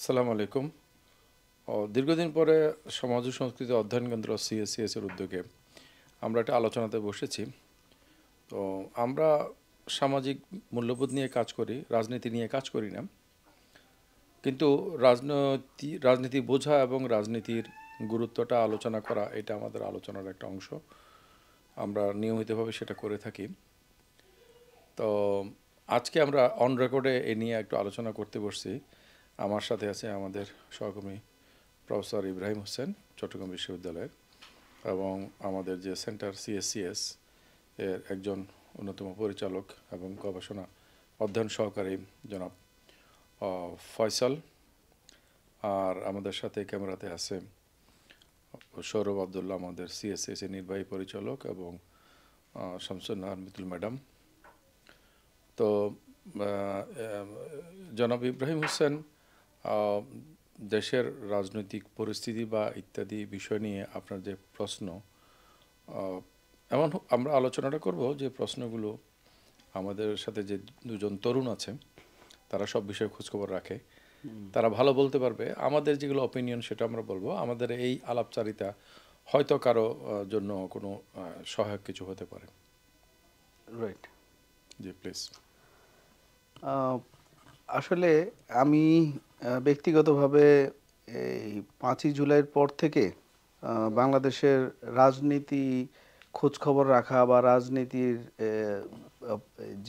আসসালামু আলাইকুম। দীর্ঘদিন পরে সমাজ ও সংস্কৃতি অধ্যয়ন কেন্দ্র সিএসসিএস এর উদ্যোগে আমরা একটা আলোচনাতে বসেছি। তো আমরা সামাজিক মূল্যবোধ নিয়ে কাজ করি, রাজনীতি নিয়ে কাজ করি না। কিন্তু রাজনীতি বোঝা এবং রাজনীতির গুরুত্বটা আলোচনা করা এটা আমাদের আলোচনার একটা অংশ। আমরা নিয়মিতভাবে সেটা করে থাকি। তো আজকে আমরা অন রেকর্ডে এ নিয়ে একটু আলোচনা করতে বসছি। আমার সাথে আছে আমাদের সহকর্মী প্রফেসর ইব্রাহিম হোসেন চট্টগ্রাম বিশ্ববিদ্যালয়ের, এবং আমাদের যে সেন্টার সিএসসিএস এর একজন অন্যতম পরিচালক এবং গবেষণা অধ্যয়ন সহকারী জনাব ফয়সাল। আর আমাদের সাথে ক্যামেরাতে আছে সৌরভ আবদুল্লাহ, আমাদের সিএসসিএস এর নির্বাহী পরিচালক, এবং শামসুন নাহার মিতুল ম্যাডাম। তো জনাব ইব্রাহিম হোসেন দেশের রাজনৈতিক পরিস্থিতি বা ইত্যাদি বিষয় নিয়ে আপনার যে প্রশ্ন, এমন আমরা আলোচনাটা করব যে প্রশ্নগুলো আমাদের সাথে যে দুজন তরুণ আছে তারা সব বিষয়ে খোঁজখবর রাখে, তারা ভালো বলতে পারবে। আমাদের যেগুলো অপিনিয়ন সেটা আমরা বলবো। আমাদের এই আলাপচারিতা হয়তো কারো জন্য কোনো সহায়ক কিছু হতে পারে। রাইট। G please. আসলে আমি ব্যক্তিগতভাবে এই 5ই জুলাইয়ের পর থেকে বাংলাদেশের রাজনীতি খোঁজখবর রাখা বা রাজনীতির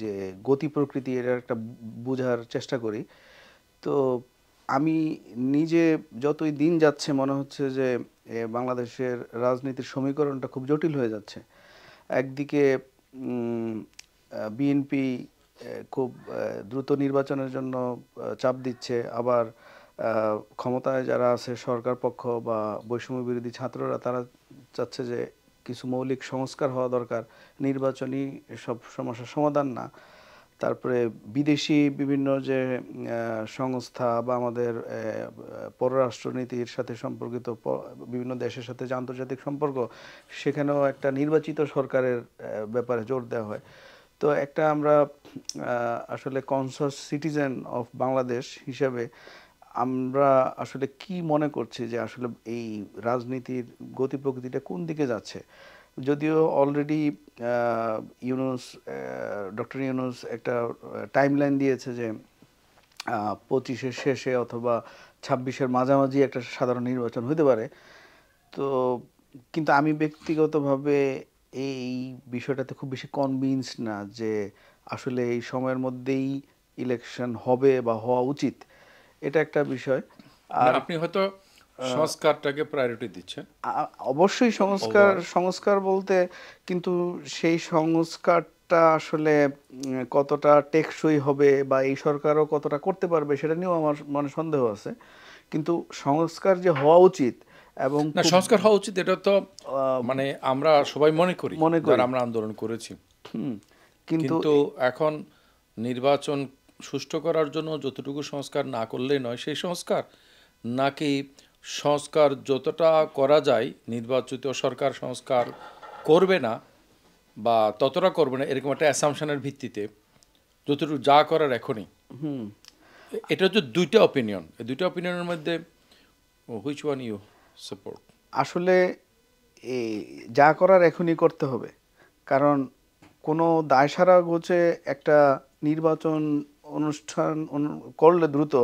যে গতি প্রকৃতি এটা একটা বোঝার চেষ্টা করি। তো আমি নিজে যতই দিন যাচ্ছে মনে হচ্ছে যে বাংলাদেশের রাজনীতির সমীকরণটা খুব জটিল হয়ে যাচ্ছে। একদিকে বিএনপি খুব দ্রুত নির্বাচনের জন্য চাপ দিচ্ছে, আবার ক্ষমতায় যারা আছে সরকার পক্ষ বা বৈষম্য বিরোধী ছাত্ররা তারা চাচ্ছে যে কিছু মৌলিক সংস্কার হওয়া দরকার, নির্বাচনই সব সমস্যার সমাধান না। তারপরে বিদেশি বিভিন্ন যে সংস্থা বা আমাদের পররাষ্ট্রনীতির সাথে সম্পর্কিত বিভিন্ন দেশের সাথে যে আন্তর্জাতিক সম্পর্ক, সেখানেও একটা নির্বাচিত সরকারের ব্যাপারে জোর দেওয়া হয়। তো একটা আমরা আসলে কনসাস সিটিজেন অফ বাংলাদেশ হিসাবে আমরা আসলে কি মনে করছি যে আসলে এই রাজনীতির গতি প্রকৃতিটা কোন দিকে যাচ্ছে। যদিও অলরেডি ডক্টর ইউনূস একটা টাইমলাইন দিয়েছে যে 25-এর শেষে অথবা 26-এর মাঝামাঝি একটা সাধারণ নির্বাচন হতে পারে। তো কিন্তু আমি ব্যক্তিগতভাবে এই বিষয়টাতে খুব বেশি কনভিন্সড না যে আসলে এই সময়ের মধ্যেই ইলেকশন হবে বা হওয়া উচিত। এটা একটা বিষয়। আর আপনি হয়তো সংস্কারটাকে প্রায়োরিটি দিচ্ছেন। অবশ্যই সংস্কার বলতে, কিন্তু সেই সংস্কারটা আসলে কতটা টেকসই হবে বা এই সরকারও কতটা করতে পারবে সেটা নিয়েও আমার মনে সন্দেহ আছে। কিন্তু সংস্কার যে হওয়া উচিত এবং না, সংস্কার হওয়া উচিত এটা তো মানে আমরা সবাই মনে করি যারা আমরা আন্দোলন করেছি। কিন্তু এখন নির্বাচন সুষ্ঠু করার জন্য যতটুকু সংস্কার না করলেই নয় সেই সংস্কার, নাকি সংস্কার যতটা করা যায় নির্বাচিত সরকার সংস্কার করবে না বা ততটা করবে না এরকম একটা অ্যাসাম্পশনের ভিত্তিতে যতটুকু যা করার এখনই। এটা হচ্ছে দুইটা অপিনিয়ন। এই দুইটা অপিনিয়নের মধ্যে হুইচ ওয়ান ইউ সাপোর্ট? আসলে এই যা করার এখনই করতে হবে, কারণ কোনো দায়সারা গোছে একটা নির্বাচন অনুষ্ঠান করলে দ্রুত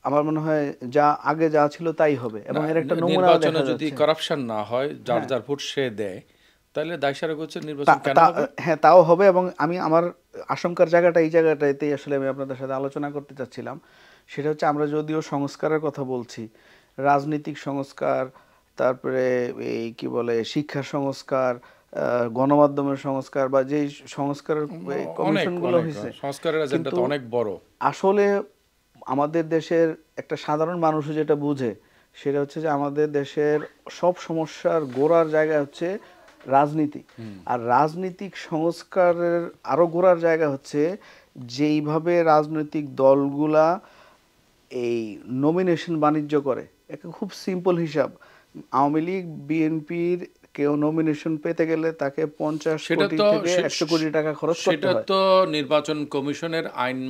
আমার মনে হয় যা আগে যা ছিল তাই হবে এবং এর একটা নমুনা দেখা নির্বাচনে যদি যাচ্ছে। কারাপশন না হয়, যার যার ভোট সে দেয়, তাহলে দায়সারা গোছের নির্বাচন কেন হবে? হ্যাঁ, তাও হবে। এবং আমি আমার আশঙ্কার জায়গাটা এই জায়গাটাতেই আসলে আমি আপনাদের সাথে আলোচনা করতে চাচ্ছিলাম। সেটা হচ্ছে আমরা যদিও সংস্কারের কথা বলছি, রাজনৈতিক সংস্কার, তারপরে এই কি বলে শিক্ষা সংস্কার, গণমাধ্যমের সংস্কার বা যেই সংস্কারের কমিশনগুলো হয়েছে, সংস্কারের এজেন্ডা কিন্তু তো অনেক বড়। আসলে আমাদের দেশের একটা সাধারণ মানুষও যেটা বুঝে সেটা হচ্ছে যে আমাদের দেশের সব সমস্যার গোড়ার জায়গা হচ্ছে রাজনীতি। আর রাজনৈতিক সংস্কারের আরো গোড়ার জায়গা হচ্ছে যেইভাবে রাজনৈতিক দলগুলা এই নমিনেশন বাণিজ্য করে। একটা খুব সিম্পল হিসাব, আওয়ামী লীগ বিএনপির কেউ নমিনেশন পেতে গেলে তাকে 50 সেটা কোটি তো থেকে 100 কোটি টাকা খরচ করতে সেটা হয়। তো নির্বাচন কমিশনের আইন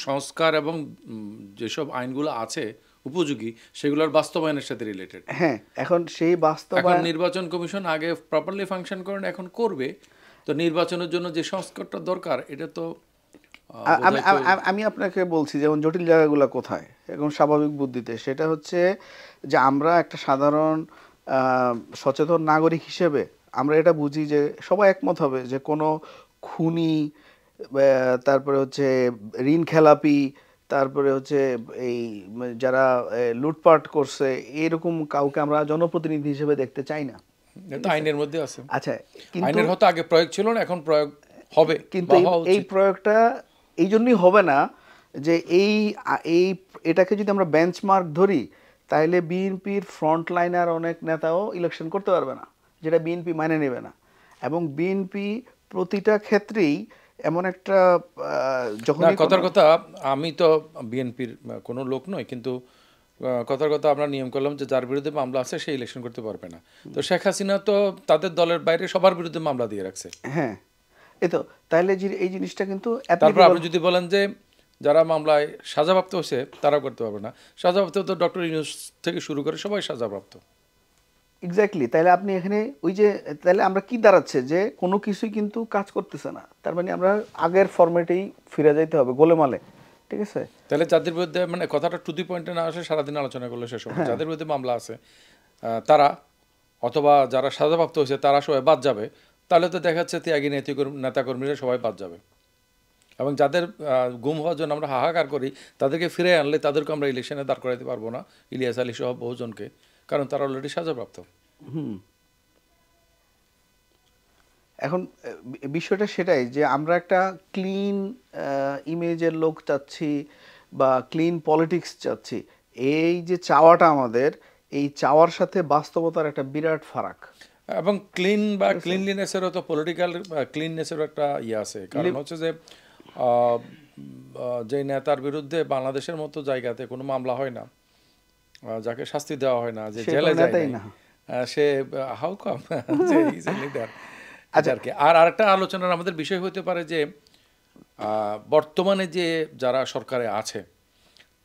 সংস্কার এবং যেসব আইনগুলো আছে উপযোগী সেগুলোর বাস্তবায়নের সাথে রিলেটেড। হ্যাঁ, এখন সেই এখন বাস্তবায়ন নির্বাচন কমিশন আগে প্রপারলি ফাংশন করেন, এখন করবে। তো নির্বাচনের জন্য যে সংস্কারটা দরকার এটা তো আমি বোধহয় কেউ আমি- আমি আপনাকে বলছি যেমন জটিল জায়গাগুলো কোথায় এখন স্বাভাবিক বুদ্ধিতে, সেটা হচ্ছে যে আমরা একটা সাধারণ সচেতন নাগরিক হিসেবে আমরা এটা বুঝি যে সবাই একমত হবে যে কোনো খুনি, তারপরে হচ্ছে ঋণ খেলাপি, তারপরে হচ্ছে এই যারা লুটপাট করছে এরকম কাউকে আমরা জনপ্রতিনিধি হিসেবে দেখতে চাই না। এটা আইনের মধ্যে আছে। আচ্ছা, কিন্তু আইনের হয়তো আগে প্রয়োগ ছিল না, এখন প্রয়োগ হবে কিন্তু বা এই হওয়া এই উচিত। প্রয়োগটা এই জন্যই হবে না যে এই এটাকে যদি আমরা বেঞ্চমার্ক ধরি তাহলে বিএনপির ফ্রন্ট লাইনার অনেক নেতাও ইলেকশন করতে পারবে না, যেটা বিএনপি মানে নেবে না। এবং বিএনপি প্রতিটা ক্ষেত্রেই এমন একটা না, যখনই কথার কোনো কথা, আমি তো বিএনপির কোনো লোক নই, কিন্তু কথার কথা আমরা নিয়ম করলাম যে যার বিরুদ্ধে মামলা আছে সে ইলেকশন করতে পারবে না। তো শেখ হাসিনা তো তাদের দলের বাইরে সবার বিরুদ্ধে মামলা দিয়ে রাখছে। হ্যাঁ, এই তো তাহলে এই জিনিসটা কিন্তু তারপর অ্যাপ্লিকেবল। আপনি যদি বলেন যে যারা মামলায় সাজাপ্রাপ্ত হয়েছে তারা করতে পারবে না, সাজাপ্রাপ্ত তো ডক্টর ইউনূস থেকে শুরু করে সবাই সাজাপ্রাপ্ত। এক্স্যাক্টলি, তাহলে আপনি এখানে ওই যে তাহলে আমরা কি দাঁড়াচ্ছে যে কোনো কিছুই কিন্তু কাজ করতেছে না, তার মানে আমরা আগের ফরম্যাটেই ফিরে যাইতে হবে গোলেমালে, ঠিক আছে? তাহলে যাদের বিরুদ্ধে, মানে কথাটা টু দি পয়েন্টে না আসে সারাদিন আলোচনা করলে শেষ হবে না। যাদের বিরুদ্ধে মামলা আছে তারা, অথবা যারা সাজাপ্রাপ্ত হয়েছে তারা সবাই বাদ যাবে। তাহলে তো দেখা যাচ্ছে ত্যাগী নেতাকর্মীরা সবাই বাদ যাবে। এবং যাদের গুম হওয়ার জন্য আমরা হাহাকার করি তাদেরকে ফিরে আনলে তাদেরকে আমরা ইলেকশনে দাঁড় করাতে পারবো না, ইলিয়াস আলী সহ বহুজনকে, কারণ তারা অলরেডি সাজাপ্রাপ্ত। এখন বিষয়টা সেটাই যে আমরা একটা ক্লিন ইমেজের লোক চাচ্ছি বা ক্লিন পলিটিক্স চাচ্ছি। এই যে চাওয়াটা আমাদের, এই চাওয়ার সাথে বাস্তবতার একটা বিরাট ফারাক। এবং ক্লিন বা ক্লিনলিনেসেরও তো পলিটিক্যাল ক্লিননেসেরও একটা ইয়ে আছে। কারণ হচ্ছে যে যে নেতার বিরুদ্ধে বাংলাদেশের মতো জায়গাতে কোনো মামলা হয় না, যাকে শাস্তি দেওয়া হয় না, যে সে জেলে কোনো যায় নেতাই নাই, না। সে হাউ কাম যে ইজ এ লিডার। আচ্ছা, আর কি আর আরেকটা আলোচনার আমাদের বিষয় হতে পারে যে বর্তমানে যে যারা সরকারে আছে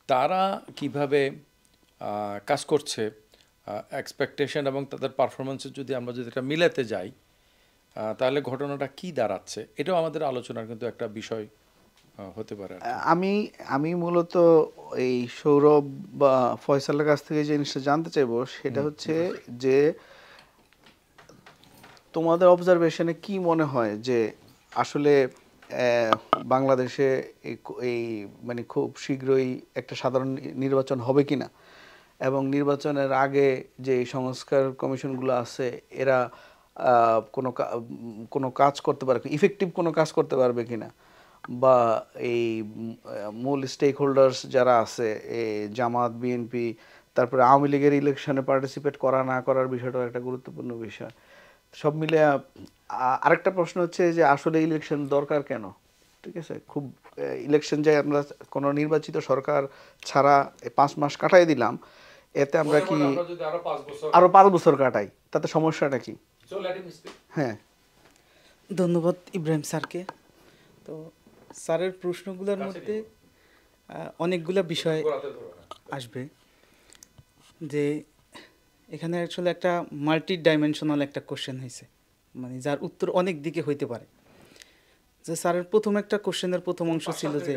তারা কিভাবে কাজ করছে, এক্সপেকটেশন এবং তাদের পারফরমেন্সের যদি আমরা যদি এটা মিলাতে যাই তাহলে ঘটনাটা কি দাঁড়াচ্ছে, এটাও আমাদের আলোচনার কিন্তু একটা বিষয় হতে পারে আর কি। আমি আমি মূলত এই সৌরভ বা ফয়সালের কাছ থেকে যে জিনিসটা জানতে চাইবো সেটা হচ্ছে যে তোমাদের অবজারভেশনে কি মনে হয় যে আসলে বাংলাদেশে এই মানে খুব শীঘ্রই একটা সাধারণ নির্বাচন হবে কিনা, এবং নির্বাচনের আগে যে সংস্কার কমিশনগুলো আছে এরা কোনো কাজ করতে পারবে, ইফেক্টিভ কোনো কাজ করতে পারবে কিনা, বা এই মূল স্টেক হোল্ডার্স যারা আছে জামাত, বিএনপি, তারপরে আওয়ামী লীগের ইলেকশনে পার্টিসিপেট করা না করার বিষয়টাও একটা গুরুত্বপূর্ণ বিষয়। সব মিলে আরেকটা প্রশ্ন হচ্ছে যে আসলে ইলেকশন দরকার কেন? ঠিক আছে, খুব ইলেকশন যে আমরা কোনো নির্বাচিত সরকার ছাড়া 5 মাস কাটাই দিলাম, এতে আমরা কি আরো 5 বছর কাটাই, তাতে সমস্যাটা কি? হ্যাঁ, ধন্যবাদ ইব্রাহিম স্যারকে। তো স্যারের প্রশ্নগুলোর মধ্যে অনেকগুলো বিষয় আসবে, যে এখানে আসলে একটা মাল্টি ডাইমেনশনাল একটা কোশ্চেন হয়েছে, মানে যার উত্তর অনেক দিকে হইতে পারে। যে স্যারের প্রথম একটা কোশ্চেনের প্রথম অংশ ছিল যে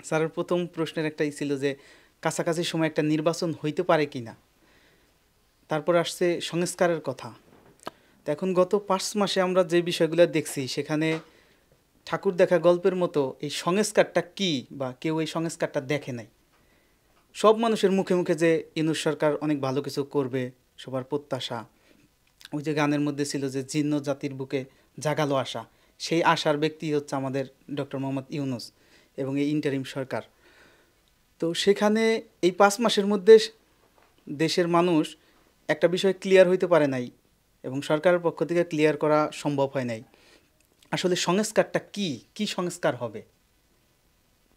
স্যারের প্রথম প্রশ্নের একটাই ছিল যে কাছাকাছি সময় একটা নির্বাচন হইতে পারে কি না। তারপর আসছে সংস্কারের কথা। তো এখন গত 5 মাসে আমরা যে বিষয়গুলো দেখছি সেখানে ঠাকুর দেখা গল্পের মতো এই সংস্কারটা কি, বা কেউ এই সংস্কারটা দেখে নাই। সব মানুষের মুখে মুখে যে ইউনূস সরকার অনেক ভালো কিছু করবে, সবার প্রত্যাশা। ওই যে গানের মধ্যে ছিল যে জীর্ণ জাতির বুকে জাগালো আশা, সেই আশার ব্যক্তি হচ্ছে আমাদের ডক্টর মোহাম্মদ ইউনূস এবং এই ইন্টারিম সরকার। তো সেখানে এই 5 মাসের মধ্যে দেশের মানুষ একটা বিষয় ক্লিয়ার হইতে পারে নাই, এবং সরকারের পক্ষ থেকে ক্লিয়ার করা সম্ভব হয় নাই। আসলে সংস্কারটা কি, কি সংস্কার হবে,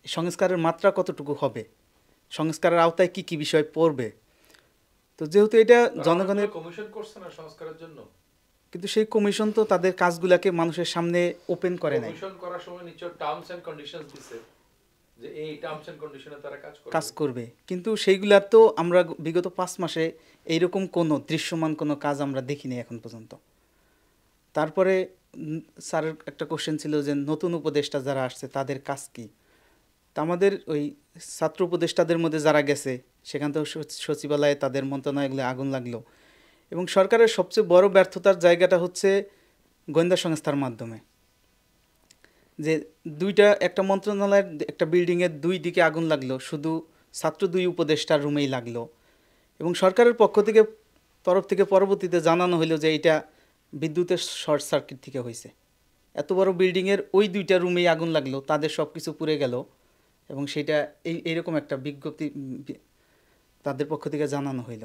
সংস্কারের মাত্রা কতটুকু হবে, সংস্কারের আওতায় কি কি বিষয় পড়বে। তো যেহেতু এটা জনগণের, কমিশন করছে না সংস্কারের জন্য, কিন্তু সেই কমিশন তো তাদের কাজগুলাকে মানুষের সামনে ওপেন করে নাই, কমিশন করার সময় নিশ্চয় টার্মস এন্ড কন্ডিশনস দিছে যে এই টার্মস এন্ড কন্ডিশনে তারা কাজ করবে, কিন্তু সেইগুলা তো আমরা বিগত 5 মাসে এইরকম কোনো দৃশ্যমান কোনো কাজ আমরা দেখিনি এখন পর্যন্ত। তারপরে স্যারের একটা কোশ্চেন ছিল যে নতুন উপদেষ্টা যারা আসছে তাদের কাজ কি। তা আমাদের ওই ছাত্র উপদেষ্টাদের মধ্যে যারা গেছে সেখান থেকে সচিবালয়ে তাদের মন্ত্রণালয়গুলো আগুন লাগলো, এবং সরকারের সবচেয়ে বড় ব্যর্থতার জায়গাটা হচ্ছে গোয়েন্দা সংস্থার মাধ্যমে, যে একটা মন্ত্রণালয়ের একটা বিল্ডিংয়ের 2 দিকে আগুন লাগলো, শুধু ছাত্র 2 উপদেষ্টার রুমেই লাগলো, এবং সরকারের পক্ষ থেকে তরফ থেকে পরবর্তীতে জানানো হলো যে এটা বিদ্যুতের শর্ট সার্কিট থেকে হয়েছে। এত বড় বিল্ডিংয়ের ওই 2টা রুমেই আগুন লাগলো, তাদের সব কিছু পুড়ে গেল, এবং সেটা এইরকম একটা বিজ্ঞপ্তি তাদের পক্ষ থেকে জানানো হইল।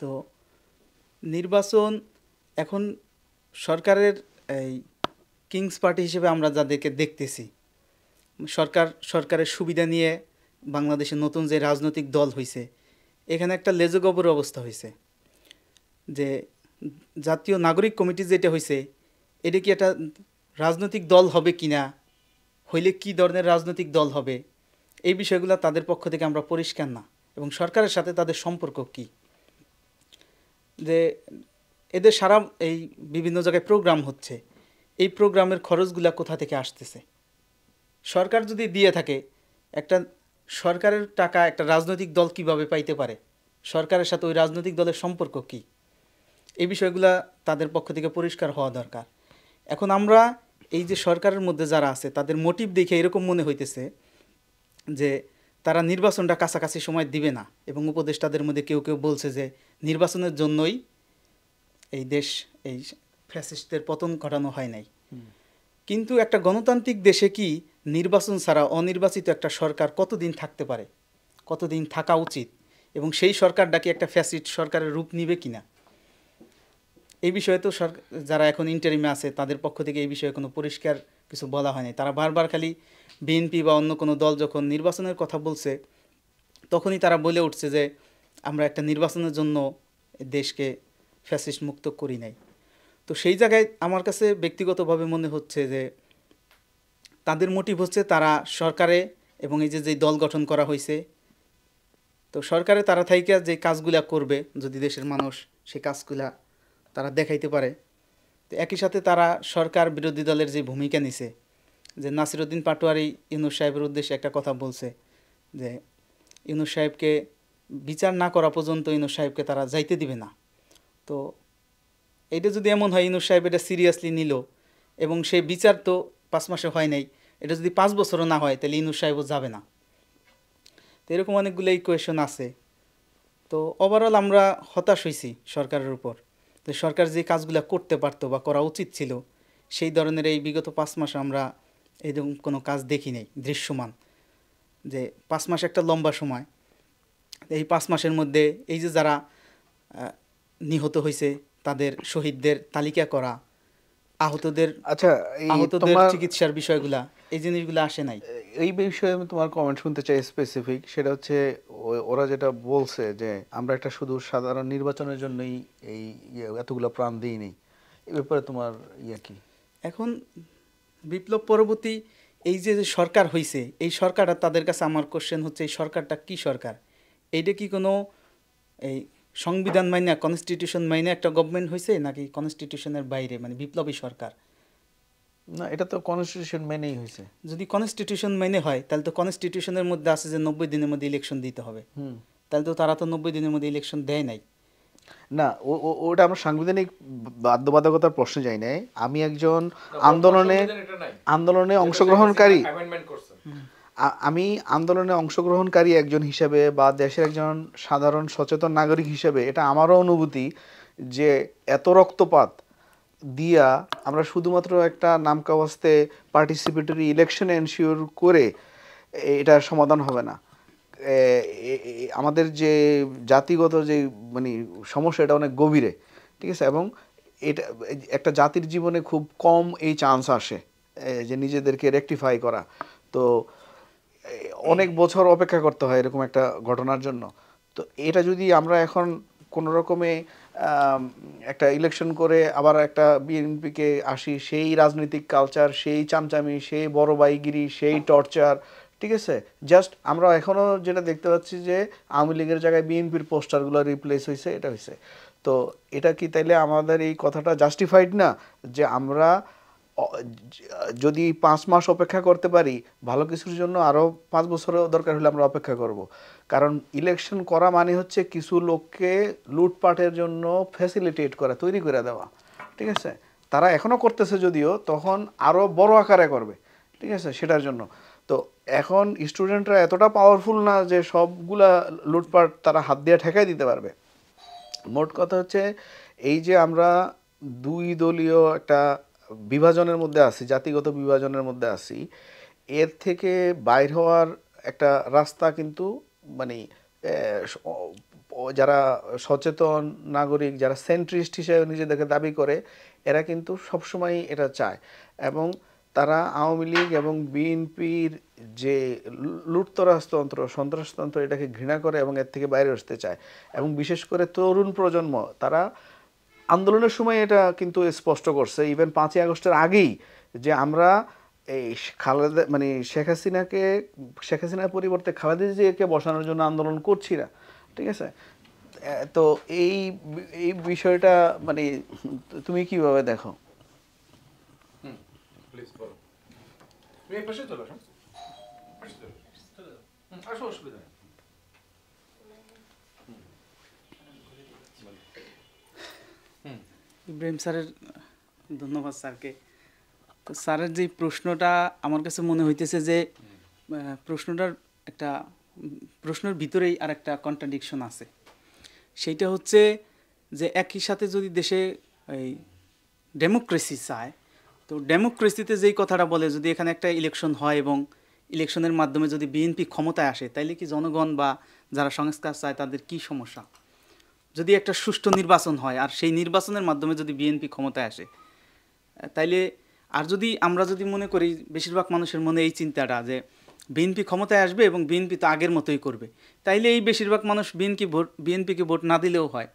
তো নির্বাচন এখন সরকারের এই কিংস পার্টি হিসেবে আমরা যাদেরকে দেখতেছি, সরকারের সুবিধা নিয়ে বাংলাদেশে নতুন যে রাজনৈতিক দল হয়েছে, এখানে একটা লেজগবর অবস্থা হয়েছে যে জাতীয় নাগরিক কমিটি যেটা হয়েছে, এটা কি একটা রাজনৈতিক দল হবে কিনা, হইলে কি ধরনের রাজনৈতিক দল হবে, এই বিষয়গুলো তাদের পক্ষ থেকে আমরা পরিষ্কার না, এবং সরকারের সাথে তাদের সম্পর্ক কি, যে এদের সারা এই বিভিন্ন জায়গায় প্রোগ্রাম হচ্ছে, এই প্রোগ্রামের খরচগুলা কোথা থেকে আসতেছে, সরকার যদি দিয়ে থাকে একটা সরকারের টাকা একটা রাজনৈতিক দল কিভাবে পাইতে পারে, সরকারের সাথে ওই রাজনৈতিক দলের সম্পর্ক কি, এই বিষয়গুলা তাদের পক্ষ থেকে পরিষ্কার হওয়া দরকার। এখন আমরা এই যে সরকারের মধ্যে যারা আছে তাদের মোটিভ দেখে এরকম মনে হইতেছে যে তারা নির্বাচনটা কাছাকাছি সময় দিবে না, এবং উপদেষ্টাদের মধ্যে কেউ কেউ বলছে যে নির্বাচনের জন্যই এই দেশ এই ফ্যাসিস্টদের পতন ঘটানো হয় নাই। কিন্তু একটা গণতান্ত্রিক দেশে কি নির্বাচন ছাড়া অনির্বাচিত একটা সরকার কতদিন থাকতে পারে, কতদিন থাকা উচিত, এবং সেই সরকারটা কি একটা ফ্যাসিস্ট সরকারের রূপ নিবে কিনা, এই বিষয়ে তো যারা এখন ইন্টারিমে আছে তাদের পক্ষ থেকে এই বিষয়ে কোনো পরিষ্কার কিছু বলা হয়নি। তারা বারবার খালি বিএনপি বা অন্য কোনো দল যখন নির্বাচনের কথা বলছে তখনই তারা বলে উঠছে যে আমরা একটা নির্বাচনের জন্য দেশকে ফ্যাসিস্ট মুক্ত করি নাই। তো সেই জায়গায় আমার কাছে ব্যক্তিগতভাবে মনে হচ্ছে যে তাদের মোটিভ হচ্ছে তারা সরকারে এবং এই যে দল গঠন করা হয়েছে, তো সরকারে তারা থাইকা যে কাজগুলা করবে যদি দেশের মানুষ সেই কাজগুলা তারা দেখাইতে পারে, তো একই সাথে তারা সরকার বিরোধী দলের যে ভূমিকা নিছে, যে নাসিরউদ্দিন পাটোয়ারি ইউনূস সাহেবের উদ্দেশ্যে একটা কথা বলছে যে ইউনূস সাহেবকে বিচার না করা পর্যন্ত ইউনূস সাহেবকে তারা যাইতে দিবে না। তো এটা যদি এমন হয় ইউনূস সাহেব এটা সিরিয়াসলি নিল এবং সেই বিচার তো 5 মাসে হয় নাই, এটা যদি 5 বছরও না হয় তাহলে ইউনূস সাহেবও যাবে না। তো এরকম অনেকগুলো ইকুয়েশন আছে। তো ওভারঅল আমরা হতাশ হয়েছি সরকারের উপর, যে সরকার যে কাজগুলো করতে পারতো বা করা উচিত ছিল সেই ধরনের এই বিগত 5 মাসে আমরা এরকম কোনো কাজ দেখি নাই দৃশ্যমান। যে 5 মাস একটা লম্বা সময়, এই 5 মাসের মধ্যে এই যে যারা নিহত হয়েছে তাদের শহীদদের তালিকা করা, আহতদের চিকিৎসার বিষয়গুলা, এই জিনিসগুলো আসে নাই। এই বিষয়ে আমি তোমার কমেন্ট শুনতে চাই স্পেসিফিক। সেটা হচ্ছে ওরা যেটা বলছে যে আমরা একটা শুধু সাধারণ নির্বাচনের জন্যই এই এতগুলো প্রাণ দিইনি, এই ব্যাপারে তোমার কি? এখন বিপ্লব পরবর্তী এই যে সরকার হয়েছে, এই সরকারটা তাদের কাছে আমার কোশ্চেন হচ্ছে এই সরকারটা কি সরকার? এইটা কি কোনো এই সংবিধান মাইনে কনস্টিটিউশন মাইনে একটা গভর্নমেন্ট হয়েছে, নাকি কনস্টিটিউশনের বাইরে মানে বিপ্লবী সরকার? না, এটা তো কনস্টিটিউশন মেনেই হয়েছে। যদি কনস্টিটিউশন মেনে হয় তাহলে তো কনস্টিটিউশনের মধ্যে আছে যে 90 দিনের মধ্যে ইলেকশন দিতে হবে, তাহলে তো তারা তো 90 দিনের মধ্যে ইলেকশন দেয় নাই। না, ওটা আমরা সাংবিধানিক বাধ্যবাধকতার প্রশ্নে যাই নাই। আমি একজন আন্দোলনে অংশগ্রহণকারী একজন হিসেবে বা দেশের একজন সাধারণ সচেতন নাগরিক হিসেবে এটা আমারও অনুভূতি যে এত রক্তপাত দিয়া আমরা শুধুমাত্র একটা নামকাওয়াস্তে পার্টিসিপেটরি ইলেকশন এনশিওর করে এটা সমাধান হবে না। আমাদের যে জাতিগত যে মানে সমস্যা এটা অনেক গভীরে, ঠিক আছে, এবং এটা একটা জাতির জীবনে খুব কম এই চান্স আসে যে নিজেদেরকে রেকটিফাই করা। তো অনেক বছর অপেক্ষা করতে হয় এরকম একটা ঘটনার জন্য। তো এটা যদি আমরা এখন কোনো রকমে একটা ইলেকশন করে আবার একটা বিএনপিকে আসি, সেই রাজনৈতিক কালচার, সেই চামচামি, সেই বড় ভাইগিরি, সেই টর্চার, ঠিক আছে, জাস্ট আমরা এখনও যেটা দেখতে পাচ্ছি যে আওয়ামী লীগের জায়গায় বিএনপির পোস্টারগুলো রিপ্লেস হয়েছে, এটা হয়েছে। তো এটা কি তাইলে আমাদের এই কথাটা জাস্টিফাইড না যে আমরা যদি 5 মাস অপেক্ষা করতে পারি, ভালো কিছুর জন্য আরও 5 বছরও দরকার হলে আমরা অপেক্ষা করব। কারণ ইলেকশন করা মানে হচ্ছে কিছু লোককে লুটপাটের জন্য ফ্যাসিলিটেট করা, তৈরি করে দেওয়া, ঠিক আছে। তারা এখনও করতেছে, যদিও তখন আরও বড় আকারে করবে, ঠিক আছে, সেটার জন্য। তো এখন স্টুডেন্টরা এতটা পাওয়ারফুল না যে সবগুলা লুটপাট তারা হাত দিয়ে ঠেকাই দিতে পারবে। মোট কথা হচ্ছে এই যে আমরা 2 দলীয় একটা বিভাজনের মধ্যে আছি, জাতিগত বিভাজনের মধ্যে আছি, এর থেকে বাইর হওয়ার একটা রাস্তা কিন্তু মানে যারা সচেতন নাগরিক, যারা সেন্ট্রিস্ট হিসেবে নিজেদেরকে দাবি করে, এরা কিন্তু সবসময় এটা চায়। এবং তারা আওয়ামী লীগ এবং বিএনপির যে লুটতরাজতন্ত্র, সন্ত্রাসতন্ত্র, এটাকে ঘৃণা করে এবং এর থেকে বাইরে আসতে চায়। এবং বিশেষ করে তরুণ প্রজন্ম, তারা আন্দোলনের সময় এটা কিন্তু স্পষ্ট করছে, ইভেন 5ই আগস্টের আগেই, যে আমরা এই খালেদা মানে শেখ হাসিনার পরিবর্তে খালেদা জিয়াকে বসানোর জন্য আন্দোলন করছি না, ঠিক আছে। তো এই এই বিষয়টা মানে তুমি কিভাবে দেখো? ইব্রাহিম স্যারের ধন্যবাদ স্যারকে। তো স্যারের যে প্রশ্নটা আমার কাছে মনে হইতেছে যে প্রশ্নটার একটা প্রশ্নের ভিতরেই আর একটা কন্ট্রাডিকশন আছে। সেইটা হচ্ছে যে একই সাথে যদি দেশে এই ডেমোক্রেসি চায়, তো ডেমোক্রেসিতে যেই কথাটা বলে যদি এখানে একটা ইলেকশন হয় এবং ইলেকশনের মাধ্যমে যদি বিএনপি ক্ষমতায় আসে, তাইলে কি জনগণ বা যারা সংস্কার চায় তাদের কি সমস্যা? যদি একটা সুষ্ঠু নির্বাচন হয় আর সেই নির্বাচনের মাধ্যমে যদি বিএনপি ক্ষমতায় আসে, তাইলে আর যদি আমরা যদি মনে করি, বেশিরভাগ মানুষের মনে এই চিন্তাটা যে বিএনপি ক্ষমতায় আসবে এবং বিএনপি তো আগের মতোই করবে, তাইলে এই বেশিরভাগ মানুষ বিএনপিকে ভোট না দিলেও হয়,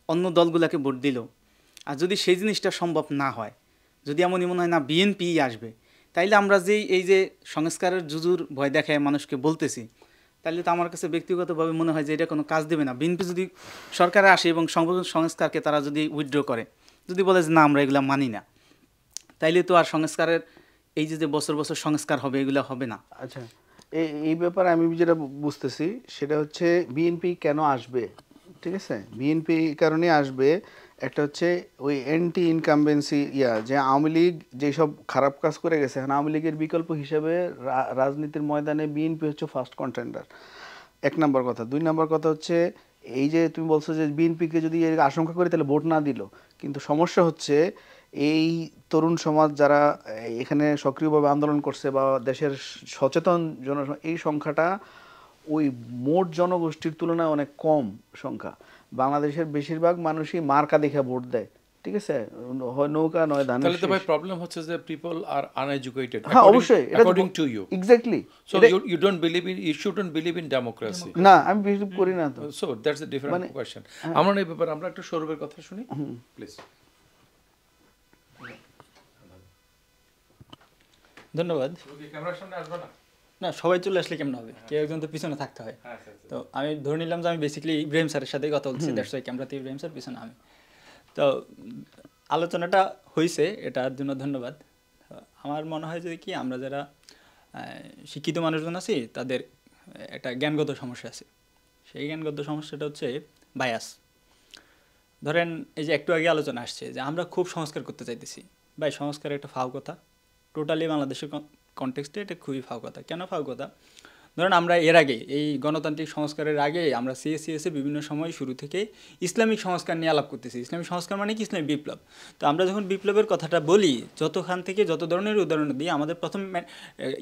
অন্য দলগুলোকে ভোট দিলেও। আর যদি সেই জিনিসটা সম্ভব না হয়, যদি এমনই মনে হয় না বিএনপিই আসবে, তাইলে আমরা এই যে সংস্কারের জুজুর ভয় দেখায় মানুষকে বলতেছি, তাহলে তো আমার কাছে ব্যক্তিগতভাবে মনে হয় যে এটা কোনো কাজ দেবে না। বিএনপি যদি সরকারে আসে এবং সংস্কারকে তারা যদি উইথড্র করে, যদি বলে যে না আমরা এগুলো মানি না, তাইলে তো আর সংস্কারের এই যে বছর বছর সংস্কার হবে, এগুলো হবে না। আচ্ছা, এই ব্যাপারে আমি যেটা বুঝতেছি সেটা হচ্ছে বিএনপি কেন আসবে, ঠিক আছে। বিএনপি কারণে আসবে, একটা হচ্ছে ওই অ্যান্টি ইনকামবেন্সি যে আওয়ামী লীগ যেসব খারাপ কাজ করে গেছে, এখন আওয়ামী লীগের বিকল্প হিসেবে রাজনীতির ময়দানে বিএনপি হচ্ছে ফার্স্ট কন্টেন্ডার, 1 নম্বর কথা। 2 নম্বর কথা হচ্ছে এই যে তুমি বলছো যে বিএনপিকে যদি আশঙ্কা করে তাহলে ভোট না দিল, কিন্তু সমস্যা হচ্ছে এই তরুণ সমাজ যারা এখানে সক্রিয়ভাবে আন্দোলন করছে বা দেশের সচেতন এই সংখ্যাটা ওই মোট জনগোষ্ঠীর তুলনায় অনেক কম সংখ্যা। বাংলাদেশের বেশিরভাগ মানুষই মার্কা দেখে ভোট দেয়, ঠিক আছে, হয় নৌকা নয় ধান। তাহলে তো ভাই প্রবলেম হচ্ছে যে পিপল আর আনএডুকেটেড। হ্যাঁ অবশ্যই, according to you exactly. So you don't believe in, you shouldn't believe in democracy. না, আমি বিলিভ করি না। তো so that's a different question. আমরা এই ব্যাপারে আমরা একটা সৌরভের কথা শুনি প্লিজ। ধন্যবাদ। ক্যামেরার সামনে আসবে না? না, সবাই চলে আসলে কেমন হবে, কেউ একজন তো পিছনে থাকতে হয়। তো আমি ধরে নিলাম যে আমি বেসিক্যালি ইব্রাহিম স্যারের সাথেই কথা বলছি, দ্যাটস ওয়াই ক্যামেরাতে ইব্রাহিম স্যার, পিছনে আমি। তো আলোচনাটা হয়েছে, এটার জন্য ধন্যবাদ। আমার মনে হয় যে কি, আমরা যারা শিক্ষিত মানুষজন আছি তাদের একটা জ্ঞানগত সমস্যা আছে। সেই জ্ঞানগত সমস্যাটা হচ্ছে বায়াস। ধরেন এই যে একটু আগে আলোচনা আসছে যে আমরা খুব সংস্কার করতে চাইতেছি, ভাই সংস্কার একটা ফাও কথা, টোটালি বাংলাদেশের কনটেক্সটে এটা খুবই ফাও কথা। কেন ফাও কথা? ধরেন আমরা এর আগে এই গণতান্ত্রিক সংস্কারের আগে আমরা সিএসসিএসে বিভিন্ন সময় শুরু থেকে ইসলামিক সংস্কার নিয়ে আলাপ করতেছি। ইসলামিক সংস্কার মানে কি? ইসলামিক বিপ্লব। তো আমরা যখন বিপ্লবের কথাটা বলি, যতখান থেকে যত ধরনের উদাহরণ দিই, আমাদের প্রথম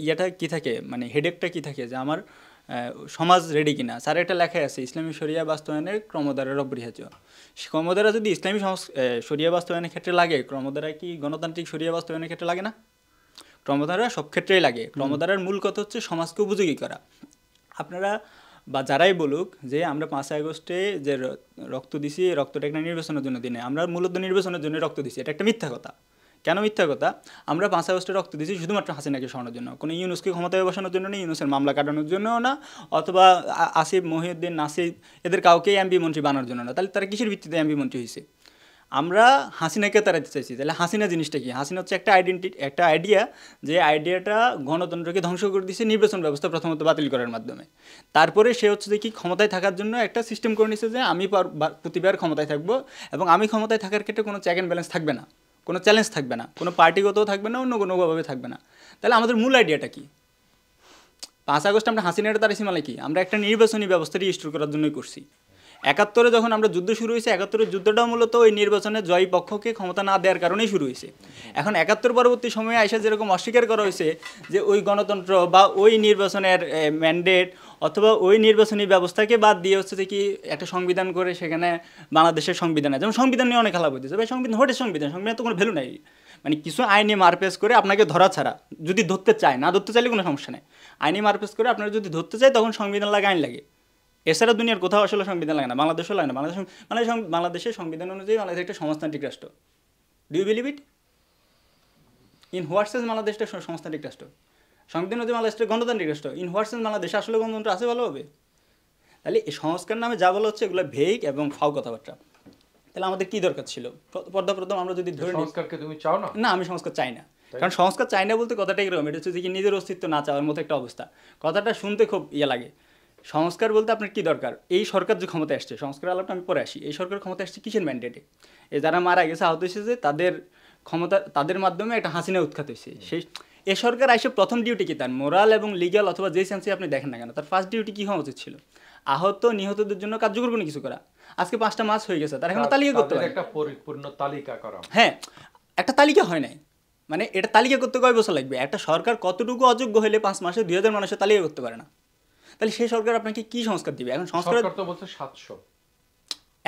ইয়েটা কী থাকে, মানে হেডেকটা কী থাকে, যে আমার সমাজ রেডি কিনা। স্যার একটা লেখায় আছে ইসলামী শরিয়া বাস্তবায়নের ক্রমধারার অপরিহার্য। ক্রমধারা যদি ইসলামী শরিয়া বাস্তবায়নের ক্ষেত্রে লাগে, ক্রমধারা কি গণতান্ত্রিক শরিয়া বাস্তবায়নের ক্ষেত্রে লাগে না? ক্রমধারা সব ক্ষেত্রেই লাগে। ক্রমধারার মূল কথা হচ্ছে সমাজকে উপযোগী করা। আপনারা বা যারাই বলুক যে আমরা 5 আগস্টে যে রক্ত দিছি, রক্তটা একটা নির্বাচনের জন্য দিনে, আমরা মূলত নির্বাচনের জন্য রক্ত দিছি, এটা একটা মিথ্যা কথা। কেন মিথ্যা কথা? আমরা 5 আগস্টে রক্ত দিছি শুধুমাত্র হাসিনাকে সরানোর জন্য, কোনো ইউনুসকে ক্ষমতায় বসানোর জন্য না, ইউনুসের মামলা কাটানোর জন্যও না, অথবা আসিফ, মহিউদ্দিন, নাসির এদের কাউকেই এমপি মন্ত্রী বানানোর জন্য না। তাহলে তারা কিসের ভিত্তিতে এমপি মন্ত্রী হয়েছে? আমরা হাসিনাকে তাড়াতে চাইছি। তাহলে হাসিনা জিনিসটা কি? হাসিনা হচ্ছে একটা একটা আইডিয়া, যে আইডিয়াটা গণতন্ত্রকে ধ্বংস করে দিয়েছে নির্বাচন ব্যবস্থা প্রথমত বাতিল করার মাধ্যমে। তারপরে সে হচ্ছে যে কি ক্ষমতায় থাকার জন্য একটা সিস্টেম করে নিচ্ছে যে আমি প্রতিবার ক্ষমতায় থাকবো, এবং আমি ক্ষমতায় থাকার ক্ষেত্রে কোনো চেক অ্যান্ড ব্যালেন্স থাকবে না, কোনো চ্যালেঞ্জ থাকবে না, কোনো পার্টিগতও থাকবে না, অন্য কোনোভাবে থাকবে না। তাহলে আমাদের মূল আইডিয়াটা কি? 5 আগস্ট আমরা হাসিনাটা তার সীমালে কি? আমরা একটা নির্বাচনী ব্যবস্থা রিস্টোর করার জন্যই করছি। 71-এ যখন আমরা যুদ্ধ শুরু হয়েছে, 71-এর যুদ্ধটাও মূলত ওই নির্বাচনে জয়ী পক্ষকে ক্ষমতা না দেওয়ার কারণেই শুরু হয়েছে। এখন 71 পরবর্তী সময়ে আইসা যেরকম অস্বীকার করা হয়েছে যে ওই গণতন্ত্র বা ওই নির্বাচনের ম্যান্ডেট অথবা ওই নির্বাচনী ব্যবস্থাকে বাদ দিয়ে হচ্ছে যে কি একটা সংবিধান করে সেখানে বাংলাদেশের সংবিধান আছে, যেমন সংবিধান নিয়ে অনেক খেলা বলতেছে। ভাই সংবিধান হোটের সংবিধান, সংবিধান তো কোনো ভ্যালু নাই। মানে কিছু আইনি মারপেস করে আপনাকে ধরা ছাড়া, যদি ধরতে চায়, না ধরতে চাইলে কোনো সমস্যা নেই, আইনি মারপেস করে আপনারা যদি ধরতে চায় তখন সংবিধান লাগে, আইন লাগে। এছাড়া দুনিয়ার কোথাও আসলে সংবিধান লাগে না, বাংলাদেশও লাগে না। বাংলাদেশের সংবিধান অনুযায়ী বাংলাদেশ একটা সমাজতান্ত্রিক রাষ্ট্র। Do you believe it? In what sense Bangladesh একটা সমাজতান্ত্রিক রাষ্ট্র? সংবিধান অনুযায়ী বাংলাদেশ একটা গণতান্ত্রিক রাষ্ট্র। ইন হোয়াট সেন্স বাংলাদেশে আসলে গণতন্ত্র আছে ভালোভাবে? তাহলে এই সংস্কার নামে যা বলা হচ্ছে এগুলো ভেগ এবং ফাও কথাবার্তা। তাহলে আমাদের কি দরকার ছিল? প্রথম আমরা যদি ধরে নিই, সংস্কারকে তুমি চাও না? না, আমি সংস্কার চাই না। কারণ সংস্কার চাই না বলতে কথাটা এরকম, এটা হচ্ছে যে কি নিজের অস্তিত্ব না চাওয়ার মতো একটা অবস্থা। কথাটা শুনতে খুব লাগে। সংস্কার বলতে আপনার কি দরকার? এই সরকার যে ক্ষমতায় আসছে, সংস্কার আলাপটা আমি পরে আসি, এই সরকার ক্ষমতায় আসছে কিসের ম্যান্ডেটে? এই যারা মারা গেছে, আহত হয়েছে, যে তাদের ক্ষমতা, তাদের মাধ্যমে একটা হাসিনা উৎখাত হয়েছে। সেই এ সরকার আসে প্রথম ডিউটি কি তার? মোরাল এবং লিগ্যাল অথবা যে সেন্সে আপনি দেখেন না কেন, তার ফার্স্ট ডিউটি কী হওয়া উচিত ছিল? আহত নিহতদের জন্য কার্যকর কোনো কিছু করা। আজকে 5টা মাস হয়ে গেছে, তার এখন তালিকা করতে হবে, একটা পরিপূর্ণ তালিকা করা। হ্যাঁ, একটা তালিকা হয় নাই। মানে এটা তালিকা করতে কয় বছর লাগবে? একটা সরকার কতটুকু অযোগ্য হলে 5 মাসে 2000 মানুষের তালিকা করতে পারে না? তাহলে সেই সরকার আপনাকে কি সংস্কার দিবে? এখন সংস্কার তো বলছে 700,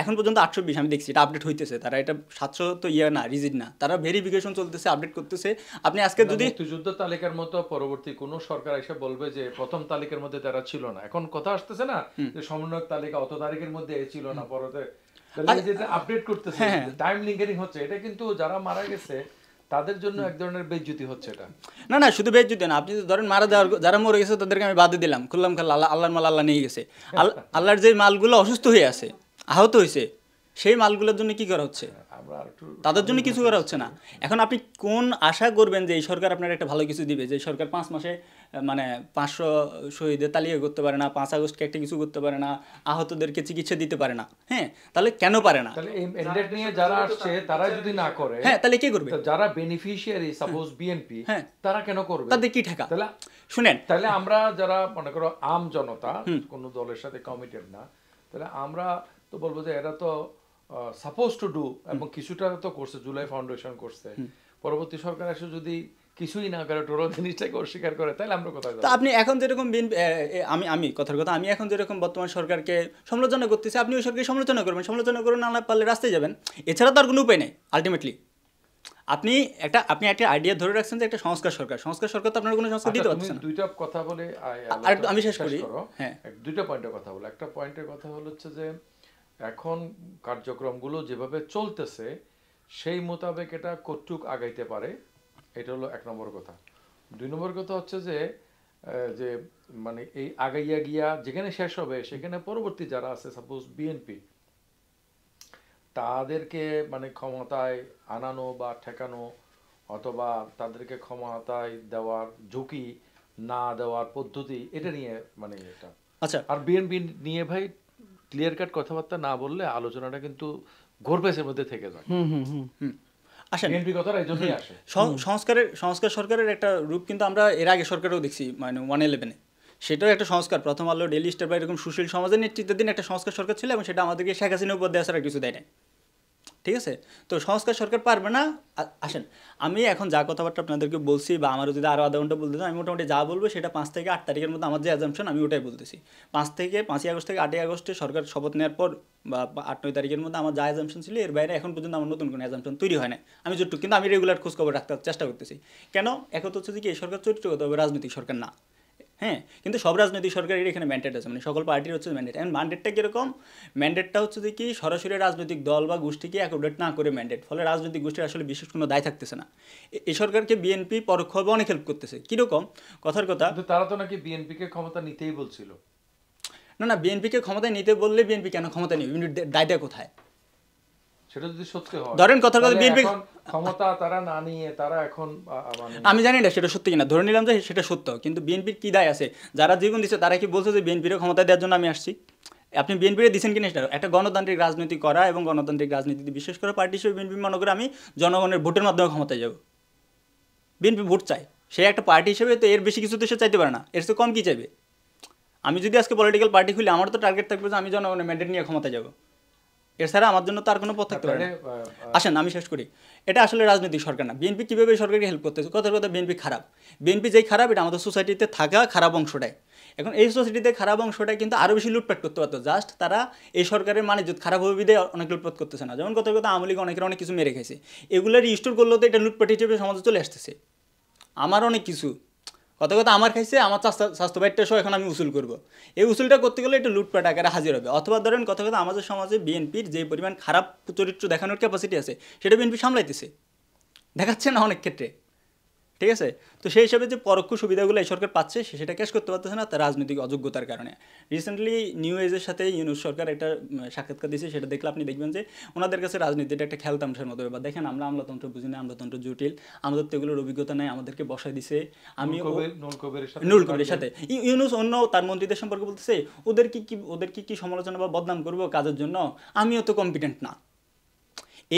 এখন পর্যন্ত 820 আমি দেখছি, এটা আপডেট হইতেছে। তারা এটা 700 তো না, রিজিড না, তারা ভেরিফিকেশন চলতেছে, আপডেট করতেছে। আপনি আজকে যদি মুক্তিযুদ্ধ তালিকার মতো পরবর্তী কোন সরকার এসে বলবে যে প্রথম তালিকার মধ্যে তারা ছিল না, এখন কথা আসতেছে না যে সমন্বয়ক তালিকা অত তারিখের মধ্যে ছিল না, পরতে আপডেট করতেছে, টাইম লিঙ্কারিং হচ্ছে। এটা কিন্তু যারা মারা গেছে তাদের জন্য এক ধরনের বেইজ্জতি হচ্ছে এটা। না না, শুধু বেইজ্জতি না, আপনি ধরেন মারা যাওয়ার, যারা মরে গেছে তাদেরকে আমি বাদে দিলাম, খুললাম খাল্লা, আল্লাহর মাল আল্লাহ নিয়ে গেছে। আল্লাহর যে মালগুলো অসুস্থ হয়ে আছে, আহত হয়েছে, সেই মালগুলোর জন্য কি করা হচ্ছে? তাদের জন্য কিছু করা হচ্ছে না। এখন আপনি কোন আশা করবেন যে এই সরকার আপনার একটা ভালো কিছু দিবে? যে সরকার 5 মাসে মানে 500 শহীদের তালিকা করতে পারে না, 5 আগস্টকে একটা কিছু করতে পারে না, আহতদেরকে চিকিৎসা দিতে পারে না। হ্যাঁ, তাহলে কেন পারে না? তাহলে এই ম্যান্ডেট নিয়ে যারা আসছে তারা যদি না করে, হ্যাঁ, তাহলে কে করবে? যারা বেনিফিশিয়ারি, সাপোজ বিএনপি, হ্যাঁ, তারা কেন করবে? তাদের কি ঠেকা? তাহলে শুনেন, তাহলে আমরা যারা মনে করো আম জনতা, কোন দলের সাথে কমিটেড না, তাহলে আমরা তো বলবো যে এরা তো সাপোজ টু ডু, এবং কিছুটা তো করছে, জুলাই ফাউন্ডেশন করছে। পরবর্তী সরকার এসে যদি কিছুই না করে, টোটাল জিনিসটাকে অস্বীকার করে, তাহলে আমরা কোথায় যাব? তো আপনি এখন যেরকম আমি কথার কথা, আমি এখন যেরকম বর্তমান সরকারকে সমালোচনা করতেছি, আপনি ওই সরকারকে সমালোচনা করবেন, সমালোচনা করুন, না পারলে রাস্তায় যাবেন। এছাড়া তো আর কোনো উপায় নেই। আলটিমেটলি আপনি একটা আইডিয়া ধরে রাখছেন যে একটা সংস্কার সরকার, সংস্কার সরকার তো আপনার কোনো সংস্কার দিতে পারছেন না। দুইটা কথা বলে আর আমি শেষ করি। হ্যাঁ, দুইটা পয়েন্টের কথা বলে। একটা পয়েন্টের কথা হচ্ছে যে এখন কার্যক্রমগুলো যেভাবে চলতেছে সেই মোতাবেক এটা কতটুক আগাইতে পারে, এটা হলো 1 নম্বর কথা। 2 নম্বর কথা হচ্ছে যে মানে এই আগাইয়া গিয়া যেখানে শেষ হবে সেখানে পরবর্তী যারা আছে, সাপোজ বিএনপি, তাদেরকে মানে ক্ষমতায় আনানো বা ঠেকানো, অথবা তাদেরকে ক্ষমতায় দেওয়ার ঝুঁকি না দেওয়ার পদ্ধতি, এটা নিয়ে মানে এটা। আচ্ছা, আর বিএনপি নিয়ে ভাই ক্লিয়ার কাট কথাবার্তা না বললে আলোচনাটা কিন্তু ঘোরপেশের মধ্যে থেকে যায়। আসেন, বিএনপি কথাটা এই জন্যই আসে। সংস্কার সরকারের একটা রূপ কিন্তু আমরা এর আগে সরকারেও দেখছি, মানে 111-এ। সেটাও একটা সংস্কার। প্রথম আলো, ডেইলি স্টার বা এরকম সুশীল সমাজের নেতৃত্বাধীন একটা সংস্কার সরকার ছিল, এবং সেটা আমাদেরকে শেখ হাসিনার উপর দেওয়া ছাড়া কিছু দেয় না। ঠিক আছে? তো সংস্কার সরকার পারবে না। আসেন, আমি এখন যা কথাবার্তা আপনাদেরকে বলছি, বা আমারও যদি আরও আধা ঘন্টা বলতে চান, আমি মোটামুটি যা বলবো সেটা 5 থেকে 8 তারিখের মধ্যে আমার যে অ্যাজাম্পশন, আমি ওটাই বলতেছি। 5ই আগস্ট থেকে 8ই আগস্টে সরকার শপথ নেওয়ার পর বা 8-9 তারিখের মধ্যে আমার যা অ্যাজাম্পশন ছিল, এর বাইরে এখন পর্যন্ত আমার নতুন কোনো অ্যাজাম্পশন তৈরি হয় না। আমি যতটুকু, কিন্তু আমি রেগুলার খোঁজখবর রাখতে চেষ্টা করতেছি। কেন? এখন হচ্ছে যে কি এই সরকার চরিত্রগতভাবে রাজনৈতিক সরকার না। হ্যাঁ, কিন্তু সব রাজনৈতিক সরকারের এখানে ম্যান্ডেট আছে, মানে সকল পার্টির হচ্ছে ম্যান্ডেট। এখন ম্যান্ডেটটা কীরকম? ম্যান্ডেটটা হচ্ছে যে কি সরাসরি রাজনৈতিক দল বা গোষ্ঠীকে অ্যাকোমোডেট না করে ম্যান্ডেট, ফলে রাজনৈতিক গোষ্ঠীর আসলে বিশেষ কোনো দায় থাকতেছে না। এই সরকারকে বিএনপি পরোক্ষভাবে অনেক হেল্প করতেছে। কীরকম? কথার কথা, কিন্তু তারা তো নাকি বিএনপিকে ক্ষমতা নিতেই বলছিল। না বিএনপিকে ক্ষমতায় নিতে বললে বিএনপি কেন ক্ষমতা নেবে? দায়টা কোথায়? সেটা যদি সত্যি হয়, ধরেন কথার কথা বিএনপি ক্ষমতা তারা না নিয়ে তারা এখন আমি জানি না সেটা সত্যি কিনা, ধরে নিলাম যে সেটা সত্য, কিন্তু বিএনপির কি দায় আছে? যারা জীবন দিচ্ছে তারা কি বলছে যে বিএনপির ক্ষমতা দেওয়ার জন্য আমি আসছি? আপনি বিএনপির দিচ্ছেন কিনা সেটা একটা গণতান্ত্রিক রাজনীতি করা এবং গণতান্ত্রিক রাজনীতিতে বিশেষ করে পার্টি হিসেবে বিএনপি মনে করে আমি জনগণের ভোটের মাধ্যমে ক্ষমতায় যাব। বিএনপি ভোট চায়, সে একটা পার্টি হিসেবে তো এর বেশি কিছু তো সে চাইতে পারে না, এর চেয়ে কম কি চাইবে? আমি যদি আজকে পলিটিক্যাল পার্টি খুলি, আমার তো টার্গেট থাকবে যে আমি জনগণের ম্যান্ডেট নিয়ে ক্ষমতায় যাব, এছাড়া আমার জন্য তার কোনো পথ থাকতে পারে না। আসেন আমি শেষ করি, এটা আসলে রাজনৈতিক সরকার না। বিএনপি কীভাবে সরকারকে হেল্প করতেছে? কথার কথা বিএনপি খারাপ, বিএনপি যেই খারাপ এটা আমাদের সোসাইটিতে থাকা খারাপ অংশটাই। এখন এই সোসাইটিতে খারাপ অংশটাই কিন্তু আরও বেশি লুটপাট করতে পারতো, জাস্ট তারা এই সরকারের মানে যদি খারাপ হবে বিধে অনেক লুটপাট করতেছে না। যেমন কথার কথা আওয়ামী লীগ অনেকের অনেক কিছু মেরে খাইছে, এগুলোর রিস্টোর করলেও তো এটা লুটপাট হিসেবে সমাজে চলে আসতেছে। আমার অনেক কিছু কথা কথা আমার খাইছে, আমার স্বাস্থ্য বাইরটা সহ এখন আমি উসুল করবো, এই উসুলটা করতে গেলে এটা লুটপাট আকারে হাজির হবে। অথবা ধরেন কথা কথা আমাদের সমাজে বিএনপির যে পরিমাণ খারাপ চরিত্র দেখানোর ক্যাপাসিটি আছে সেটা বিএনপি সামলাইতেছে, দেখাচ্ছে না অনেক ক্ষেত্রে, ঠিক আছে? তো সেই হিসাবে যে পরোক্ষ সুবিধাগুলো এই সরকার পাচ্ছে সেটা ক্যাশ করতে পারতেছে না তার রাজনৈতিক অযোগ্যতার কারণে। রিসেন্টলি নিউ এজের সাথে ইউনুস সরকার একটা সাক্ষাৎকার দিয়েছে, সেটা দেখলে আপনি দেখবেন যে ওনাদের কাছে রাজনীতিটা একটা খেলতামশার মতো ব্যাপার। দেখেন আমরা আমলাতন্ত্র বুঝি না, আমলাতন্ত্র জটিল, আমাদের তো এগুলোর অভিজ্ঞতা নেই, আমাদেরকে বসায় দিছে। আমি নুরুল কবিরের সাথে ইউনুস অন্য তার মন্ত্রীদের সম্পর্কে বলতেছে ওদের কি সমালোচনা বা বদনাম করবো কাজের জন্য, আমিও তো কম্পিটেন্ট না।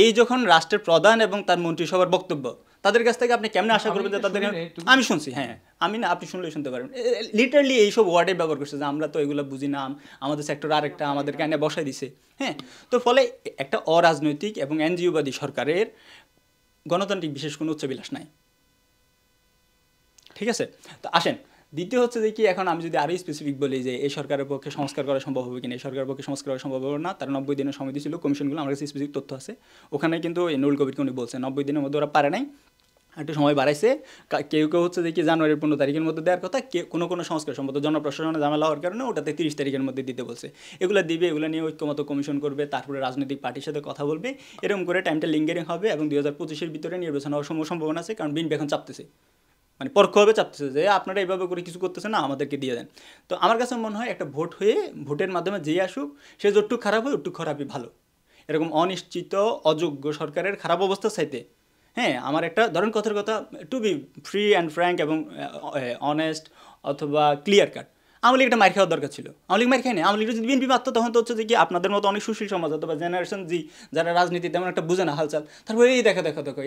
এই যখন রাষ্ট্রের প্রধান এবং তার মন্ত্রিসভার বক্তব্য, তাদের কাছ থেকে আপনি কেমনে আশা করবেন যে তাদের, আমি শুনছি, হ্যাঁ আমি না, আপনি শুনলেই শুনতে পারবেন, লিটারালি এইসব ওয়ার্ডে ব্যবহার করছে যে আমরা তো এগুলো বুঝি না, আমাদের সেক্টর আরেকটা, আমাদেরকে এনে বসাই দিছে। হ্যাঁ, তো ফলে একটা অরাজনৈতিক এবং এনজিওবাদী সরকারের গণতান্ত্রিক বিশেষ কোনো উচ্চাভিলাষ নাই, ঠিক আছে? তো আসেন দ্বিতীয় হচ্ছে যে কি, এখন আমি যদি আরও স্পেসিফিক বলি যে এই সরকারের পক্ষে সংস্কার করা সম্ভব হবে কিনা, এই সরকারের পক্ষে সংস্কার করা সম্ভব হবে না। তার 90 দিনের সময় দিয়েছিল কমিশনগুলো, আমার কাছে স্পেসিফিক তথ্য আছে, ওখানে কিন্তু এই নুরুল কবিরকে উনি বলছে 90 দিনের মধ্যে ওরা পারে নাই, একটু সময় বাড়াইছে। কেউ হচ্ছে যে কি জানুয়ারির 15 তারিখের মধ্যে দেওয়ার কথা, কোনো সংস্কার সম্ভবত জনপ্রশাসনে ঝামেলা হওয়ার কারণে ওটাতে 30 তারিখের মধ্যে দিতে বলছে। এগুলো দিবে, এগুলো নিয়ে ঐক্যমত কমিশন করবে, তারপরে রাজনৈতিক পার্টির সাথে কথা বলবে, এরকম করে টাইমটা লিঙ্গারিং হবে এবং 2025-এর ভিতরে নির্বাচন হওয়ার সম্ভাবনা আছে। কারণ বিএনপি এখন চাপতেছে, মানে পরোক্ষভাবে চাপতেছে যে আপনারা এইভাবে করে কিছু করতেছে না, আমাদেরকে দিয়ে দেন। তো আমার কাছে মনে হয় একটা ভোট হয়ে, ভোটের মাধ্যমে যেই আসুক সে যতটুকু খারাপ হয় ওটুকু খারাপই ভালো। এরকম অনিশ্চিত অযোগ্য সরকারের খারাপ অবস্থা চাইতে, হ্যাঁ আমার একটা ধরেন কথার কথা, to be free and frank এবং অনেস্ট অথবা ক্লিয়ার কাট, আওয়ামী লীগ একটা মার খাওয়ার দরকার ছিল। আওয়ামী লীগ মার খায় না, আওয়ামী লীগ যদি বিএনপি মারতো তখন তো হচ্ছে যে কি আপনাদের মতো অনেক সুশীল সমাজ অথবা জেনারেশন জি যারা রাজনীতি তেমন একটা বুঝে না হালচাল, তারপরে এই দেখো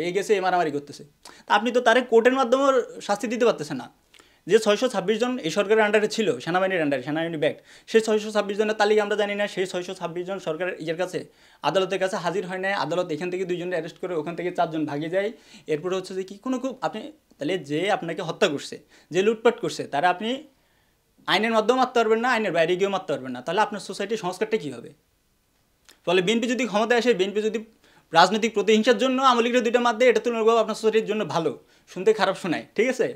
এই গেছে এই মারামারি করতেছে, তা আপনি তো তারে কোর্টের মাধ্যমে শাস্তি দিতে পারতেছেন না। যে 626 জন এই সরকারের আন্ডারে ছিল, সেনাবাহিনীর আন্ডারে, সেনাবাহিনী ব্যাক্ট, সেই 626 জনের তালিকা আমরা জানি না, সেই 626 জন সরকারের ইয়ের কাছে আদালতের কাছে হাজির হয় না, আদালত এখান থেকে 2 জনের অ্যারেস্ট করে ওখান থেকে 4 জন ভাগে যায়। এরপরে হচ্ছে যে কি কোনো আপনি তাহলে যে আপনাকে হত্যা করছে, যে লুটপাট করছে, তারা আপনি আইনের মাধ্যমে মারতে পারবেন না, আইনের বাইরে গিয়েও মারতে পারবেন না, তাহলে আপনার সোসাইটির সংস্কারটা কী হবে? ফলে বিএনপি যদি ক্ষমতায় আসে, বিএনপি যদি রাজনৈতিক প্রতিহিংসার জন্য আওয়ামী লীগের 2টা মার দেয়, এটা তুলনামূলক আপনার সোসাইটির জন্য ভালো, শুনতে খারাপ শোনায়, ঠিক আছে?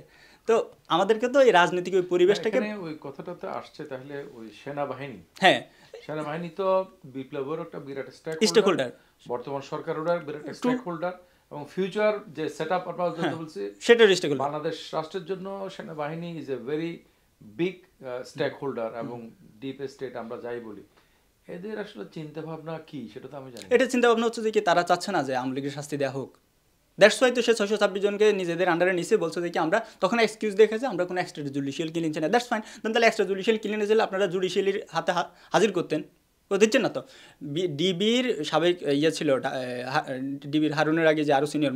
তো আমাদেরকে তো এই রাজনৈতিক ওই পরিবেশটাকে, ওই কথাটাতে আসছে তাহলে ওই সেনাবাহিনী, হ্যাঁ সেনাবাহিনী তো বিপ্লবের একটা বিরাট স্টেক হোল্ডার, বর্তমান সরকারের বিরাট স্টেক হোল্ডার, এবং ফিউচার যে সেটআপ আমরা বলছি সেটা স্টেক হোল্ডার। বাংলাদেশ রাষ্ট্রের জন্য সেনাবাহিনী is a very big stakeholder এবং ডিপ স্টেট আমরা যাই বলি, এদের আসলে চিন্তা ভাবনা কি সেটা তো আমি জানি। এটা চিন্তা ভাবনা হচ্ছে যে কি তারা চাচ্ছে না যে আওয়ামী লীগের শাস্তি দেওয়া হোক, দ্যাটস ওয়াই তো সে 626 জনকে নিজেদের আন্ডারে নিচে বলছে যে কি আমরা তখন এক্সকিউজ দেখেছে আমরা কোনো এক্সট্রা জুডিশিয়াল কিলিং চাই না, দ্যাটস ফাইন, তাহলে এক্সট্রা জুডিশিয়াল কিলিং এসে আপনারা জুডিশিয়ালির হাতে হাজির করতেন, ও দিচ্ছেন না তো। ডিবির সাবেক ইয়ে ছিল, ডিবির হারুনের আগে যে আরও সিনিয়র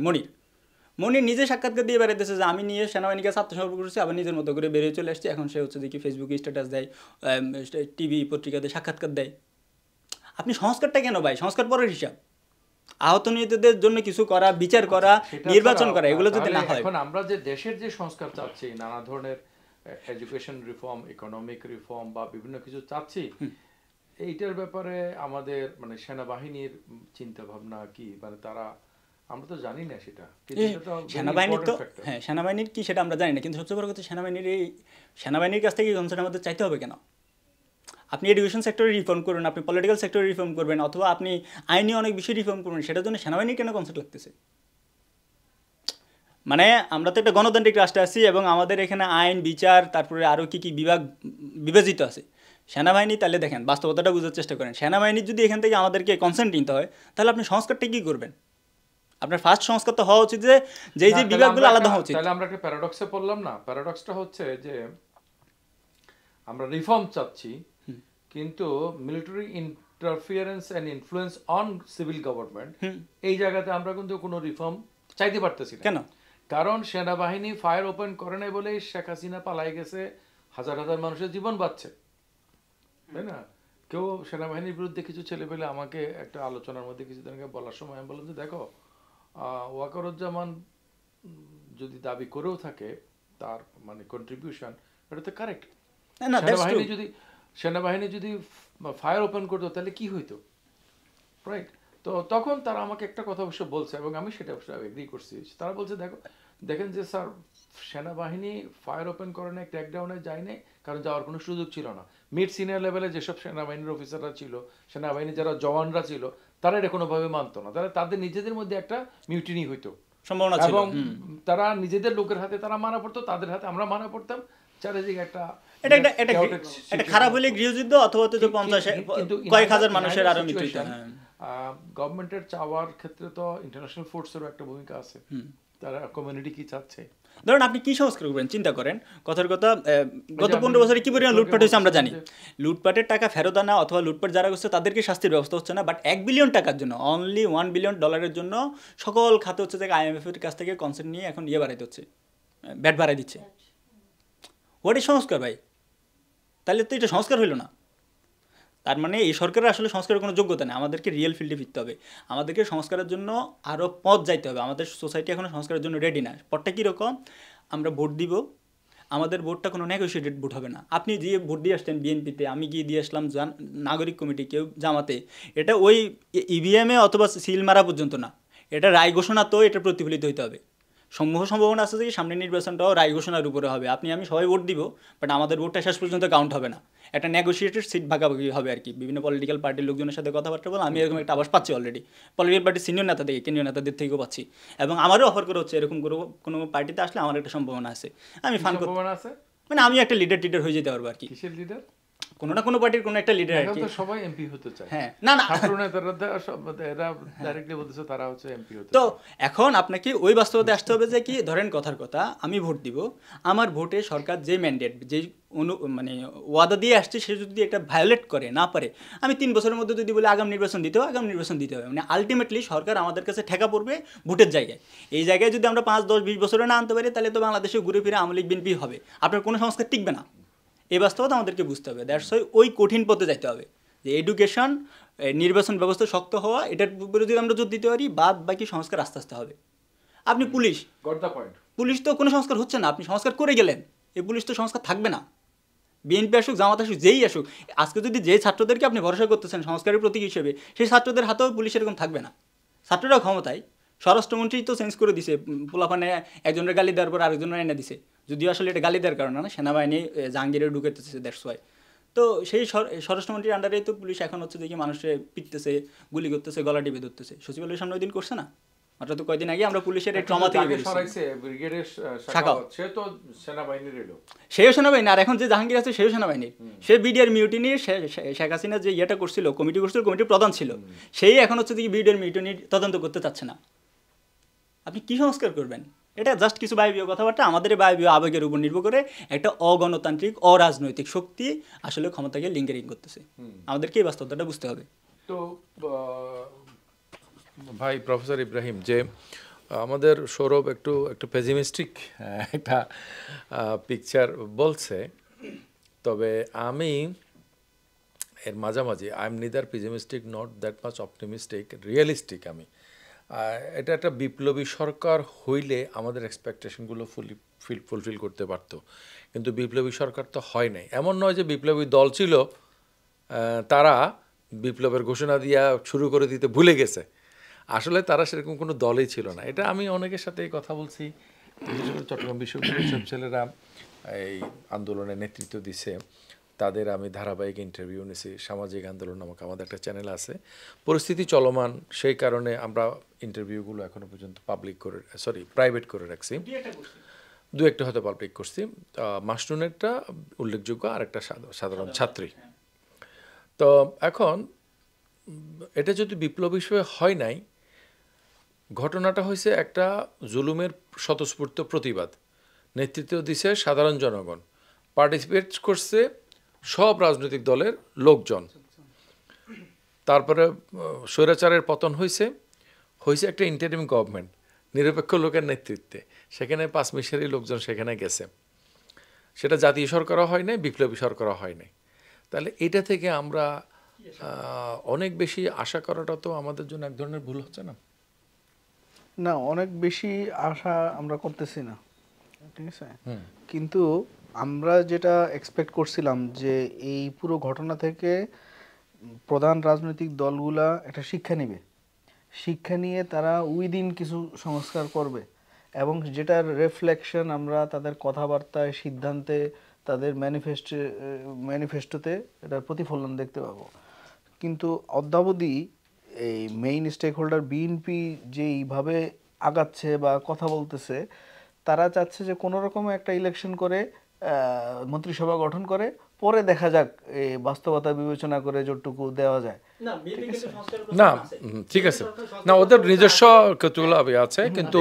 মনির নিজে সাক্ষাৎকার দিয়ে বেড়াইতেছে যে আমি নিয়ে সেনাবাহিনীকে আত্মসমর্পণ করছি, আবার নিজের মতো করে বেরিয়ে চলে আসছি। এখন সে হচ্ছে যে কি ফেসবুকে স্ট্যাটাস দেয়, টিভি পত্রিকাতে সাক্ষাৎকার দেয়। আপনি সংস্কারটা কেন ভাই? সংস্কার পরের হিসাব, আহত নিহতদের জন্য কিছু করা, বিচার করা, নির্বাচন করা, এগুলো যদি না হয়। এখন আমরা যে দেশের যে সংস্কার চাচ্ছি, নানা ধরনের এডুকেশন রিফর্ম, ইকোনমিক রিফর্ম বা বিভিন্ন কিছু চাচ্ছি, এইটার ব্যাপারে আমাদের মানে সেনাবাহিনীর চিন্তা ভাবনা কি, মানে তারা আমরা তো জানি না সেটা, সেনাবাহিনীর তো হ্যাঁ সেনাবাহিনীর কি সেটা আমরা জানি না, কিন্তু সবচেয়ে বড় কথা সেনাবাহিনীর কাছ থেকে কনসার্ন আমাদের চাইতে হবে কেন? আপনি এডুকেশন সেক্টরে রিফর্ম করবেন, আপনি পলিটিক্যাল সেক্টরে রিফর্ম করবেন, অথবা আপনি আইনি অনেক বিষয় রিফর্ম করবেন, সেটার জন্য সেনাবাহিনীর কেন কনসেপ্ট লাগতেছে? মানে আমরা তো একটা গণতান্ত্রিক রাষ্ট্রে আছি এবং আমাদের এখানে আইন বিচার তারপরে আরও কী কী বিভাগ বিভাজিত আছে। সেনাবাহিনী তাহলে দেখেন বাস্তবতাটা বোঝার চেষ্টা করেন, সেনাবাহিনীর যদি এখান থেকে আমাদেরকে কনসেন্ট নিতে হয় তাহলে আপনি সংস্কারটা কী করবেন? আপনার ফার্স্ট সংস্কার তো হওয়া উচিত যে যেই যে বিভাগগুলো আলাদা হওয়া উচিত। তাহলে আমরা একটা প্যারাডক্সে পড়লাম না? প্যারাডক্সটা হচ্ছে যে আমরা রিফর্ম চাচ্ছি, কিন্তু military interference and influence on civil government, এই জায়গাতে আমরা কিন্তু কোনো রিফর্ম চাইতে পারতেছি না। কেন? কারণ সেনাবাহিনী ফায়ার ওপেন করে নাই বলেই শেখ হাসিনা পালাই গেছে, হাজার হাজার মানুষের জীবন বাঁচছে, তাই না? কেউ সেনাবাহিনীর বিরুদ্ধে কিছু ছেলে পেলে আমাকে একটা আলোচনার মধ্যে কিছুদিন আগে বলার সময় আমি বললাম যে দেখো, ওয়াকারুজ্জামান যদি দাবি করেও থাকে তার মানে কন্ট্রিবিউশন, এটা তো কারেক্ট। সেনাবাহিনী যদি ফায়ার ওপেন করতো তাহলে কি হইতো, রাইট? তো তখন তারা আমাকে একটা কথা অবশ্য বলছে এবং আমি সেটা অবশ্য এগ্রি করছি। তারা বলছে দেখেন যে স্যার, সেনাবাহিনী ফায়ার ওপেন করে না, ক্র্যাকডাউনে যায়নি, কারণ যাওয়ার কোনো সুযোগ ছিল না। মিড সিনিয়র লেভেলে যেসব সেনাবাহিনীর অফিসাররা ছিল, সেনাবাহিনীর যারা জওয়ানরা ছিল, তারা এটা কোনোভাবে মানতো না। তাহলে তাদের নিজেদের মধ্যে একটা মিউটিনি হইতো সম্ভাবনা ছিল, এবং তারা নিজেদের লোকের হাতে তারা মারা পড়তো, তাদের হাতে আমরা মারা পড়তাম, চারিদিকে একটা এটা খারাপ হলে গৃহযুদ্ধ অথবা তো 50 কয়েক হাজার মানুষের আরো মৃত্যু হতো। গভর্নমেন্টের চাওয়ার ক্ষেত্রে তো ইন্টারন্যাশনাল ফোর্সেরও একটা ভূমিকা আছে, তারা কমিউনিটি কি চাচ্ছে। ধরুন আপনি কি সংস্কার করবেন চিন্তা করেন, কথার কথা গত 15 বছরে কি পরিমাণ লুটপাট হয়েছে আমরা জানি। লুটপাটের টাকা ফেরত আনা অথবা লুটপাট যারা করছে তাদেরকে শাস্তির ব্যবস্থা হচ্ছে না, বাট $1 বিলিয়ন টাকার জন্য, অনলি $1 বিলিয়ন জন্য সকল খাতে হচ্ছে যে IMF এর কাছ থেকে কনসেন্ট নিয়ে এখন বাড়াইতে হচ্ছে, ব্যাট বাড়াই দিচ্ছে। হোয়াট ইজ সংস্কার ভাই? তাহলে তো এটা সংস্কার হইল না। তার মানে এই সরকারের আসলে সংস্কারের কোনো যোগ্যতা নেই। আমাদেরকে রিয়েল ফিল্ডে ফিরতে হবে, আমাদেরকে সংস্কারের জন্য আরও পথ যাইতে হবে। আমাদের সোসাইটি এখনও সংস্কারের জন্য রেডি না। পথটা কীরকম? আমরা ভোট দিব, আমাদের ভোটটা কোনো নেগোসিয়েটেড ভোট হবে না। আপনি যে ভোট দিয়ে আসতেন বিএনপিতে, আমি গিয়ে দিয়ে আসলাম নাগরিক কমিটি, কেউ জামাতে, এটা ওই ইভিএমে অথবা সিল মারা পর্যন্ত না, এটা রায় ঘোষণা, তো এটা প্রতিফলিত হইতে হবে। সম্ভাবনা আছে যে সামনের নির্বাচনটাও রায় ঘোষণার উপরে হবে। আপনি আমি সবাই ভোট দিব, বাট আমাদের ভোটটা শেষ পর্যন্ত কাউন্ট হবে না। একটা নেগোসিয়েটেড সিট ভাগাভাগি হবে আর কি। বিভিন্ন পলিটিক্যাল পার্টির লোকজনের সাথে কথাবার্তা বলে আমি এরকম একটা আভাস পাচ্ছি অলরেডি, পলিটিক্যাল পার্টির সিনিয়র নেতা থেকে, কেন্দ্রীয় নেতাদের থেকেও পাচ্ছি, এবং আমারও অফার করে হচ্ছে এরকম কোনো পার্টিতে আসলে আমার একটা সম্ভাবনা আছে, আমি ফান করতে, মানে আমি একটা লিডার হয়ে যেতে পারবো আর কি। কিসের লিডার? কোনো না কোনো পার্টির কোনো একটা লিডার আর কি। সবাই এমপি হতে চায়। হ্যাঁ, না ডাইরেক্টলি বলতেছে তারা হচ্ছে এমপি হতে। তো এখন আপনাকে ওই বাস্তবতা আসতে হবে যে কি, ধরেন কথার কথা আমি ভোট দিব, আমার ভোটে সরকার যে ম্যান্ডেট, যে মানে ওয়াদা দিয়ে আসছে, সে যদি একটা ভায়োলেট করে না পারে, আমি 3 বছরের মধ্যে যদি বলি আগাম নির্বাচন দিতে হবে, মানে আলটিমেটলি সরকার আমাদের কাছে ঠেকা পড়বে ভোটের জায়গায়। এই জায়গায় যদি আমরা 5, 10, 20 বছরে না আনতে পারি, তাহলে তো বাংলাদেশে ঘুরে ফিরে আওয়ামী লীগ বিএনপি হবে, আপনার কোনো সংস্কার টিকবে না। এই বাস্তবতা আমাদেরকে বুঝতে হবে। দ্যাটস ওই কঠিন পথে যাইতে হবে যে এডুকেশন, নির্বাচন ব্যবস্থা শক্ত হওয়া, এটার উপরে যদি আমরা জোর দিতে পারি, বাদ বাকি সংস্কার আস্তে আস্তে হবে। আপনি পুলিশ তো কোনো সংস্কার হচ্ছে না, আপনি সংস্কার করে গেলেন, এই পুলিশ তো সংস্কার থাকবে না। বিএনপি আসুক, জামাত আসুক, যেই আসুক, আজকে যদি যে ছাত্রদেরকে আপনি ভরসা করতেছেন সংস্কারের প্রতীক হিসেবে, সেই ছাত্রদের হাতেও পুলিশ এরকম থাকবে না। ছাত্ররাও ক্ষমতায়, স্বরাষ্ট্রমন্ত্রী তো চেঞ্জ করে দিছে, পোলাপানে একজনের গালি দেওয়ার পর আরেকজনের এনে দিছে, যদিও আসলে এটা গালি দেওয়ার কারণে না, সেনাবাহিনী জাহাঙ্গীরে ঢুকেতেছে, দ্যাটস ওয়াই। তো সেই স্বরাষ্ট্রমন্ত্রীর আন্ডারেই তো পুলিশ এখন হচ্ছে দেখি মানুষে পিটতেছে, গুলি করতেছে, গলা টিপে ধরতেছে। সচিবালয়ের সামনে ওই দিন করছে না, মাত্র তো কয়েকদিন আগে আমরা পুলিশের এই ট্রমা থেকে সেও সেনাবাহিনী, আর এখন যে জাহাঙ্গীর আছে সেও সেনাবাহিনীর। সে বিডিআর মিউটিনির, শেখ হাসিনা যে ইয়েটা করছিল, কমিটির প্রধান ছিল, সেই এখন হচ্ছে দেখি বিডিআর মিউটিনির তদন্ত করতে চাচ্ছে না। আপনি কি সংস্কার করবেন? এটা জাস্ট কিছু বায়বীয় কথাবার্তা, আমাদের বায়বীয় আবেগের উপর নির্ভর করে একটা অগণতান্ত্রিক, অরাজনৈতিক শক্তি আসলে ক্ষমতাকে লিঙ্কারিং করতেছে। আমাদেরকে এই বাস্তবতাটা বুঝতে হবে। তো ভাই প্রফেসর ইব্রাহিম, যে আমাদের সৌরভ একটু পেসিমিস্টিক একটা পিকচার বলছে, তবে আমি এর মাঝামাঝি, I am neither pessimistic not that much optimistic, realistic. আমি এটা একটা বিপ্লবী সরকার হইলে আমাদের এক্সপেকটেশনগুলো ফুলফিল করতে পারত, কিন্তু বিপ্লবী সরকার তো হয় নাই। এমন নয় যে বিপ্লবী দল ছিল, তারা বিপ্লবের ঘোষণা দিয়া শুরু করে দিতে ভুলে গেছে। আসলে তারা সেরকম কোনো দলই ছিল না। এটা আমি অনেকের সাথে কথা বলছি, বিশেষ করে চট্টগ্রাম বিশ্ববিদ্যালয়ের সব ছেলেরা এই আন্দোলনে নেতৃত্ব দিছে, তাদের আমি ধারাবাহিক ইন্টারভিউ নিছি। সামাজিক আন্দোলন নামক আমাদের একটা চ্যানেল আছে। পরিস্থিতি চলমান, সেই কারণে আমরা ইন্টারভিউগুলো এখনো পর্যন্ত প্রাইভেট করে রাখছি। দু একটা হয়তো পাবলিক করছি। মাসনুনেরটা উল্লেখযোগ্য, আর একটা সাধারণ ছাত্রী। তো এখন এটা যদি বিপ্লবী হিসেবে হয় নাই, ঘটনাটা হয়েছে একটা জুলুমের স্বতঃস্ফূর্ত প্রতিবাদ। নেতৃত্ব দিছে সাধারণ জনগণ, পার্টিসিপেট করছে সব রাজনৈতিক দলের লোকজন। তারপরে স্বৈরাচারের পতন হয়েছে একটা ইন্টারিম গভর্নমেন্ট নিরপেক্ষ লোকের নেতৃত্বে। সেখানে পাঁচমিশারি লোকজন সেখানে গেছে। সেটা জাতীয় সরকারও হয় নাই, বিপ্লবী সরকারও হয় নাই। তাহলে এটা থেকে আমরা অনেক বেশি আশা করাটা তো আমাদের জন্য এক ধরনের ভুল হচ্ছে না? না, অনেক বেশি আশা আমরা করতেছি না, ঠিক আছে। কিন্তু আমরা যেটা এক্সপেক্ট করছিলাম যে এই পুরো ঘটনা থেকে প্রধান রাজনৈতিক দলগুলা একটা শিক্ষা নেবে, শিক্ষা নিয়ে তারা উইদিন কিছু সংস্কার করবে, এবং যেটার রিফ্লেকশন আমরা তাদের কথাবার্তায়, সিদ্ধান্তে, তাদের ম্যানিফেস্টোতে এটার প্রতিফলন দেখতে পাবো। কিন্তু অদ্যাবধি এই মেইন স্টেক হোল্ডার বিএনপি যেইভাবে আগাচ্ছে বা কথা বলতেছে, তারা চাচ্ছে যে কোনো রকম একটা ইলেকশন করে মন্ত্রিসভা গঠন করে পরে দেখা যাক এই বাস্তবতা বিবেচনা করে যতটুকু দেওয়া যায়। না, ঠিক আছে, না ওদের নিজস্ব কতগুলো আছে, কিন্তু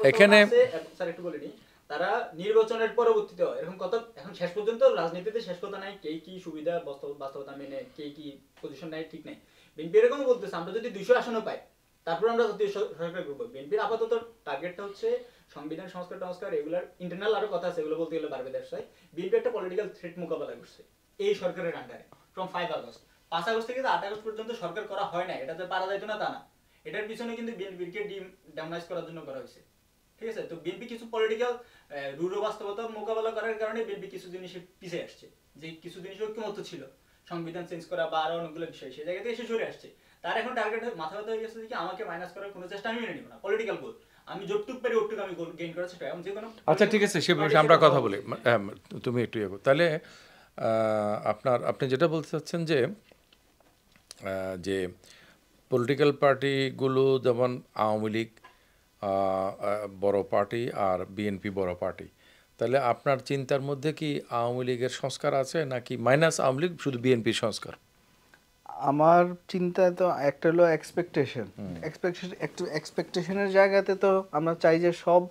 এখানে তারা নির্বাচনের পরবর্তীতে এরকম কথা এখন শেষ পর্যন্ত রাজনীতিতে শেষ কথা নাই, কে কি সুবিধা বাস্তবতা মেনে কে কি পজিশন নেয় ঠিক নাই। বিএনপি এরকম বলতেছে আমরা যদি 200 আসনও পাই তারপর আমরা জাতীয় সরকার করব। বিএনপির আপাতত টার্গেটটা হচ্ছে সংবিধান সংস্কার এগুলার ইন্টারনাল আরো কথা আছে, এগুলো বলতে গেলে বাড়বে দেশটায়। বিএনপি একটা পলিটিক্যাল থ্রেট মোকাবেলা করছে এই সরকারের আন্ডারে ফ্রম 5 আগস্ট। 5 আগস্ট থেকে 8 আগস্ট পর্যন্ত সরকার করা হয় না, এটা যে পারা যাইতো না তা না। এটার পিছনে কিন্তু বিএনপিকে ড্যামেজ করার জন্য করা হয়েছে, ঠিক আছে। তো বিএনপি কিছু পলিটিক্যাল রূঢ় বাস্তবতা মোকাবেলা করার কারণে বিএনপি কিছু জিনিসে পিছিয়ে আসছে, যে কিছু জিনিস ঐক্যমত্য ছিল, সংবিধান চেঞ্জ করা বা আরো অনেকগুলো বিষয়, সেই জায়গা থেকে এসে সরে আসছে। তার এখন টার্গেট মাথা ব্যথা হয়ে গেছে যে আমাকে মাইনাস করার কোনো চেষ্টা আমি মেনে নিব না, পলিটিক্যাল গোল আমি যতটুকু পারি ওটুকু আমি গোল গেইন করার চেষ্টা। এবং যে কোনো আচ্ছা ঠিক আছে, সে বিষয়ে আমরা কথা বলি। তুমি একটু তাহলে আপনি যেটা বলতে চাচ্ছেন যে পলিটিক্যাল পার্টিগুলো যেমন আওয়ামী লীগ বড় পার্টি আর বিএনপি বড় পার্টি, তাহলে আপনার চিন্তার মধ্যে কি আওয়ামী লীগের সংস্কার আছে নাকি মাইনাস আওয়ামী লীগ শুধু বিএনপির সংস্কার? আমার চিন্তায় তো একটা হলো এক্সপেকটেশনের জায়গাতে তো আমরা চাই যে সব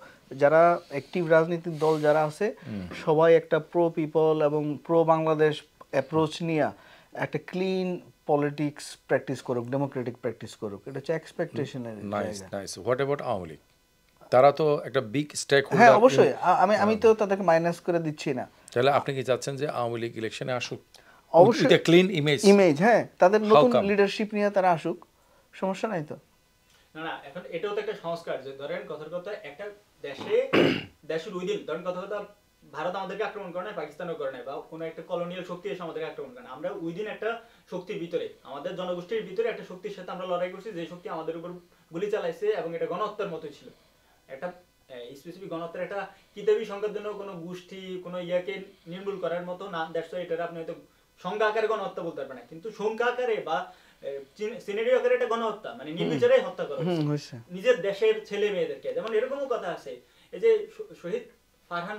যারা অ্যাক্টিভ রাজনৈতিক দল যারা আছে সবাই একটা প্রো পিপল এবং প্রো বাংলাদেশ অ্যাপ্রোচ নিয়ে একটা ক্লিন পলিটিক্স প্র্যাকটিস করুক, ডেমোক্রেটিক প্র্যাকটিস করুক, এটা হচ্ছে এক্সপেকটেশনের জায়গা। Nice. What about Awami League? তারা তো একটা বিগ স্টেক হোল্ডার। হ্যাঁ অবশ্যই, আমি তো তাদেরকে মাইনাস করে দিচ্ছি না। তাহলে আপনি কি চাচ্ছেন যে আওয়ামী লীগ ইলেকশনে আসুক? অবশ্যই একটা ক্লিন ইমেজ, হ্যাঁ, তাদের নতুন লিডারশিপ নিয়ে তারা আসুক, সমস্যা নাই তো। না এখন এটাও তো একটা সংস্কার, যে ধরেন কথার কথা একটা দেশের উইদিন, ধরেন কথা ভারত আমাদেরকে আক্রমণ করে নাই, পাকিস্তানও করে নাই, বা কোনো একটা কলোনিয়াল শক্তি এসে আমাদেরকে আক্রমণ করে না। আমরা উইদিন একটা শক্তির ভিতরে, আমাদের জনগোষ্ঠীর ভিতরে একটা শক্তির সাথে আমরা লড়াই করছি, যে শক্তি আমাদের উপর গুলি চালাইছে, এবং এটা গণহত্যার মতো ছিল। একটা স্পেসিফিক গণহত্যার একটা কিতাবি সংখ্যার জন্য কোনো গোষ্ঠী কোনো ইয়াকে নির্মূল করার মতো না, দ্যাটস ওয়াই এটা আপনি হয়তো সংখ্যা আকারে গণহত্যা বলতে পারবেন না, কিন্তু সংখ্যা আকারে বা সিনারিও আকারে এটা গণহত্যা, মানে নির্বিচারে হত্যা করা হয়েছে নিজের দেশের ছেলে মেয়েদেরকে। যেমন এরকমও কথা আছে, এই যে শহীদ ফারহান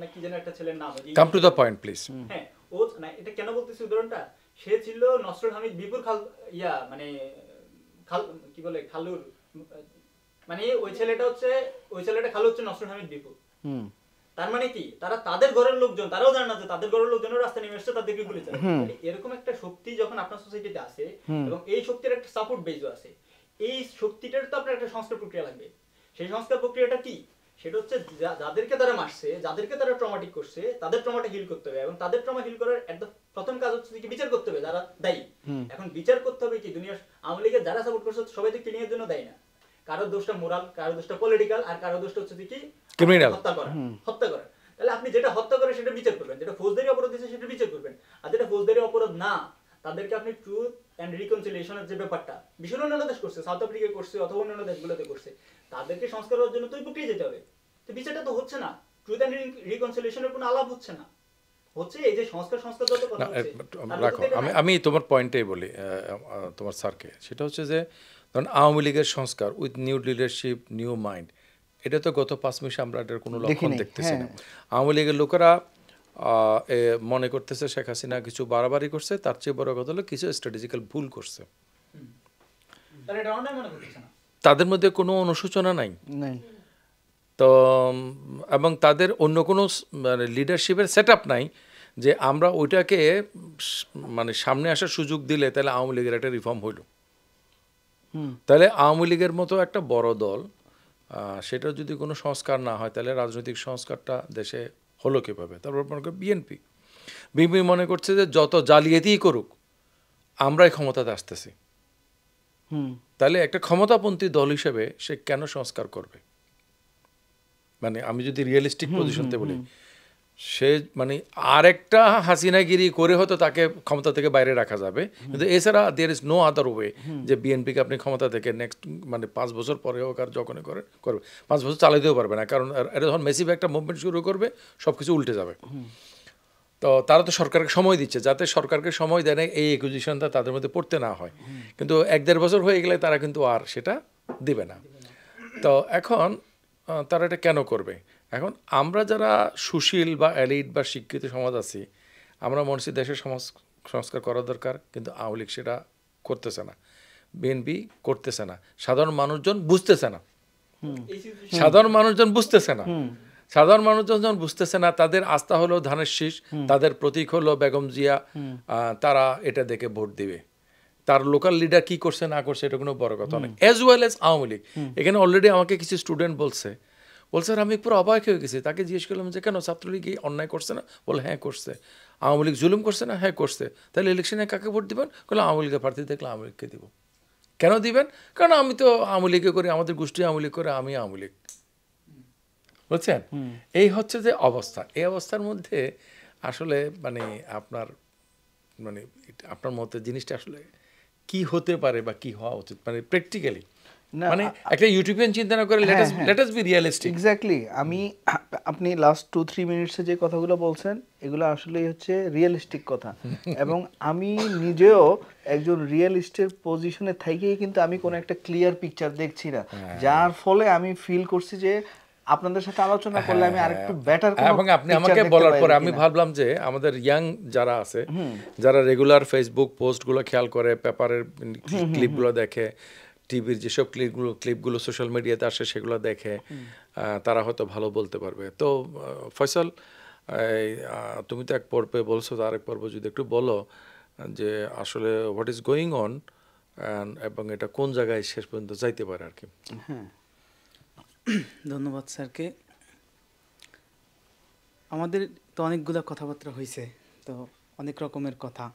না কি যেন একটা ছেলের নাম, come to the point please. হ্যাঁ, ও না, এটা কেন বলতেছি উদাহরণটা, সে ছিল নসরুল হামিদ বিপুর মানে কি বলে খালুর, মানে ওই ছেলেটা খালু হচ্ছে নসরুল হামিদ বিপুর। তার মানে কি তারা তাদের ঘরের লোকজন, তারাও জানে না যে তাদের ঘরের লোকজনের রাস্তায় নেমে এসছে, তাদেরকে গুলি চালায়। এরকম একটা শক্তি যখন আপনার সোসাইটিতে আছে এবং এই শক্তির একটা সাপোর্ট বেজও আছে, এই শক্তিটার তো আপনার একটা সংস্কার প্রক্রিয়া লাগবে। সেই সংস্কার প্রক্রিয়াটা কি? সেটা হচ্ছে যাদেরকে তারা মারছে, যাদেরকে তারা ট্রমাটিক করছে, তাদের ট্রমাটা হিল করতে হবে, এবং তাদের ট্রমা হিল করার প্রথম কাজ হচ্ছে কি বিচার করতে হবে যারা দায়ী। এখন বিচার করতে হবে কি, দুনিয়ার আওয়ামী লীগের যারা সাপোর্ট করছে সবাই তো কিলিংয়ের জন্য দায়ী না, কারো দোষটা মোরাল, কারো দোষটা পলিটিক্যাল, আর কারো দোষটা হচ্ছে কি ক্রিমিনাল, হত্যা করা। তাহলে আপনি যেটা হত্যা করে সেটা বিচার করবেন, যেটা ফৌজদারি অপরাধ দিয়েছে সেটা বিচার করবেন, আর যেটা ফৌজদারি অপরাধ না তাদেরকে আপনি ট্রুথ অ্যান্ড রিকনসিলিয়েশনের যে ব্যাপারটা বিশ্বের অন্যান্য দেশ করছে, সাউথ আফ্রিকা করছে অথবা অন্যান্য দেশগুলোতে করছে, তাদেরকে সংস্কার করার জন্য তো ওই প্রক্রিয়া যেতে হবে। তো বিষয়টা তো হচ্ছে না, ট্রুথ অ্যান্ড রিকনসিলিয়েশনের কোনো আলাপ হচ্ছে না, হচ্ছে এই যে সংস্কার যত কথা না হচ্ছে। রাখো, আমি তোমার পয়েন্টটাই বলি তোমার স্যারকে, সেটা হচ্ছে যে ধরুন আওয়ামী লীগের সংস্কার with new leadership new mind, এটা তো গত 5 মাসে আমরা এটার কোনো লক্ষণ দেখতেছি না। আওয়ামী লীগের লোকেরা মনে করতেছে শেখ হাসিনা কিছু বাড়াবাড়ি করছে, তার চেয়ে বড় কথা হলো কিছু স্ট্র্যাটেজিক্যাল ভুল করছে, তাদের মধ্যে কোনো অনুশোচনা নাই। তো এবং তাদের অন্য কোনো মানে লিডারশিপের সেট আপ নাই যে আমরা ওইটাকে মানে সামনে আসার সুযোগ দিলে তাহলে আওয়ামী লীগের একটা রিফর্ম হইল। তাহলে আওয়ামী লীগের মতো একটা বড় দল, সেটা যদি কোনো সংস্কার না হয় তাহলে রাজনৈতিক সংস্কারটা দেশে হলো কীভাবে? তারপর মনে করি বিএনপি মনে করছে যে যত জালিয়াতিই করুক আমরাই ক্ষমতাতে আসতেছি, তাহলে একটা ক্ষমতাপন্থী দল হিসেবে সে কেন সংস্কার করবে? মানে আমি যদি রিয়েলিস্টিক পজিশনতে বলি, সে মানে আরেকটা হাসিনাগিরি করে হয়তো তাকে ক্ষমতা থেকে বাইরে রাখা যাবে, কিন্তু এছাড়া there is no other way যে বিএনপিকে আপনি ক্ষমতা থেকে নেক্সট মানে 5 বছর পরে হোক আর যখনই করবে 5 বছর চালাতেও পারবে না, কারণ এটা যখন মেসিভ একটা মুভমেন্ট শুরু করবে সব কিছু উল্টে যাবে। তো তারা তো সরকারকে সময় দিচ্ছে, যাতে সরকারকে সময় দেয় না এই একুজিশনটা তাদের মধ্যে পড়তে না হয়, কিন্তু 1-1.5 বছর হয়ে গেলে তারা কিন্তু আর সেটা দিবে না। তো এখন তারা এটা কেন করবে? এখন আমরা যারা সুশীল বা এলিট বা শিক্ষিত সমাজ আছি, আমরা মনে হচ্ছে দেশের সংস্কার করা দরকার, কিন্তু আওয়ামী লীগ সেটা করতেছে না, বিএনপি করতেছে না, সাধারণ মানুষজন বুঝতেছে না, সাধারণ মানুষজন বুঝতেছে না, সাধারণ মানুষজন যখন বুঝতেছে না, তাদের আস্থা হলো ধানের শীষ, তাদের প্রতীক হলো বেগম জিয়া, তারা এটা দেখে ভোট দিবে। তার লোকাল লিডার কি করছে না করছে এটা কোনো বড় কথা নয়, as well as Awami League. এখানে অলরেডি আমাকে কিছু স্টুডেন্ট বলছে আর আমি পুরো অবাক হয়ে গেছি। তাকে জিজ্ঞেস করলাম যে কেন ছাত্রলীগ অন্যায় করছে না? বলে হ্যাঁ করছে। আওয়ামী লীগ জুলুম করছে না? হ্যাঁ করছে। তাহলে ইলেকশনে কাকে ভোট দিবেন? বলে আওয়ামী লীগের প্রার্থী দেখলে আওয়ামী লীগকে দিব। কেন দিবেন? কারণ আমি তো আওয়ামী লীগে করি, আমাদের গোষ্ঠী আওয়ামী লীগ করে, আমি আওয়ামী লীগ। বুঝছেন? এই হচ্ছে যে অবস্থা। এই অবস্থার মধ্যে আসলে মানে আপনার মতে জিনিসটা আসলে কি হতে পারে বা কি হওয়া উচিত, মানে প্র্যাকটিক্যালি, মানে একটা ইউটিউবিয়ান চিন্তা না করে let us B realistic. Exactly. আপনি লাস্ট 2-3 মিনিটসে যে কথাগুলো বলছেন এগুলো আসলে হচ্ছে রিয়েলিস্টিক কথা, এবং আমি নিজেও একজন রিয়েলিস্টের পজিশনে থেকেই কিন্তু আমি কোনো একটা ক্লিয়ার পিকচার দেখছি না, যার ফলে আমি ফিল করছি যে আপনাদের সাথে আলোচনা করলে আমি আরেকটু বেটার। এবং আপনি আমাকে বলার পরে আমি ভাবলাম যে আমাদের ইয়াং যারা আছে, যারা রেগুলার ফেসবুক পোস্টগুলো খেয়াল করে, পেপারের ক্লিপগুলো দেখে, টিভির যেসব ক্লিপগুলো সোশ্যাল মিডিয়াতে আসে সেগুলো দেখে, তারা হয়তো ভালো বলতে পারবে। তো ফয়সাল, তুমি তো এক পর্বে বলছো, তো আরেক পর্ব যদি একটু বলো যে আসলে হোয়াট ইজ গোয়িং অন এবং এটা কোন জায়গায় শেষ পর্যন্ত যাইতে পারে আর কি। হ্যাঁ, ধন্যবাদ স্যারকে। আমাদের তো অনেকগুলো কথাবার্তা হয়েছে, তো অনেক রকমের কথা।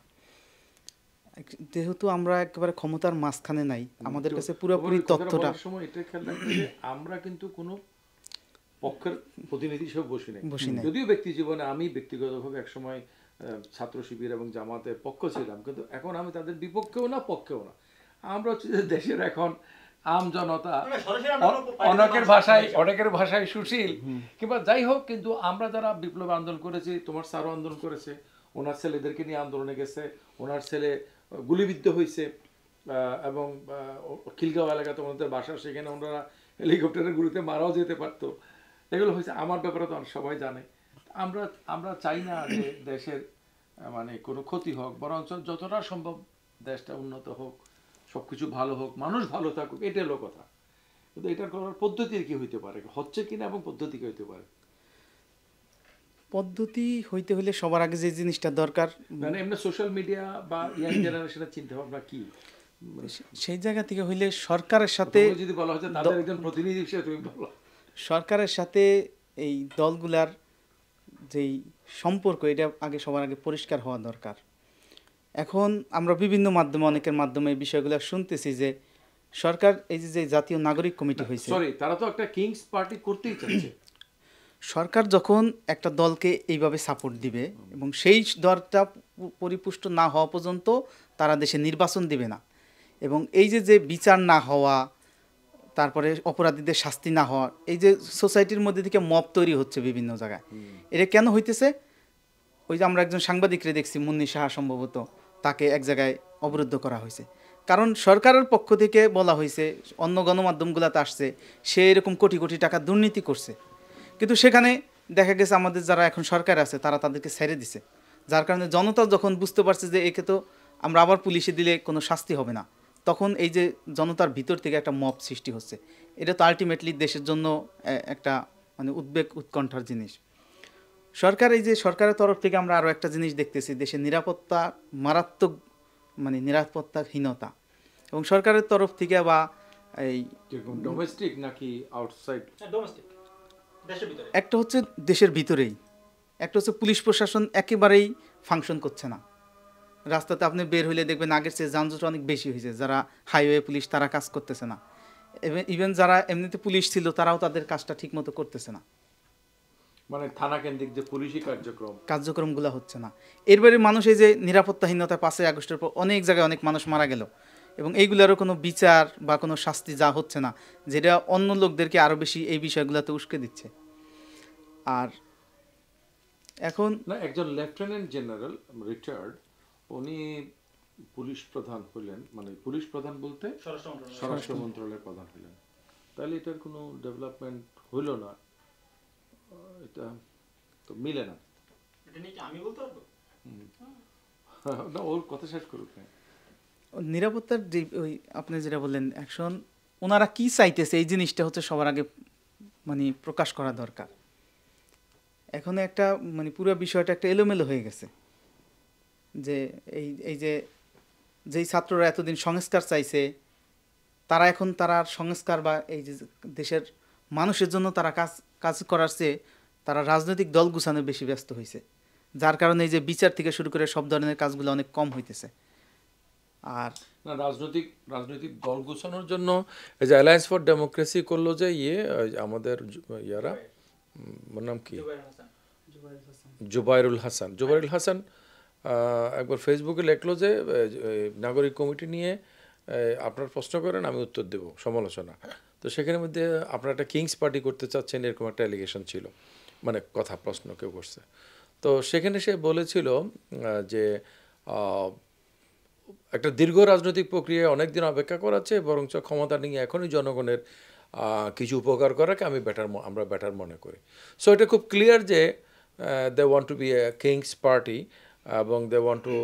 যেহেতু আমরা একেবারে ক্ষমতার মাঝখানে নাই, আমাদের কাছে পুরোপুরি তথ্যটা আমরা কিন্তু কোনো পক্ষের প্রতিনিধি হিসেবে বসি নাই। যদিও ব্যক্তি জীবনে আমি ব্যক্তিগতভাবে একসময় ছাত্র শিবির এবং জামাতের পক্ষ ছিলাম, কিন্তু এখন আমি তাদের বিপক্ষেও না পক্ষেও না। আমরা হচ্ছে যে দেশের এখন আম জনতা, অনেকের ভাষায় সুশীল কিংবা যাই হোক, কিন্তু আমরা যারা বিপ্লব আন্দোলন করেছি, তোমার স্যারও আন্দোলন করেছে, ওনার ছেলেদেরকে নিয়ে আন্দোলনে গেছে, ওনার ছেলে গুলিবিদ্ধ হয়েছে, এবং খিলগাঁও এলাকা তোমাদের বাসা, সেখানে ওনারা হেলিকপ্টারের গুলিতে মারাও যেতে পারতো। এগুলো হয়েছে, আমার ব্যাপারে তো সবাই জানে। আমরা চাই না যে দেশের মানে কোনো ক্ষতি হোক, বরঞ্চ যতটা সম্ভব দেশটা উন্নত হোক, সবকিছু ভালো হোক, মানুষ ভালো থাকুক, এটাই হলো কথা। কিন্তু এটার করার পদ্ধতি কি হইতে পারে, হচ্ছে কিনা, এবং পদ্ধতি কি হইতে পারে? পদ্ধতি হইতে হলে সবার আগে যে জিনিসটা দরকার, মানে এমনি সোশ্যাল মিডিয়া বা ইয়াং জেনারেশনের চিন্তা ভাবনা কি, সেই জায়গা থেকে হইলে সরকারের সাথে যদি বলা হচ্ছে তাদের একজন প্রতিনিধি হিসেবে তুমি বলো, সরকারের সাথে এই দলগুলার যেই সম্পর্ক, এটা আগে সবার আগে পরিষ্কার হওয়া দরকার। এখন আমরা বিভিন্ন মাধ্যমে, অনেকের মাধ্যমে এই বিষয়গুলো শুনতেছি যে সরকার এই যে জাতীয় নাগরিক কমিটি হয়েছে, তারা তো একটা কিংস পার্টি করতেই চাচ্ছে। সরকার যখন একটা দলকে এইভাবে সাপোর্ট দিবে এবং সেই দলটা পরিপুষ্ট না হওয়া পর্যন্ত তারা দেশে নির্বাচন দিবে না। এবং এই যে যে বিচার না হওয়া, তারপরে অপরাধীদের শাস্তি না হওয়া, এই যে সোসাইটির মধ্যে থেকে মব তৈরি হচ্ছে বিভিন্ন জায়গায়, এটা কেন হইতেছে? ওই যে আমরা একজন সাংবাদিকরে দেখছি, মুন্নি সাহা সম্ভবত, তাকে এক জায়গায় অবরুদ্ধ করা হয়েছে। কারণ সরকারের পক্ষ থেকে বলা হয়েছে, অন্য গণমাধ্যমগুলোতে আসছে, সে এরকম কোটি কোটি টাকা দুর্নীতি করছে। কিন্তু সেখানে দেখা গেছে আমাদের যারা এখন সরকার আছে তারা তাদেরকে ছেড়ে দিছে, যার কারণে জনতা যখন বুঝতে পারছে যে একে তো আমরা আবার পুলিশে দিলে কোনো শাস্তি হবে না, তখন এই যে জনতার ভিতর থেকে একটা মব সৃষ্টি হচ্ছে। এটা তো আলটিমেটলি দেশের জন্য একটা মানে উদ্বেগ উৎকণ্ঠার জিনিস। সরকার, এই যে সরকারের তরফ থেকে আমরা আরও একটা জিনিস দেখতেছি, দেশের নিরাপত্তা মারাত্মক মানে নিরাপত্তাহীনতা। এবং সরকারের তরফ থেকে বা এই ডোমেস্টিক নাকি আউটসাইড? একটা হচ্ছে দেশের ভিতরেই, একটা হচ্ছে পুলিশ প্রশাসন একেবারেই ফাংশন করছে না। রাস্তাতে আপনি বের হইলে দেখবেন আগের চেয়ে যানজট অনেক বেশি হয়েছে। যারা হাইওয়ে পুলিশ তারা কাজ করতেছে না, ইভেন যারা এমনিতে পুলিশ ছিল তারাও তাদের কাজটা ঠিক মতো করতেছে না, মানে থানা কেন্দ্রিক যে পুলিশি কার্যক্রমগুলো হচ্ছে না। এরবারে মানুষ এই যে নিরাপত্তাহীনতা, 5ই আগস্টের পর অনেক জায়গায় অনেক মানুষ মারা গেল, এবং এইগুলোরও কোনো বিচার বা কোনো শাস্তি যা হচ্ছে না, যেটা অন্য লোকদেরকে আরও বেশি এই বিষয়গুলোতে উস্কে দিচ্ছে। আর এখন না, একজন লেফটেন্যান্ট জেনারেল রিটায়ার্ড, উনি পুলিশ প্রধান হইলেন, মানে পুলিশ প্রধান বলতে স্বরাষ্ট্র মন্ত্রণালয়ের প্রধান হইলেন, তাহলে এটার কোনো ডেভেলপমেন্ট হইল না, এটা তো মিলে না। এটা নিয়ে কি আমি বলতে পারবো? না, ওর কথা শেষ করুক। নিরাপত্তার যে ওই আপনি যেটা বললেন অ্যাকশন, ওনারা কি চাইতেছে এই জিনিসটা হচ্ছে সবার আগে মানে প্রকাশ করা দরকার। এখন একটা মানে পুরো বিষয়টা একটা এলোমেলো হয়ে গেছে, যে এই যে যেই ছাত্ররা এতদিন সংস্কার চাইছে, তারা এখন তারা সংস্কার বা এই যে দেশের মানুষের জন্য তারা কাজ করার চেয়ে তারা রাজনৈতিক দল গুছানো বেশি ব্যস্ত হয়েছে, যার কারণে এই যে বিচার থেকে শুরু করে সব ধরনের কাজগুলো অনেক কম হইতেছে। আর না, রাজনৈতিক দল গোছানোর জন্য এই যে অ্যালায়েন্স ফর ডেমোক্রেসি করলো যে আমাদের ইয়ারা, ওর নাম কি, জুবাইরুল হাসান একবার ফেসবুকে লেখলো যে নাগরিক কমিটি নিয়ে আপনার প্রশ্ন করেন, আমি উত্তর দেব, সমালোচনা। তো সেখানের মধ্যে আপনারা একটা কিংস পার্টি করতে চাচ্ছেন, এরকম একটা অ্যালিগেশন ছিল, মানে প্রশ্ন কেউ করছে। তো সেখানে সে বলেছিল যে একটা দীর্ঘ রাজনৈতিক প্রক্রিয়ায় অনেকদিন অপেক্ষা করাচ্ছে, বরঞ্চ ক্ষমতা নিয়ে এখনই জনগণের কিছু উপকার করাকে আমরা বেটার মনে করি। সো এটা খুব ক্লিয়ার যে they want to be a kings party, এবং they want to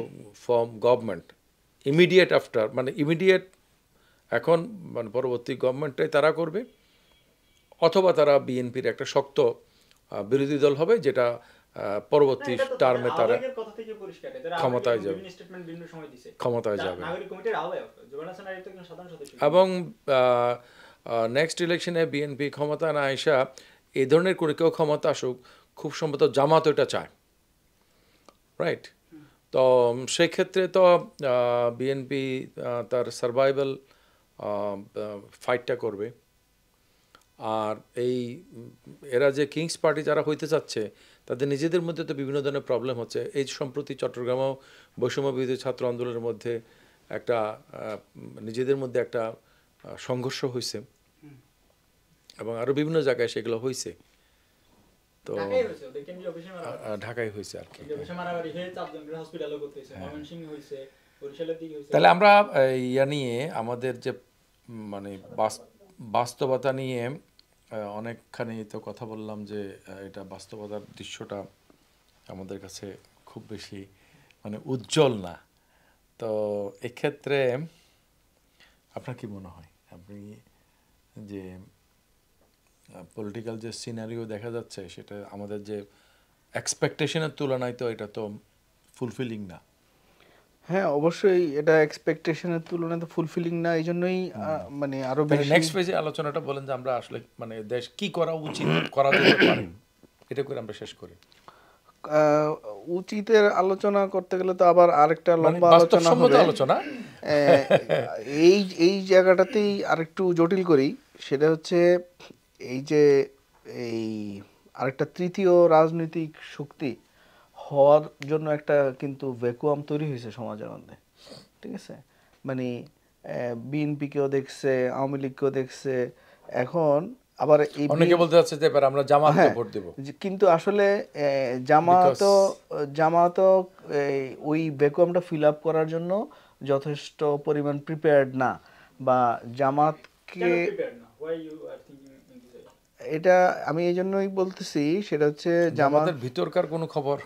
form government immediate after, মানে ইমিডিয়েট এখন, মানে পরবর্তী গভর্নমেন্টটাই তারা করবে, অথবা তারা বিএনপির একটা শক্ত বিরোধী দল হবে, যেটা পরবর্তী টার্মে তারা ক্ষমতায় যাবে। এবং নেক্সট ইলেকশনে বিএনপি ক্ষমতা না আইসা এই ধরনের করে কেউ ক্ষমতা আসুক, খুব সম্ভবত জামাত এটা চায়, রাইট? তো সেক্ষেত্রে তো বিএনপি তার সার্ভাইভাল ফাইটটা করবে। আর এরা যে কিংস পার্টি যারা হইতে চাচ্ছে, তাদের নিজেদের মধ্যে তো বিভিন্ন ধরনের প্রবলেম হচ্ছে। এই সম্প্রতি চট্টগ্রামেও বৈষম্য বিরোধী ছাত্র আন্দোলনের মধ্যে একটা নিজেদের মধ্যে একটা সংঘর্ষ হয়েছে, এবং আরও বিভিন্ন জায়গায় সেগুলো হয়েছে। তো ঢাকায় হয়েছে আর কি। তাহলে আমরা ইয়া নিয়ে আমাদের যে মানে বাস্তবতা নিয়ে অনেকখানি তো কথা বললাম, যে এটা বাস্তবতার দৃশ্যটা আমাদের কাছে খুব বেশি মানে উজ্জ্বল না। তো এক্ষেত্রে আপনার কি মনে হয়, আপনি যে পলিটিক্যাল যে সিনারিও দেখা যাচ্ছে, সেটা আমাদের যে এক্সপেকটেশনের তুলনায় তো এটা তো ফুলফিলিং না? হ্যাঁ, অবশ্যই এটা এক্সপেকটেশনের তুলনায় তো ফুলফিলিং না, এই জন্যই মানে আরো বেশি। নেক্সট পেজে আলোচনাটা বলেন যে আমরা আসলে মানে দেশ কি করা উচিত, করা যেতে পারে, এটা করে আমরা শেষ করি। উচিতের আলোচনা করতে গেলে তো আবার আরেকটা লম্বা আলোচনা হবে। এই জায়গাটাতেই আরেকটু জটিল করি, সেটা হচ্ছে এই যে আরেকটা তৃতীয় রাজনৈতিক শক্তি হওয়ার জন্য একটা কিন্তু ভ্যাকুয়াম তৈরি হয়েছে সমাজের মধ্যে, ঠিক আছে? মানে বিএনপিকেও দেখছে, আওয়ামী লীগকেও দেখছে, এখন আবার এই অনেকে বলতে চাচ্ছে যে এবার আমরা জামাতকে হ্যাঁ, ভোট দেব, কিন্তু আসলে জামাতও ওই ভ্যাকুয়ামটা ফিল আপ করার জন্য যথেষ্ট পরিমাণ প্রিপেয়ার্ড না, বা জামাতকে এটা আমি এই জন্যই বলতেছি, সেটা হচ্ছে জামাতের ভিতরকার কোনো খবর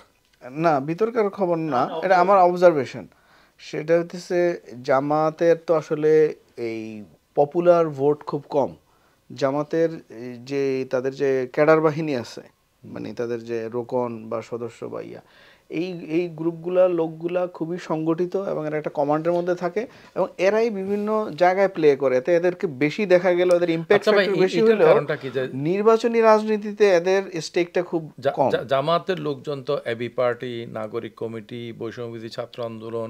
না, ভিতরকার খবর না, এটা আমার অবজারভেশন। সেটা হচ্ছে জামাতের তো আসলে এই পপুলার ভোট খুব কম। জামাতের যে তাদের যে ক্যাডার বাহিনী আছে, মানে তাদের যে রোকন বা সদস্য বা ইয়া, এই গ্রুপগুলা লোকগুলা খুবই সংগঠিত এবং এরা একটা কমান্ডের মধ্যে থাকে এবং এরাই বিভিন্ন জায়গায় প্লে করে, এতে এদেরকে বেশি দেখা গেল, এদের ইম্প্যাক্ট বেশি হলেও নির্বাচনী রাজনীতিতে এদের স্টেকটা খুব কম। জামাতের লোকজন তো এবি পার্টি, নাগরিক কমিটি, বৈষম্যবিরোধী ছাত্র আন্দোলন,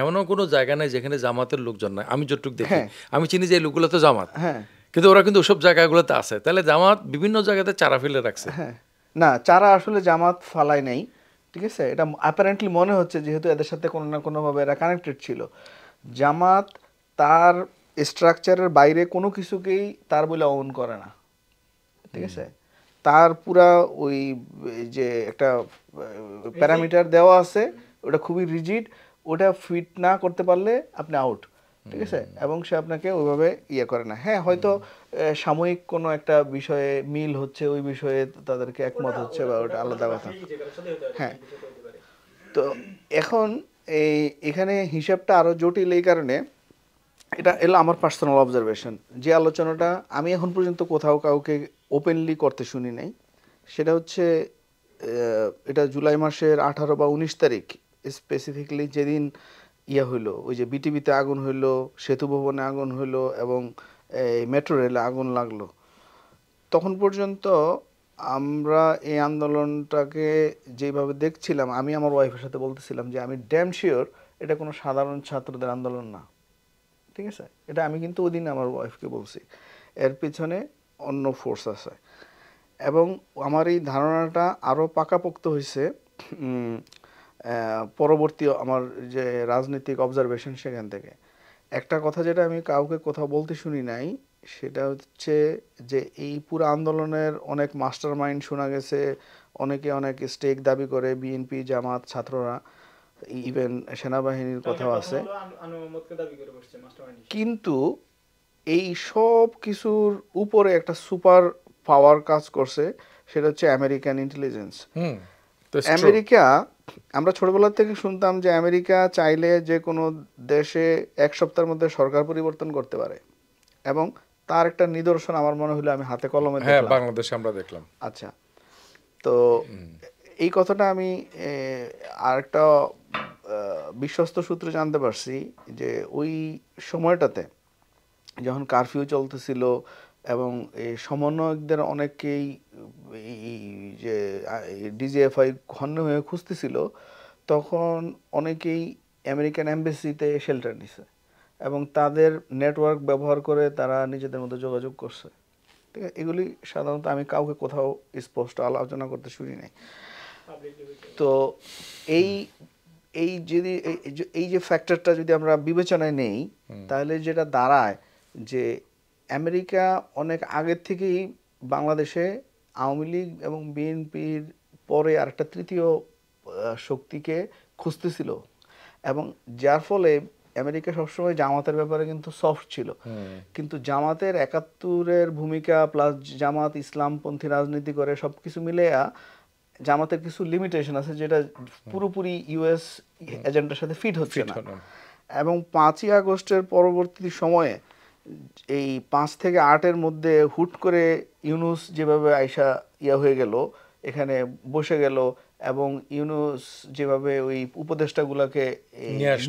এমনও কোনো জায়গা নাই যেখানে জামাতের লোকজন নাই। আমি যতটুকু দেখি, আমি চিনি যে এই লোকগুলো তো জামাত, কিন্তু ওরা কিন্তু ওসব জায়গাগুলোতে আছে। তাহলে জামাত বিভিন্ন জায়গাতে চারা ফেলে রাখছে। না, চারা আসলে জামাত ফালাই নাই, ঠিক আছে? এটা অ্যাপারেন্টলি মনে হচ্ছে যেহেতু এদের সাথে কোনো না কোনোভাবে এরা কানেক্টেড ছিল। জামাত তার স্ট্রাকচারের বাইরে কোনো কিছুকেই তার বলে অন করে না, ঠিক আছে? তার পুরা ওই যে একটা প্যারামিটার দেওয়া আছে, ওটা খুবই রিজিড, ওটা ফিট না করতে পারলে আপনি আউট, ঠিক আছে? এবং সে আপনাকে ওইভাবে ইয়ে করে না। হ্যাঁ, হয়তো সাময়িক কোনো একটা বিষয়ে মিল হচ্ছে, ওই বিষয়ে তাদেরকে একমত হচ্ছে, বা ওটা আলাদা কথা। হ্যাঁ, তো এখন এখানে হিসাবটা আরও জটিল এই কারণে, এটা এলো আমার পার্সোনাল অবজারভেশন। যে আলোচনাটা আমি এখন পর্যন্ত কোথাও কাউকে ওপেনলি করতে শুনি নাই, সেটা হচ্ছে এটা জুলাই মাসের 18 বা 19 তারিখ স্পেসিফিকলি যেদিন ইয়া হইলো, ওই যে বিটিভিতে আগুন হইলো, সেতু ভবনে আগুন হইলো এবং মেট্রো রেলে আগুন লাগলো, তখন পর্যন্ত আমরা এই আন্দোলনটাকে যেভাবে দেখছিলাম, আমি আমার ওয়াইফের সাথে বলতেছিলাম যে আমি ড্যাম শিওর এটা কোনো সাধারণ ছাত্রদের আন্দোলন না, ঠিক আছে? এটা আমি কিন্তু ওই দিন আমার ওয়াইফকে বলছি, এর পিছনে অন্য ফোর্স আছে। এবং আমার এই ধারণাটা আরও পাকাপোক্ত হয়েছে পরবর্তী আমার যে রাজনৈতিক অবজারভেশন সেখান থেকে। একটা কথা যেটা আমি কাউকে কোথাও বলতে শুনি নাই, সেটা হচ্ছে যে এই পুরো আন্দোলনের অনেক মাস্টার মাইন্ড শোনা গেছে, অনেকে অনেক স্টেক দাবি করে, বিএনপি, জামাত, ছাত্ররা, ইভেন সেনাবাহিনীর কথাও আছে। কিন্তু এই সব কিছুর উপরে একটা সুপার পাওয়ার কাজ করছে, সেটা হচ্ছে আমেরিকান ইন্টেলিজেন্স। আমেরিকা, আমরা ছোটবেলা থেকে শুনতাম যে আমেরিকা চাইলে যে কোনো দেশে 1 সপ্তাহের মধ্যে সরকার পরিবর্তন করতে পারে, এবং তার একটা নিদর্শন আমার মনে হলো আমি হাতে কলমে দেখলাম, বাংলাদেশে আমরা দেখলাম। আচ্ছা, তো এই কথাটা আমি আরেকটা বিশ্বস্ত সূত্রে জানতে পারছি যে ওই সময়টাতে যখন কারফিউ চলতেছিল এবং এই সমন্বয়কদের অনেকেই যে ডিজিএফআই ঘন হয়ে খুঁজতেছিল, তখন অনেকেই আমেরিকান এম্বাসিতে শেল্টার নিছে এবং তাদের নেটওয়ার্ক ব্যবহার করে তারা নিজেদের মধ্যে যোগাযোগ করছে, ঠিক আছে? এগুলি সাধারণত আমি কাউকে কোথাও স্পষ্ট আলোচনা করতে শুনি নাই। তো এই যে ফ্যাক্টরটা যদি আমরা বিবেচনায় নেই, তাহলে যেটা দাঁড়ায় যে আমেরিকা অনেক আগের থেকেই বাংলাদেশে আওয়ামী লীগ এবং বিএনপির পরে আরেকটা তৃতীয় শক্তিকে খুঁজতেছিল, এবং যার ফলে আমেরিকা সবসময় জামাতের ব্যাপারে কিন্তু সফট ছিল। কিন্তু জামাতের 71-এর ভূমিকা প্লাস জামাত ইসলামপন্থী রাজনীতি করে সবকিছু মিলে জামাতের কিছু লিমিটেশন আছে যেটা পুরোপুরি ইউএস এজেন্ডার সাথে ফিট হচ্ছে না। এবং 5ই আগস্টের পরবর্তী সময়ে এই 5 থেকে 8-এর মধ্যে হুট করে ইউনুস যেভাবে আইসা হয়ে গেল, এখানে বসে গেল, এবং ইউনুস যেভাবে ওই উপদেষ্টাগুলোকে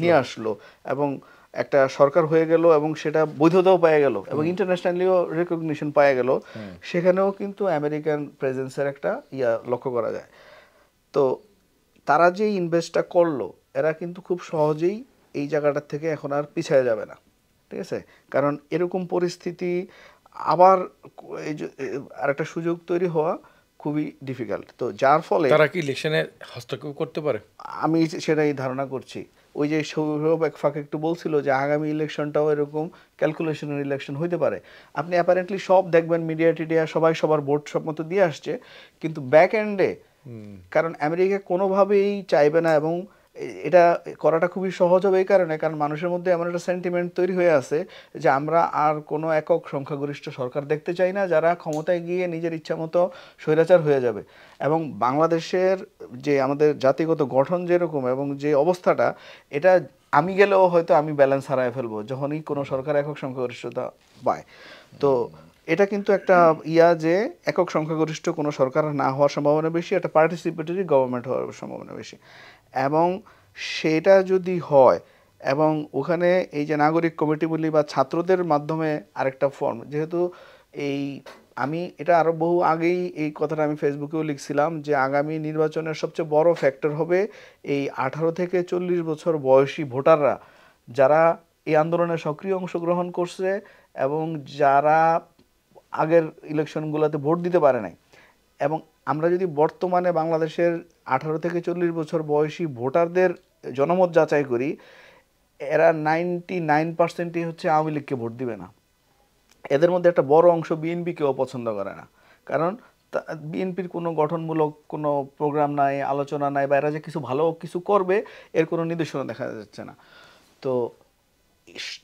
নিয়ে আসলো এবং একটা সরকার হয়ে গেল এবং সেটা বৈধতাও পাওয়া গেল এবং ইন্টারন্যাশনালিও রেকগনিশন পাওয়া গেল, সেখানেও কিন্তু আমেরিকান প্রেজেন্সের একটা লক্ষ্য করা যায়। তো তারা যে ইনভেস্টটা করলো, এরা কিন্তু খুব সহজেই এই জায়গাটার থেকে এখন আর পিছিয়ে যাবে না, ঠিক আছে? কারণ এরকম পরিস্থিতি আবার আরেকটা সুযোগ তৈরি হওয়া খুবই ডিফিকাল্ট। তো যার ফলে তারা কি ইলেকশনে হস্তক্ষেপ করতে পারে? আমি সেটাই ধারণা করছি। ওই যে সৌরভ এক ফাঁকে একটু বলছিল যে আগামী ইলেকশনটাও এরকম ক্যালকুলেশনের ইলেকশন হইতে পারে। আপনি অ্যাপারেন্টলি সব দেখবেন মিডিয়া টিডিয়া সবাই সবার ভোট সব মতো দিয়ে আসছে, কিন্তু ব্যাক এন্ডে কারণ আমেরিকা কোনোভাবেই চাইবে না, এবং এটা করাটা খুবই সহজ হবে এই কারণে, কারণ মানুষের মধ্যে এমন একটা সেন্টিমেন্ট তৈরি হয়ে আছে যে আমরা আর কোনো একক সংখ্যাগরিষ্ঠ সরকার দেখতে চাই না যারা ক্ষমতায় গিয়ে নিজের ইচ্ছা মতো স্বৈরাচার হয়ে যাবে। এবং বাংলাদেশের যে আমাদের জাতিগত গঠন যেরকম এবং যে অবস্থাটা, এটা আমি গেলেও হয়তো আমি ব্যালেন্স হারায় ফেলবো যখনই কোনো সরকার একক সংখ্যাগরিষ্ঠতা পায়। তো এটা কিন্তু একটা যে একক সংখ্যাগরিষ্ঠ কোনো সরকার না হওয়ার সম্ভাবনা বেশি, একটা পার্টিসিপেটরি গভর্নমেন্ট হওয়ার সম্ভাবনা বেশি। এবং সেটা যদি হয়, এবং ওখানে এই যে নাগরিক কমিটি বলি বা ছাত্রদের মাধ্যমে আরেকটা ফর্ম, যেহেতু আমি এটা আরও বহু আগেই এই কথাটা আমি ফেসবুকেও লিখছিলাম যে আগামী নির্বাচনের সবচেয়ে বড় ফ্যাক্টর হবে এই 18 থেকে 40 বছর বয়সী ভোটাররা, যারা এই আন্দোলনে সক্রিয় অংশগ্রহণ করছে এবং যারা আগের ইলেকশনগুলোতে ভোট দিতে পারে নাই। এবং আমরা যদি বর্তমানে বাংলাদেশের 18 থেকে 40 বছর বয়সী ভোটারদের জনমত যাচাই করি, এরা 99%ই হচ্ছে আওয়ামী লীগকে ভোট দিবে না। এদের মধ্যে একটা বড় অংশ বিএনপিকেও পছন্দ করে না, কারণ বিএনপির কোনো গঠনমূলক কোনো প্রোগ্রাম নাই, আলোচনা নাই, বা এরা যে কিছু ভালো কিছু করবে এর কোনো নিদর্শন দেখা যাচ্ছে না। তো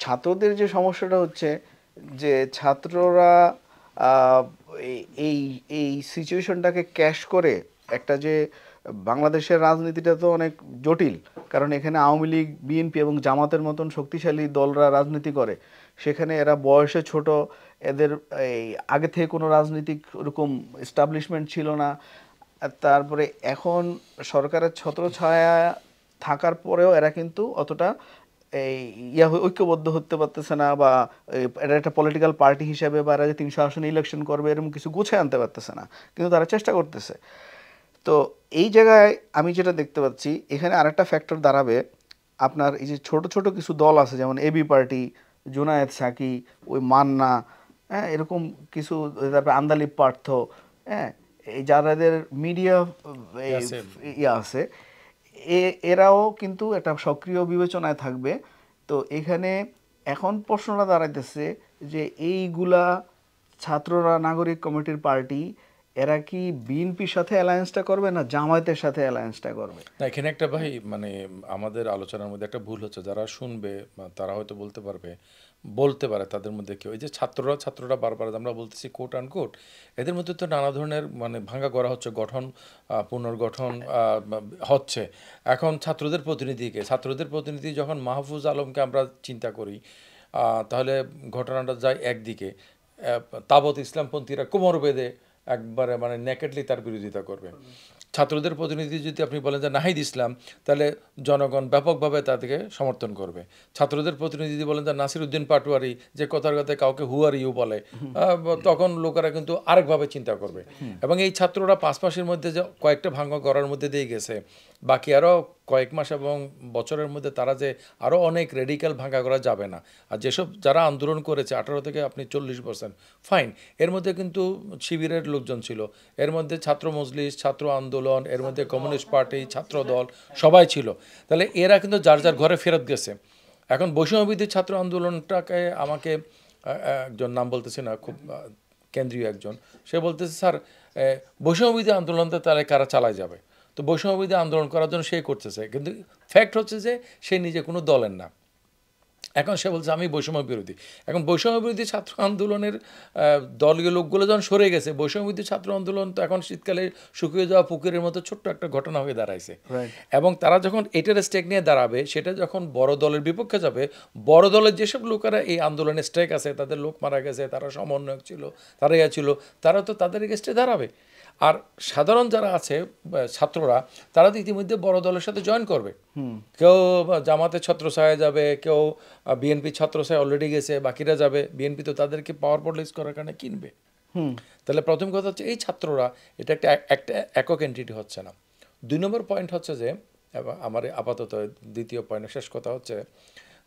ছাত্রদের যে সমস্যাটা হচ্ছে যে ছাত্ররা এই এই সিচুয়েশনটাকে ক্যাশ করে, একটা যে বাংলাদেশের রাজনীতিটা তো অনেক জটিল, কারণ এখানে আওয়ামী লীগ, বিএনপি এবং জামাতের মতন শক্তিশালী দলরা রাজনীতি করে, সেখানে এরা বয়সে ছোট, এদের এই আগে থেকে কোনো রাজনৈতিক ওরকম এস্টাবলিশমেন্ট ছিল না। তারপরে এখন সরকারের ছত্রছায়া থাকার পরেও এরা কিন্তু অতটা এই ঐক্যবদ্ধ হতে পারতেছে না, বা এটা একটা পলিটিক্যাল পার্টি হিসেবে বা এরা যে 300 আসনে ইলেকশন করবে এরকম কিছু গুছিয়ে আনতে পারতেছে না, কিন্তু তারা চেষ্টা করতেছে। তো এই জায়গায় আমি যেটা দেখতে পাচ্ছি, এখানে আরেকটা ফ্যাক্টর দাঁড়াবে, আপনার এই যে ছোট ছোট কিছু দল আছে যেমন এবি পার্টি, জুনায়েদ সাকি, ওই মান্না, হ্যাঁ, এরকম কিছু, তারপরে আন্দালিব পার্থ, হ্যাঁ, এই যাদের মিডিয়া আছে, এরাও কিন্তু একটা সক্রিয় বিবেচনায় থাকবে। তো এখানে এখন প্রশ্নটা দাঁড়াইতেছে যে এইগুলা ছাত্ররা, নাগরিক কমিটির পার্টি, এরা কি বিএনপির সাথে অ্যালায়েন্সটা করবে না জামায়াতের সাথে অ্যালায়েন্সটা করবে? না, এখানে একটা ভাই মানে আমাদের আলোচনার মধ্যে একটা ভুল হচ্ছে। যারা শুনবে তারা হয়তো বলতে পারে তাদের মধ্যে কেউ, এই যে ছাত্ররা বারবার আমরা বলতেছি কোট অ্যান্ড কোট, এদের মধ্যে তো নানা ধরনের মানে ভাঙা করা হচ্ছে, পুনর্গঠন হচ্ছে। এখন ছাত্রদের প্রতিনিধি যখন মাহফুজ আলমকে আমরা চিন্তা করি, তাহলে ঘটনাটা যায় একদিকে, তাবৎ ইসলামপন্থীরা কোমর বেঁধে একবারে মানে নেকেডলি তার বিরোধিতা করবে। ছাত্রদের প্রতিনিধি যদি আপনি বলেন যে নাহিদ ইসলাম, তাহলে জনগণ ব্যাপকভাবে তাদেরকে সমর্থন করবে। ছাত্রদের প্রতিনিধি যদি বলেন যে নাসিরউদ্দিন পাটোয়ারি, যে কথার কথায় কাউকে হুয়ার ইউ বলে, তখন লোকেরা কিন্তু আরেকভাবে চিন্তা করবে। এবং এই ছাত্ররা 5 মাসের মধ্যে যে কয়েকটা ভাঙা করার মধ্যে দিয়ে গেছে, বাকি আরও কয়েক মাস এবং বছরের মধ্যে তারা যে আরও অনেক রেডিক্যাল ভাঙা করা যাবে না। আর যেসব যারা আন্দোলন করেছে 18 থেকে আপনি 40%, ফাইন, এর মধ্যে কিন্তু শিবিরের লোকজন ছিল, এর মধ্যে ছাত্র মজলিস, ছাত্র আন্দোলন, এর মধ্যে কমিউনিস্ট পার্টি, ছাত্র দল সবাই ছিল। তাহলে এরা কিন্তু যার যার ঘরে ফেরত গেছে। এখন বৈষম্যবিরোধী ছাত্র আন্দোলনটাকে আমাকে একজন, নাম বলতেছি না, খুব কেন্দ্রীয় একজন, সে বলতেছে স্যার বৈষম্যবিরোধী আন্দোলনটা তাহলে কারা চালায় যাবে? তো বৈষম্যবিরোধী আন্দোলন করার জন্য সে করতেছে, কিন্তু ফ্যাক্ট হচ্ছে যে সে নিজে কোনো দলের না। এখন সে বলছে আমি বৈষম্য বিরোধী। এখন বৈষম্য বিরোধী ছাত্র আন্দোলনের দলীয় লোকগুলো যখন সরে গেছে, বৈষম্য বিরোধী ছাত্র আন্দোলন তো এখন শীতকালে শুকিয়ে যাওয়া পুকুরের মতো ছোট্ট একটা ঘটনা হয়ে দাঁড়াইছে। এবং তারা যখন এটার স্টেক নিয়ে দাঁড়াবে, সেটা যখন বড় দলের বিপক্ষে যাবে, বড় দলের যেসব লোকেরা এই আন্দোলনে স্টেক আছে, তাদের লোক মারা গেছে, তারা সমন্বয়ক ছিল, তারা ছিল, তারা তো তাদের এগেস্টে দাঁড়াবে। আর সাধারণ যারা আছে ছাত্ররা, তারা তো ইতিমধ্যে বড় দলের সাথে জয়েন করবে। কেউ জামাতের ছত্রছায়া যাবে, কেউ বিএনপি ছত্রছায়া অলরেডি গেছে, বাকিরা যাবে। বিএনপি তো তাদেরকে পাওয়ার পলিটিক্স করার কারণে কিনবে। তাহলে প্রথম কথা হচ্ছে এই ছাত্ররা এটা একটা একক এন্টিটি হচ্ছে না। 2 নম্বর পয়েন্ট হচ্ছে যে, আমার আপাতত দ্বিতীয় পয়েন্ট, শেষ কথা হচ্ছে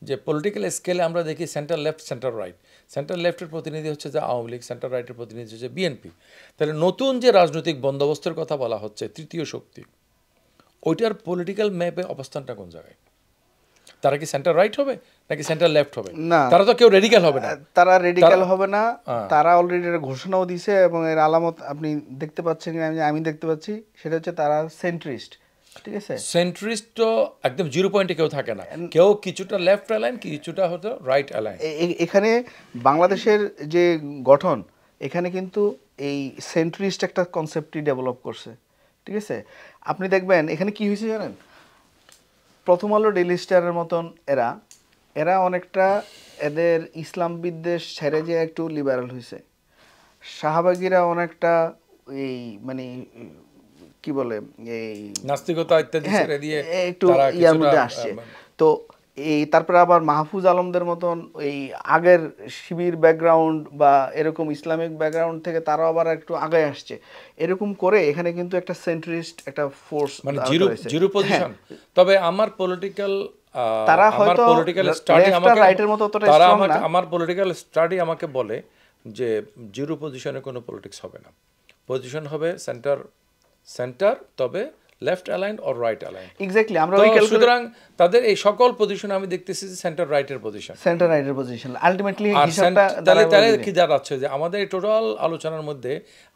যে পলিটিক্যাল স্কেলে আমরা দেখি centre left centre right, centre লেফটের প্রতিনিধি হচ্ছে যে আওয়ামী লীগ, সেন্টার রাইটের প্রতিনিধি হচ্ছে বিএনপি। তাহলে নতুন যে রাজনৈতিক বন্দোবস্তের কথা বলা হচ্ছে তৃতীয় শক্তি, ওইটার পলিটিক্যাল ম্যাপে অবস্থানটা কোন জায়গায়? তারা কি সেন্টার রাইট হবে নাকি সেন্টার লেফট হবে? না, তারা তো কেউ রেডিক্যাল হবে না। তারা রেডিক্যাল হবে না, তারা অলরেডি একটা ঘোষণাও দিছে এবং এর আলামত আপনি দেখতে পাচ্ছেন কিনা আমি দেখতে পাচ্ছি, সেটা হচ্ছে তারা সেন্ট্রিস্ট। ঠিক আছে, সেন্ট্রিস্ট তো একদম জিরো পয়েন্টে কেউ থাকে না, কেউ কিছুটা লেফট অ্যালাইন, কিছুটা হতো রাইট অ্যালাইন। এখানে বাংলাদেশের যে গঠন, এখানে কিন্তু এই সেন্ট্রিস্ট একটা কনসেপ্টই ডেভেলপ করছে। ঠিক আছে, আপনি দেখবেন এখানে কি হয়েছে জানেন, প্রথম আলো, ডেইলি স্টারের মতন এরা অনেকটা এদের ইসলাম বিদ্বেষ ছেড়ে যে একটু লিবারাল হয়েছে। শাহবাগীরা অনেকটা এই মানে কি বলে এই নাস্তিকতা ইত্যাদি ছেড়ে দিয়ে একটু ইয়ার মধ্যে আসছে। তো এই তারপরে আবার মাহফুজ আলমদের মতন এই আগের শিবির ব্যাকগ্রাউন্ড বা এরকম ইসলামিক ব্যাকগ্রাউন্ড থেকে তারাও আবার একটু আগে আসছে। এরকম করে এখানে কিন্তু একটা সেন্ট্রিস্ট একটা ফোর্স, মানে জিরো পজিশন। তবে আমার পলিটিক্যাল তারা হয়তো স্টাডি আমাকে রাইটের মতো অতটা স্ট্রং না। আমার পলিটিক্যাল স্টাডি আমাকে বলে যে জিরো পজিশনে কোনো পলিটিক্স হবে না, পজিশন হবে সেন্টার, তবে left align or right align. Exactly, আমরা সুতরাং তাদের এই সকল পজিশন আমি দেখতেছি যে সেন্টার রাইটের পজিশন, সেন্টার রাইটের পজিশন আলটিমেটলি হিসাবটা তাহলে কি দাঁড়াচ্ছে যে আমাদের এই টোটাল আলোচনার মধ্যে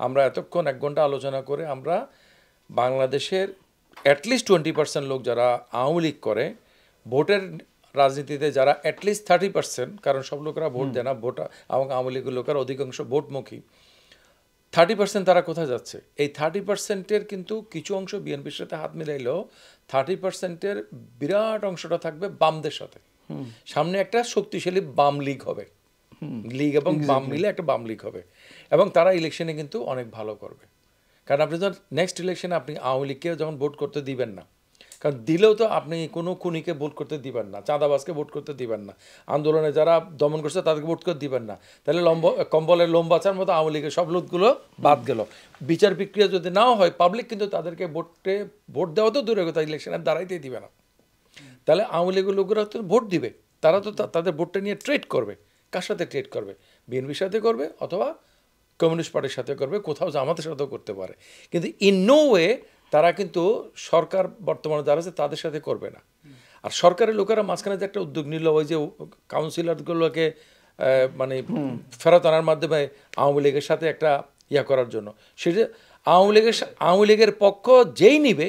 আমরা এতক্ষণ 1 ঘন্টা আলোচনা করে আমরা বাংলাদেশের অ্যাটলিস্ট 20% লোক যারা আওয়ামী লীগ করে, ভোটের রাজনীতিতে যারা অ্যাটলিস্ট 30%, কারণ সব লোকেরা ভোট দেয় না, ভোট এবং আওয়ামী লীগের লোকের অধিকাংশ ভোটমুখী, 30% তারা কোথায় যাচ্ছে? এই 30%-এর কিন্তু কিছু অংশ বিএনপির সাথে হাত মিলাইলেও 30%-এর বিরাট অংশটা থাকবে বামদের সাথে। সামনে একটা শক্তিশালী বাম লীগ হবে, লীগ এবং বাম মিলে একটা বাম লীগ হবে, এবং তারা ইলেকশনে কিন্তু অনেক ভালো করবে। কারণ আপনি যখন নেক্সট ইলেকশনে আপনি আওয়ামী লীগকে যখন ভোট করতে দিবেন না, কারণ দিলেও তো আপনি কোনো খুনিকে ভোট করতে দিবেন না, চাঁদাবাজকে ভোট করতে দিবেন না, আন্দোলনে যারা দমন করছে তাদেরকে ভোট করতে দিবেন না, তাহলে কম্বলের লোমবাচার মতো আওয়ামী লীগের সব লোকগুলো বাদ গেল। বিচার প্রক্রিয়া যদি নাও হয়, পাবলিক কিন্তু তাদেরকে ভোট দেওয়া তো দূরের কথা, ইলেকশনে দাঁড়াইতেই দিবে না। তাহলে আওয়ামী লীগের লোকেরা তো ভোট দিবে, তারা তো তাদের ভোটটা নিয়ে ট্রেড করবে। কার সাথে ট্রেড করবে? বিএনপির সাথে করবে, অথবা কমিউনিস্ট পার্টির সাথে করবে, কোথাও জামাতের সাথেও করতে পারে, কিন্তু ইন নো ওয়ে তারা কিন্তু সরকার বর্তমানে যারা আছে তাদের সাথে করবে না। আর সরকারের লোকেরা মাঝখানে যে একটা উদ্যোগ নিল, ওই যে কাউন্সিলরগুলোকে মানে ফেরত আনার মাধ্যমে আওয়ামী লীগের সাথে একটা ইয়া করার জন্য, সেটা আওয়ামী লীগের পক্ষ যেই নিবে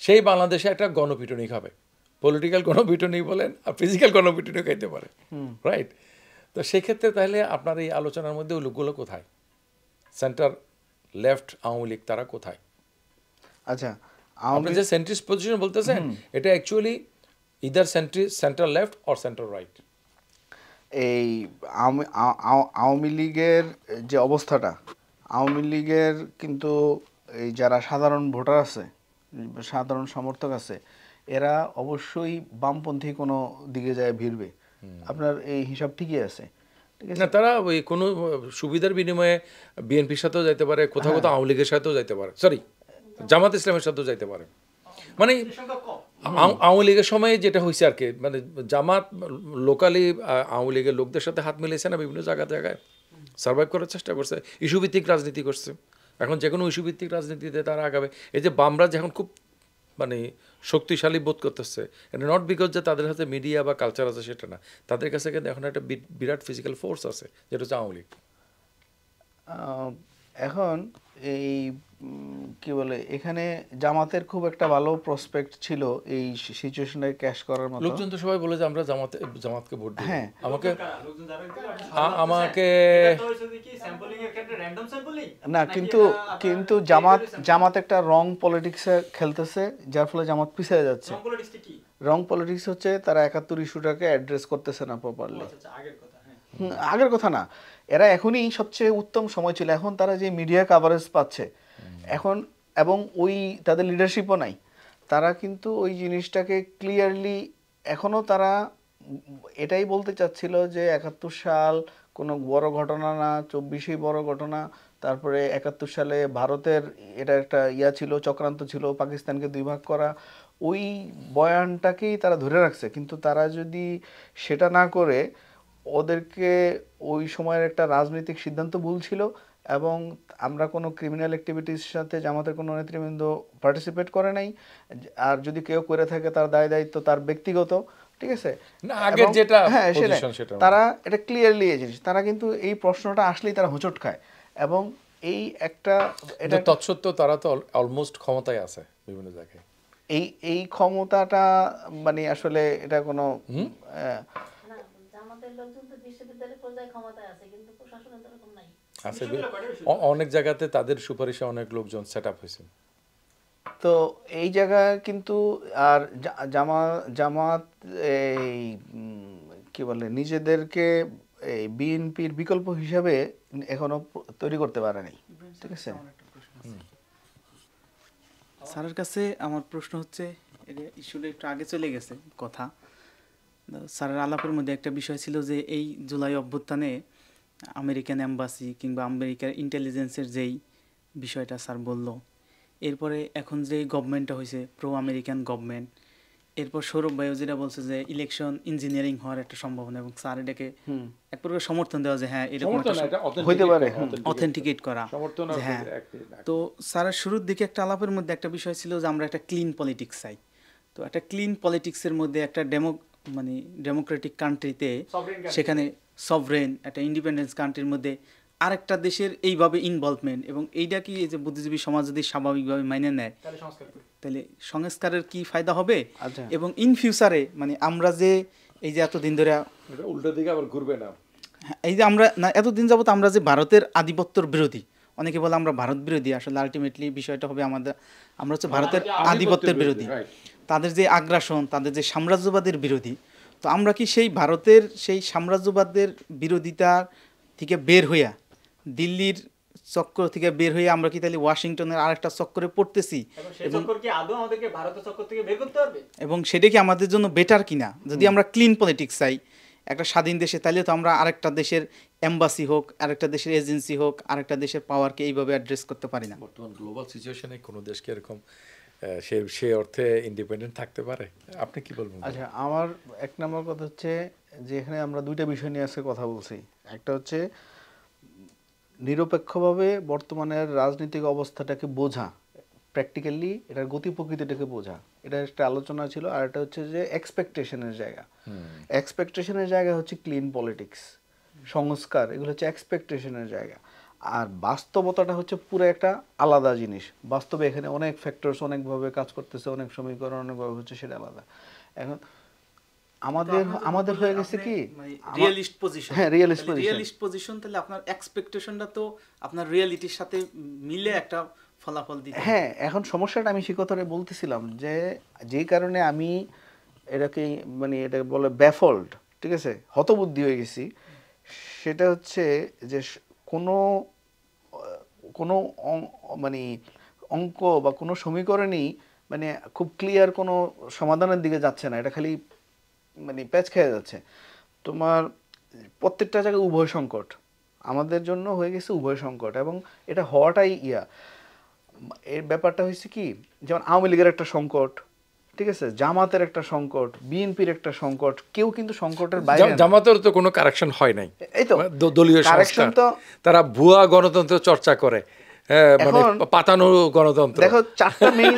সেই বাংলাদেশে একটা গণপিটুনি খাবে। পলিটিক্যাল গণপিটুনি বলেন আর ফিজিক্যাল গণপিটুনি খাইতে পারে, রাইট? তো সেক্ষেত্রে তাহলে আপনার এই আলোচনার মধ্যে ওই লোকগুলো কোথায়? সেন্টার লেফট আওয়ামী লীগ তারা কোথায়? আচ্ছা, আপনি যে সেন্ট্রিস্ট পজিশন বলতেছেন, এটা actually either centre left or centre right. এই আওয়ামী লীগের যে অবস্থাটা, আওয়ামী লীগের কিন্তু এই যারা সাধারণ ভোটার আছে, সাধারণ সমর্থক আছে, এরা অবশ্যই বামপন্থী কোনো দিকে যায় ভিড়বে। আপনার এই হিসাব ঠিকই আছে, ঠিক আছে? না, তারা ওই কোনো সুবিধার বিনিময়ে বিএনপির সাথেও যাইতে পারে, কোথাও কোথাও আওয়ামী লীগের সাথেও যাইতে পারে, সরি জামাত ইসলামের সাথেও যাইতে পারে। মানে আওয়ামী লীগের সময় যেটা হয়েছে আর কি, মানে জামাত লোকালি আওয়ামী লীগের লোকদের সাথে হাত মিলিয়েছে না, বিভিন্ন জায়গায় সার্ভাইভ করার চেষ্টা করছে, ইস্যুভিত্তিক রাজনীতি করছে। এখন যে কোনো ইস্যুভিত্তিক রাজনীতিতে তারা আগাবে। এই যে বামরা যখন খুব মানে শক্তিশালী বোধ করতেছে, এটা নট বিকজ যে তাদের হাতে মিডিয়া বা কালচার আছে, সেটা না, তাদের কাছে কিন্তু এখন একটা বিরাট ফিজিক্যাল ফোর্স আছে, যেটা হচ্ছে আওয়ামী লীগ। এখন এই কি বলে, এখানে জামাতের খুব একটা ভালো প্রসপেক্ট ছিল এই সিচুয়েশনে ক্যাশ করার মতো। লোকজন তো সবাই বলে যে আমরা জামাতকে ভোট দিই। হ্যাঁ, আমাকে না, কিন্তু জামাত একটা রং পলিটিক্সে খেলতেছে, যার ফলে জামাত পিছিয়ে যাচ্ছে। রং পলিটিক্স হচ্ছে তারা 71 ইস্যুটাকে অ্যাড্রেস করতেছে না প্রপারলি। আগের কথা না, এরা এখনই সবচেয়ে উত্তম সময় ছিল। এখন তারা যে মিডিয়া কাভারেজ পাচ্ছে এখন, এবং ওই তাদের লিডারশিপও নাই, তারা কিন্তু ওই জিনিসটাকে ক্লিয়ারলি এখনও তারা এটাই বলতে চাচ্ছিল যে 71 সাল কোনো বড় ঘটনা না, 24ই বড় ঘটনা। তারপরে 71 সালে ভারতের এটা একটা ছিল, চক্রান্ত ছিল পাকিস্তানকে 2 ভাগ করা। ওই বয়ানটাকেই তারা ধরে রাখছে, কিন্তু তারা যদি সেটা না করে ওদেরকে ওই সময়ের একটা রাজনৈতিক সিদ্ধান্ত ভুল ছিল, এবং আমরা কোনো ক্রিমিনাল অ্যাক্টিভিটির সাথে জামাতের কোনো নেতৃবৃন্দ পার্টিসিপেট করে নাই, আর যদি কেউ করে থাকে তার দায় দায়িত্ব তার ব্যক্তিগত, ঠিক আছে। না, আগের যেটা হ্যাঁ position সেটা তারা এটা ক্লিয়ারলি এই জিনিস, তারা কিন্তু এই প্রশ্নটা আসলেই তারা হোঁচট খায়, এবং এই একটা এটা তৎসত্ত্বেও তারা তো অলমোস্ট ক্ষমতায় আছে বিভিন্ন জায়গায়। এই এই ক্ষমতাটা মানে আসলে এটা কোনো না, জামাতের লোকজন তো বিশ্ববিদ্যালয় পর্যায়ে ক্ষমতায় আছে, কিন্তু প্রশাসনে তো এরকম নাই। আছে অনেক জায়গাতে তাদের সুপারিশে অনেক লোকজন সেট আপ হয়েছে। তো এই জায়গায় কিন্তু আর জামাত এই কি বলে নিজেদেরকে এই বিএনপির বিকল্প হিসাবে এখনো তৈরি করতে পারে নাই, ঠিক আছে। স্যারের কাছে আমার প্রশ্ন হচ্ছে, এটা ইস্যুটা একটু আগে চলে গেছে কথা, স্যারের আলাপের মধ্যে একটা বিষয় ছিল যে এই জুলাই অভ্যুত্থানে আমেরিকান এম্বাসি কিংবা আমেরিকার ইন্টেলিজেন্সের যেই বিষয়টা স্যার বলল, এরপরে এখন যে গভর্নমেন্টটা হয়েছে প্রো আমেরিকান গভর্নমেন্ট, এরপর সৌরভ ভাইও যেটা বলছে যে ইলেকশন ইঞ্জিনিয়ারিং হওয়ার একটা সম্ভাবনা, এবং স্যার এটাকে এক প্রকার সমর্থন দেওয়া যে হ্যাঁ এরকম হইতে পারে, অথেন্টিকেট করা যে হ্যাঁ। তো স্যারের শুরুর দিকে একটা আলাপের মধ্যে একটা বিষয় ছিল যে আমরা একটা ক্লিন পলিটিক্স চাই। তো একটা ক্লিন পলিটিক্সের মধ্যে একটা মানে ডেমোক্রেটিক কান্ট্রিতে, সেখানে সভরেন একটা ইন্ডিপেন্ডেন্স কান্ট্রির মধ্যে আরেকটা দেশের এইভাবে ইনভলভমেন্ট, এবং এইটা কি এই যে বুদ্ধিজীবী সমাজ যদি স্বাভাবিকভাবে মাইনে নেয় তাহলে সংস্কারের কি ফায়দা হবে, এবং ইন ফিউচারে মানে আমরা যে এই যে এতদিন ধরে উল্টো দিকে আবার ঘুরবে না, এই যে আমরা না এতদিন যাবত আমরা যে ভারতের আধিপত্যর বিরোধী, অনেকে বলে আমরা ভারত বিরোধী, আসলে আলটিমেটলি বিষয়টা হবে আমরা হচ্ছে ভারতের আধিপত্যের বিরোধী, তাদের যে আগ্রাসন, তাদের যে সাম্রাজ্যবাদের বিরোধী। তো আমরা কি সেই ভারতের সেই সাম্রাজ্যবাদের বিরোধিতার থেকে বের হইয়া, দিল্লির চক্র থেকে বের হয়ে আমরা কি তাহলে ওয়াশিংটনের আরেকটা চক্করে পড়তেছি, এবং সেটা কি আমাদের জন্য বেটার কিনা? যদি আমরা ক্লিন পলিটিক্স চাই একটা স্বাধীন দেশে, তাহলে তো আমরা আরেকটা দেশের এম্বাসি হোক, আরেকটা দেশের এজেন্সি হোক, আরেকটা দেশের পাওয়ারকে এইভাবে অ্যাড্রেস করতে পারি না। বর্তমান গ্লোবাল সিচুয়েশনে কোনো দেশকে এরকম সে অর্থে ইন্ডিপেন্ডেন্ট থাকতে পারে? আপনি কি বলবেন? আচ্ছা, আমার এক নম্বর কথা হচ্ছে যে এখানে আমরা দুইটা বিষয় নিয়ে আজকে কথা বলছি। একটা হচ্ছে নিরপেক্ষভাবে বর্তমানের রাজনৈতিক অবস্থাটাকে বোঝা, প্র্যাকটিক্যালি এটার গতি প্রকৃতিটাকে বোঝা, এটা একটা আলোচনা ছিল। আর এটা হচ্ছে যে এক্সপেকটেশনের জায়গা হচ্ছে ক্লিন পলিটিক্স, সংস্কার, এগুলো হচ্ছে এক্সপেকটেশনের জায়গা। আর বাস্তবতাটা হচ্ছে পুরো একটা আলাদা জিনিস। বাস্তবে এখানে অনেক ফ্যাক্টরস অনেকভাবে কাজ করতেছে, অনেক সমীকরণ অনেকভাবে হচ্ছে, সেটা আলাদা। এখন আমাদের হয়ে গেছে কি রিয়েলিস্ট পজিশন। হ্যাঁ, রিয়েলিস্ট পজিশন, তাহলে আপনার এক্সপেকটেশনটা তো আপনার রিয়েলিটির সাথে মিলে একটা ফলাফল দিতে। হ্যাঁ, এখন সমস্যাটা আমি সে কথাটা বলতেছিলাম যে যেই কারণে আমি এটাকে মানে এটা বলে ব্যাফল্ড, ঠিক আছে, হতবুদ্ধি হয়ে গেছি, সেটা হচ্ছে যে কোনো মানে অঙ্ক বা কোনো সমীকরণই মানে খুব ক্লিয়ার কোনো সমাধানের দিকে যাচ্ছে না, এটা খালি মানে প্যাচ খেয়ে যাচ্ছে। তোমার প্রত্যেকটা জায়গায় উভয় সংকট আমাদের জন্য হয়ে গেছে, উভয় সংকট, এবং এটা হওয়াটাই এর ব্যাপারটা হয়েছে কি, যেমন আওয়ামী লীগের একটা সংকট, ঠিক আছে, জামাতের একটা সংকট, বিএনপির একটা সংকট, কেউ কিন্তু সংকটের বাইরে। জামাতের তো কোনো কারেকশন হয় নাই, এই তো দলীয় কারেকশন, তো তারা ভুয়া গণতন্ত্র চর্চা করে, মানে পাতানো গণতন্ত্র। দেখো, চারটা মেইন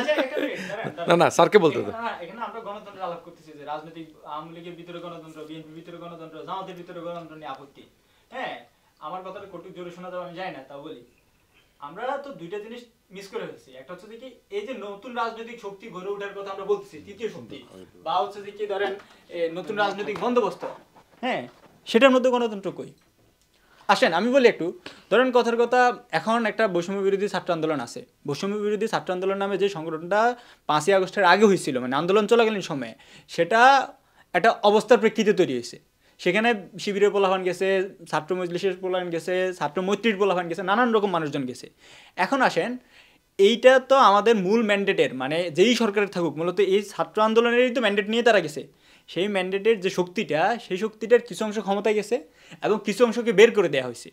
না স্যারকে বলতে দাও। এখানে আমরা গণতন্ত্র আলাপ করতেছি যে রাজনৈতিক আওয়ামী লীগের ভিতরে গণতন্ত্র, বিএনপির ভিতরে গণতন্ত্র, জামাতের ভিতরে গণতন্ত্র নিয়ে আপত্তি। হ্যাঁ, আমার কথাটা কটু জোরে শোনা যাবে আমি জানি না, তা বলি আমরা তো দুইটা জিনিস মিস করে ফেলছি। একটা হচ্ছে যে কি এই যে নতুন রাজনৈতিক শক্তি গড়ে ওঠার কথা আমরা বলতেছি, তৃতীয় শক্তি, বা হচ্ছে যে কি ধরেন নতুন রাজনৈতিক বন্দোবস্ত, হ্যাঁ, সেটার মধ্যে গণতন্ত্র কই? আসেন আমি বলি একটু, ধরেন কথার কথা, এখন একটা বৈষম্য বিরোধী ছাত্র আন্দোলন আছে। বৈষম্য বিরোধী ছাত্র আন্দোলন নামে যে সংগঠনটা 5ই আগস্টের আগে হয়েছিল, মানে আন্দোলন চলাকালীন সময়ে, সেটা একটা অবস্থার প্রেক্ষিতে তৈরি হয়েছে। সেখানে শিবিরের পোলাপান গেছে, ছাত্র মজলিসের পোলাপান গেছে, ছাত্র মৈত্রীর পোলাপান গেছে, নানান রকম মানুষজন গেছে। এখন আসেন, এইটা তো আমাদের মূল ম্যান্ডেটের, মানে যেই সরকারের থাকুক, মূলত এই ছাত্র আন্দোলনেরই তো ম্যান্ডেট নিয়ে তারা গেছে। সেই ম্যান্ডেটের যে শক্তিটা, সেই শক্তিটার কিছু অংশ ক্ষমতায় গেছে এবং কিছু অংশকে বের করে দেওয়া হয়েছে।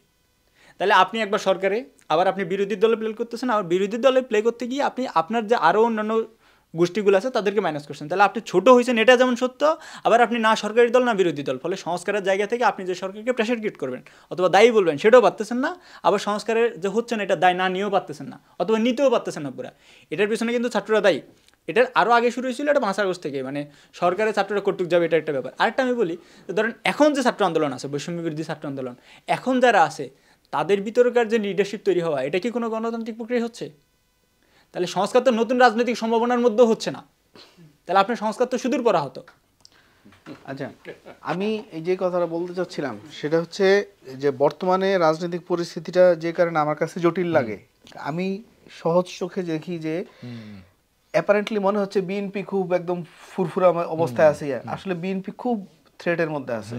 তাহলে আপনি একবার সরকারে, আবার আপনি বিরোধী দলে প্লে করতেছেন, আবার বিরোধী দলে প্লে করতে গিয়ে আপনি আপনার যে আরও অন্যান্য গোষ্ঠীগুলো আছে তাদেরকে মাইনাস করছেন। তাহলে আপনি ছোট হয়েছেন এটা যেমন সত্য, আবার আপনি না সরকারি দল না বিরোধী দল, ফলে সংস্কারের জায়গা থেকে আপনি যে সরকারকে প্রেশার ক্রিয়েট করবেন অথবা দায়ী বলবেন সেটাও পারতেছেন না, আবার সংস্কারের যে হচ্ছে না এটা দায় না নিয়েও পারতেছেন না, অথবা নিতেও পারতেছেন না পুরা। এটার পিছনে কিন্তু ছাত্ররা দায়ী। এটার আরও আগে শুরু হয়েছিল এটা 5 আগস্ট থেকে, মানে সরকারের ছাত্ররা কর্তৃক যাবে, এটা একটা ব্যাপার। আরেকটা আমি বলি, ধরেন এখন যে ছাত্র আন্দোলন আছে, বৈষম্য বিরোধী ছাত্র আন্দোলন, এখন যারা আছে তাদের ভিতরকার যে লিডারশিপ তৈরি হওয়া, এটা কি কোনো গণতান্ত্রিক প্রক্রিয়া হচ্ছে? তাহলে সংস্কার তো নতুন রাজনৈতিক সম্ভাবনার মধ্যেও হচ্ছে না, তাহলে আপনার সংস্কার তো সুদূর পরা হতো। আচ্ছা, আমি এই যে কথাটা বলতে চাচ্ছিলাম সেটা হচ্ছে যে বর্তমানে রাজনৈতিক পরিস্থিতিটা যে কারণে আমার কাছে জটিল লাগে, আমি সহজ চোখে দেখি যে অ্যাপারেন্টলি মনে হচ্ছে বিএনপি খুব একদম ফুরফুরা অবস্থায় আছে, আসলে বিএনপি খুব থ্রেটের মধ্যে আছে,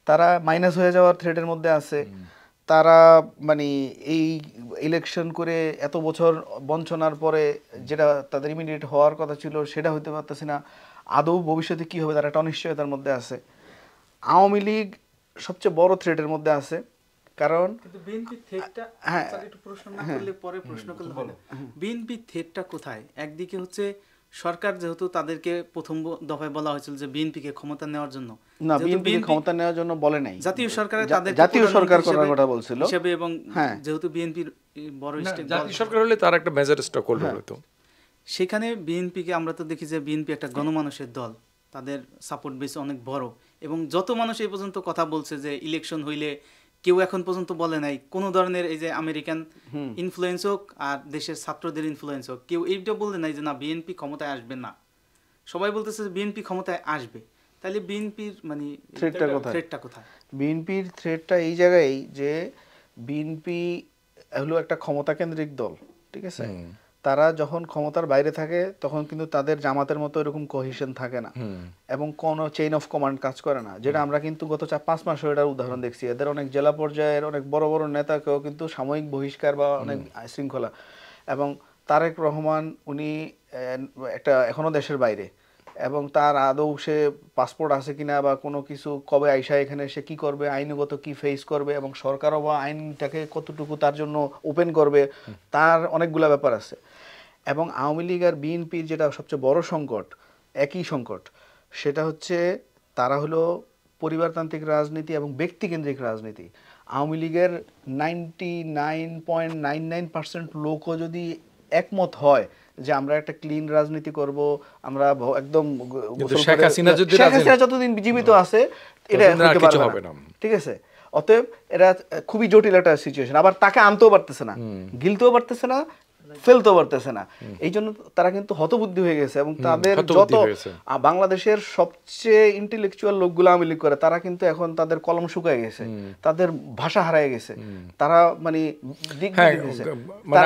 তারা মাইনাস হয়ে যাওয়ার থ্রেটের মধ্যে আছে, তারা মানে এই ইলেকশন করে এত বছর বঞ্চনার পরে যেটা তাদের ইমিডিয়েট হওয়ার কথা ছিল সেটা হইতে পারতেছে না, আদৌ ভবিষ্যতে কী হবে তারা একটা অনিশ্চয়তার মধ্যে আছে। আওয়ামী লীগ সবচেয়ে বড় থ্রেটের মধ্যে আছে, কারণ বিএনপি থ্রেটটা একটু প্রশ্ন না করলে পরে প্রশ্ন করলে হবে। বিএনপি থ্রেটটা কোথায়? একদিকে হচ্ছে সরকার, যেহেতু তাদেরকে প্রথম দফায় বলা হয়েছিল যে বিএনপিকে ক্ষমতা নেওয়ার জন্য, না বিএনপি ক্ষমতা নেওয়ার জন্য বলে নাই, জাতীয় সরকারে তাদের জাতীয় সরকার করার কথা বলছিল হিসেবে, এবং যেহেতু বিএনপির বড় স্টেক জাতীয় সরকার হলে তার একটা মেজর স্টক হোল্ডার হতো, সেখানে বিএনপিকে আমরা তো দেখি যে বিএনপি একটা গণমানুষের দল, তাদের সাপোর্ট বেস অনেক বড়, এবং যত মানুষ এই পর্যন্ত কথা বলছে যে ইলেকশন হইলে, কেউ এখন পর্যন্ত বলে নাই কোনো ধরনের এই যে আমেরিকান ইনফ্লুয়েন্স হোক আর দেশের ছাত্রদের ইনফ্লুয়েন্স হোক, কেউ এইটা বলতে নাই যে না বিএনপি ক্ষমতায় আসবে না, সবাই বলতেছে যে বিএনপি ক্ষমতায় আসবে। তাহলে বিএনপির মানে থ্রেটটা কোথায়? বিএনপির থ্রেটটা এই জায়গায় যে বিএনপি হলো একটা ক্ষমতা কেন্দ্রিক দল, ঠিক আছে, তারা যখন ক্ষমতার বাইরে থাকে তখন কিন্তু তাদের জামাতের মতো এরকম কোহেশন থাকে না এবং কোনো চেইন অফ কমান্ড কাজ করে না, যেটা আমরা কিন্তু গত 4-5 মাসে এটার উদাহরণ দেখছি। এদের অনেক জেলা পর্যায়ের অনেক বড় বড় নেতাকেও কিন্তু সাময়িক বহিষ্কার বা অনেক শৃঙ্খলা, এবং তারেক রহমান উনি একটা এখনো দেশের বাইরে, এবং তার আদৌ সে পাসপোর্ট আছে কিনা বা কোনো কিছু কবে আইসা এখানে সে কি করবে, আইনগত কি ফেস করবে, এবং সরকারও বা আইনটাকে কতটুকু তার জন্য ওপেন করবে, তার অনেকগুলো ব্যাপার আছে। এবং আওয়ামী লীগ আর বিএনপির যেটা সবচেয়ে বড় সংকট, একই সংকট, সেটা হচ্ছে তারা হলো পরিবারতান্ত্রিক রাজনীতি এবং ব্যক্তিকেন্দ্রিক রাজনীতি। আওয়ামী লীগের 99.99% লোকও যদি একমত হয় যে আমরা একটা ক্লিন রাজনীতি করব, আমরা একদম শেখ হাসিনা যতদিন জীবিত আছে এটা হতে পারবে না, ঠিক আছে, অতএব এরা খুবই জটিল একটা সিচুয়েশন, আবার তাকে আনতেও পারতেছে না, গিলতেও পারতেছে না, ফেলতেও পারতেছে না, এই জন্য তারা কিন্তু হতবুদ্ধি হয়ে গেছে। এবং তাদের যত বাংলাদেশের সবচেয়ে ইন্টেলেকচুয়াল লোকগুলো আওয়ামী লীগ করে, তারা কিন্তু এখন তাদের কলম শুকায় গেছে, তাদের ভাষা হারায় গেছে, তারা মানে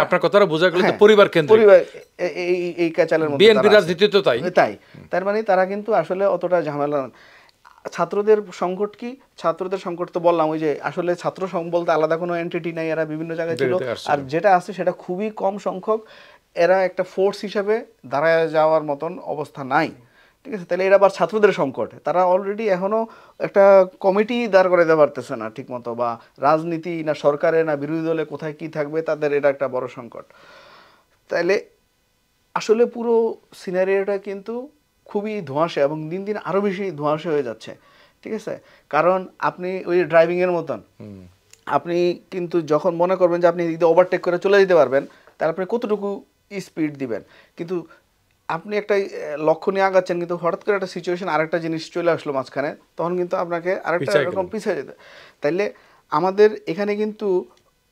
আপনার কথাটা বোঝা গেল পরিবার কেন্দ্রিক এই ক্যাচালের মধ্যে বিএনপি রাজনীতি তো তাই, তার মানে তারা কিন্তু আসলে অতটা ঝামেলা। ছাত্রদের সংকট কি? ছাত্রদের সংকট তো বললাম, ওই যে আসলে ছাত্র বলতে আলাদা কোনো এন্টিটি নাই, এরা বিভিন্ন জায়গায় ছিল, আর যেটা আছে সেটা খুবই কম সংখ্যক, এরা একটা ফোর্স হিসাবে দাঁড়ায় যাওয়ার মতন অবস্থা নাই, ঠিক আছে। তাহলে এরা আবার ছাত্রদের সংকট, তারা অলরেডি এখনো একটা কমিটি দাঁড় করে দিতে পারতেছে না ঠিক মতো, বা রাজনীতি না সরকারে না বিরোধী দলে কোথায় কি থাকবে, তাদের এটা একটা বড় সংকট। তাহলে আসলে পুরো সিনারিওটা কিন্তু খুবই ধোঁয়াশে, এবং দিন দিন আরো বেশি ধোঁয়াশে হয়ে যাচ্ছে, ঠিক আছে। কারণ আপনি ওই ড্রাইভিং এর মতন, আপনি কিন্তু যখন মনে করবেন যে আপনি ওভারটেক করে চলে যেতে পারবেন, তাহলে আপনি কতটুকু স্পিড দিবেন, কিন্তু আপনি একটা লক্ষ্য নিয়ে আগাচ্ছেন, কিন্তু হঠাৎ করে একটা সিচুয়েশন আরেকটা জিনিস চলে আসলো মাঝখানে, তখন কিন্তু আপনাকে আরেকটা এরকম পিছিয়ে যেতে। তাইলে আমাদের এখানে কিন্তু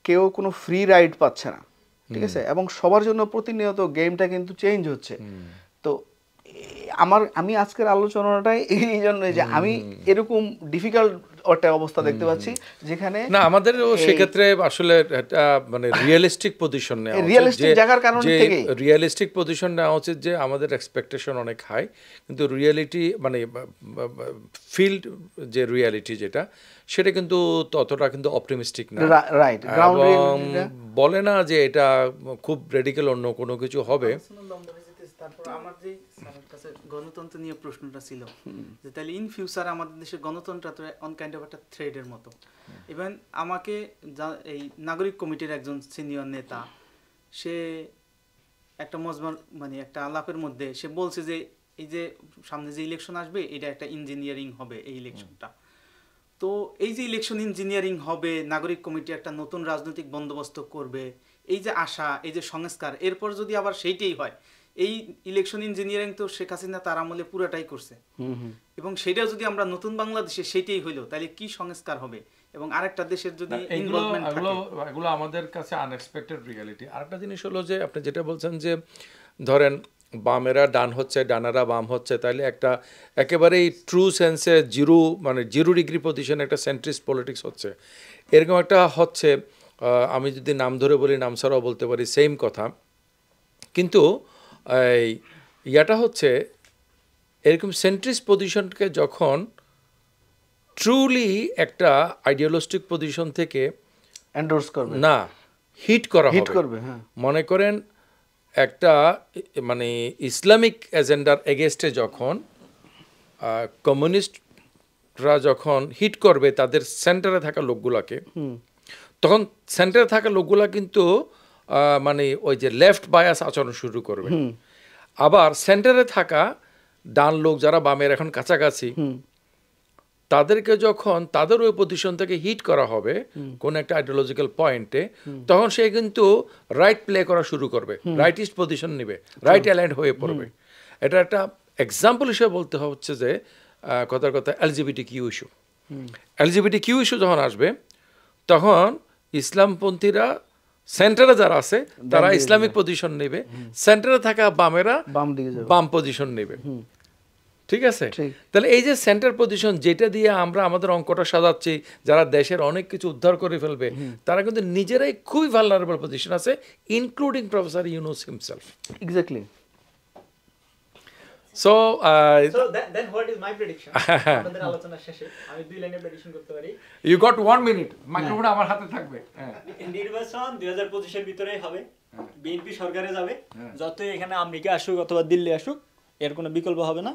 কেউ কোনো ফ্রি রাইড পাচ্ছে না, ঠিক আছে, এবং সবার জন্য প্রতিনিয়ত গেমটা কিন্তু চেঞ্জ হচ্ছে। তো আমি আজকের আলোচনাটাই এই জন্য যে আমি এরকম ডিফিকাল্ট একটা অবস্থা দেখতে পাচ্ছি, যেখানে না আমাদেরও সেক্ষেত্রে আসলে একটা মানে রিয়েলিস্টিক পজিশন নেওয়া উচিত, রিয়েলিস্টিক জায়গার কারণ থেকে রিয়েলিস্টিক পজিশন নেওয়া উচিত, যে আমাদের এক্সপেকটেশন অনেক হাই, কিন্তু রিয়েলিটি মানে ফিল্ড যে রিয়েলিটি যেটা, সেটা কিন্তু ততটা কিন্তু অপটিমিস্টিক না, রাইট, বলে না যে এটা খুব রেডিক্যাল অন্য কোনো কিছু হবে। তারপর আমার যে স্যারের কাছে গণতন্ত্র নিয়ে প্রশ্নটা ছিল, যে তাহলে ইন ফিউচার আমাদের দেশে গণতন্ত্র অন কাইন্ড অফ একটা থ্রেডের মতো। ইভেন আমাকে এই নাগরিক কমিটির একজন সিনিয়র নেতা, সে একটা মজমার মানে একটা আলাপের মধ্যে সে বলছে যে এই যে সামনে যে ইলেকশন আসবে এটা একটা ইঞ্জিনিয়ারিং হবে এই ইলেকশনটা। তো এই যে ইলেকশন ইঞ্জিনিয়ারিং হবে, নাগরিক কমিটি একটা নতুন রাজনৈতিক বন্দোবস্ত করবে, এই যে আশা, এই যে সংস্কার, এরপর যদি আবার সেইটাই হয়, এই ইলেকশন ইঞ্জিনিয়ারিং তো শেখ হাসিনা তার আমলে পুরোটাই করছে, এবং সেটা যদি আমরা নতুন বাংলাদেশে সেইটাই হইলো তাহলে কি সংস্কার হবে, এবং আরেকটা দেশের যদি ইনভলভমেন্ট থাকে। এগুলো আমাদের কাছে আনএক্সপেক্টেড রিয়ালিটি। আরেকটা জিনিস হলো যে আপনি যেটা বলছেন যে ধরেন বামেরা ডান হচ্ছে, ডানারা বাম হচ্ছে, তাহলে একটা একেবারেই ট্রু সেন্সে জিরো ডিগ্রি পজিশন একটা সেন্ট্রিস্ট পলিটিক্স হচ্ছে, এরকম একটা হচ্ছে। আমি যদি নাম ধরে বলি, নাম ছাড়াও বলতে পারি, সেম কথা। কিন্তু এই ইয়াটা হচ্ছে এরকম সেন্ট্রিস্ট পজিশনকে যখন ট্রুলি একটা আইডিয়ালিস্টিক পজিশন থেকে এন্ডোর্স করবে না হিট করা হিট হবে। করবে, হ্যাঁ। মনে করেন একটা মানে ইসলামিক এজেন্ডার এগেনস্টে যখন কমিউনিস্টরা যখন হিট করবে তাদের সেন্টারে থাকা লোকগুলাকে, তখন সেন্টারে থাকা লোকগুলা কিন্তু মানে ওই যে লেফট বায়াস আচরণ শুরু করবে। আবার সেন্টারে থাকা ডান লোক যারা বামের এখন কাছাকাছি, তাদেরকে যখন তাদের ওই পজিশন থেকে হিট করা হবে কোন একটা আইডিওলজিক্যাল পয়েন্টে, তখন সে কিন্তু রাইট প্লে করা শুরু করবে, রাইটিস্ট পজিশন নেবে, রাইট অ্যালাইন্ড হয়ে পড়বে। এটা একটা এক্সাম্পল হিসেবে বলতে হচ্ছে যে কথার কথা LGBT Q issue. LGBT Q issue যখন আসবে তখন ইসলামপন্থীরা সেন্টারে যারা আছে তারা ইসলামিক পজিশন নেবে, সেন্টারে থাকা বামেরা বাম দিকে যাবে, বাম পজিশন নেবে। ঠিক আছে? তাহলে এই যে সেন্টার পজিশন যেটা দিয়ে আমরা আমাদের অঙ্কটা সাজাচ্ছি, যারা দেশের অনেক কিছু উদ্ধার করে ফেলবে, তারা কিন্তু নিজেরাই খুবই ভালনারেবল পজিশন আছে, including professor Yunus himself. Exactly. So then what is my prediction? আমাদের আলোচনা শেষে আমি 2 লাইনে প্রেডিকশন করতে পারি। ইউ গট 1 মিনিট, মাইক্রোফোন আমার হাতে থাকবে। নির্বাচন 2025 এর ভিতরেই হবে, বিএনপি সরকারে যাবে, যতই এখানে আমেরিকা আসুক অথবা দিল্লি আসুক, এর কোনো বিকল্প হবে না।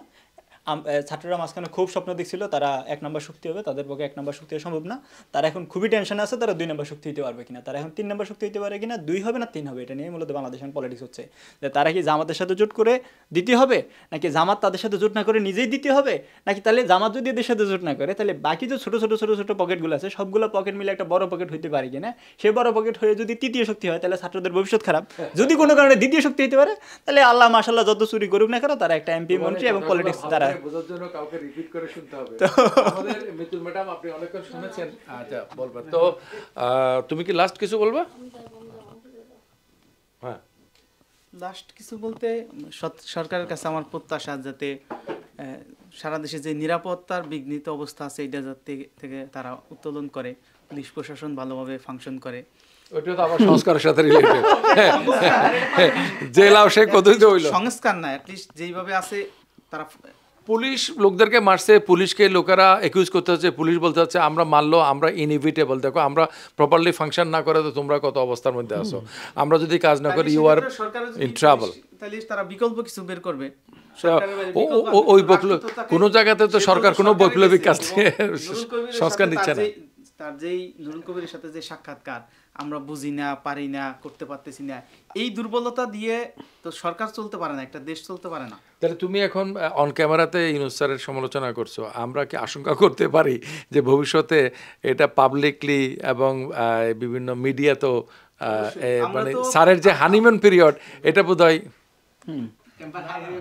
ছাত্ররা মাঝখানে খুব স্বপ্ন দেখছিল তারা 1 নম্বর শক্তি হবে, তাদের পক্ষে 1 নম্বর শক্তি সম্ভব না। তারা এখন খুবই টেনশনে আছে তারা 2 নম্বর শক্তি হতে পারবে কিনা, তারা এখন 3 নম্বর শক্তি হতে পারে কিনা, 2 হবে না 3 হবে, এটা নিয়ে মূলত বাংলাদেশের পলিটিক্স হচ্ছে। যে তারা কি জামাতের সাথে জোট করে দিতে হবে, নাকি জামাত তাদের সাথে জোট না করে নিজেই দিতে হবে, নাকি তাহলে জামাত যদি এদের সাথে জোট না করে তাহলে বাকি যে ছোট ছোট ছোট ছোট পকেটগুলো আছে সবগুলো পকেট মিলে একটা বড় পকেট হইতে পারে কিনা। সেই বড় পকেট হয়ে যদি তৃতীয় শক্তি হয় তাহলে ছাত্রদের ভবিষ্যৎ খারাপ। যদি কোনো কারণে দ্বিতীয় শক্তি হতে পারে তাহলে আল্লাহ মাশাআল্লাহ যত চুরি করুক না কেন তারা একটা এমপি মন্ত্রী এবং পলিটিক্স তারা রিপিট করে শুনতে হবে। আমাদের মিতুল ম্যাডাম আপনি অনেকক্ষণ শুনেছেন, আচ্ছা বলবেন তো, তুমি কি লাস্ট কিছু বলবা? হ্যাঁ, লাস্ট কিছু বলতে সরকারের কাছে আমার প্রত্যাশা যাতে সারা দেশে যে নিরাপত্তার বিঘ্নিত অবস্থা আছে এটা যাতে থেকে তারা উত্তোলন করে, পুলিশ প্রশাসন ভালোভাবে ফাংশন করে। ওইটা তো আবার সংস্কারের সাথে রিলেটেড। জেলাও সে কতই হইল সংস্কার না, অ্যাটলিস্ট যেইভাবে আছে তারা। পুলিশ লোকদেরকে মারছে, পুলিশকে লোকেরা একিউজ করতে হচ্ছে, পুলিশ বলতে হচ্ছে আমরা মারলো, আমরা ইনএভিটেবল, দেখো আমরা প্রপারলি ফাংশন না করে তো তোমরা কত অবস্থার মধ্যে আসো, আমরা যদি কাজ না করি ইউ আর ইন ট্রাবল। তাহলে তারা বিকল্প কিছু বের করবে। ওই কোনো জায়গাতে তো সরকার কোনো বৈপ্লবিক কাজ নিয়ে সংস্কার নিচ্ছে না। তার যেই নুরুল কবিরের সাথে যে সাক্ষাৎকার, আমরা বুঝি না, পারি না, করতে পারতেছি না, এই দুর্বলতা দিয়ে তো সরকার চলতে পারে না, একটা দেশ চলতে পারে না। তাহলে তুমি এখন অন ক্যামেরাতে ইউনুস স্যারের সমালোচনা করছো, আমরা কি আশঙ্কা করতে পারি যে ভবিষ্যতে এটা পাবলিকলি এবং বিভিন্ন মিডিয়া তো মানে স্যারের যে হানিমুন পিরিয়ড এটা বোধহয়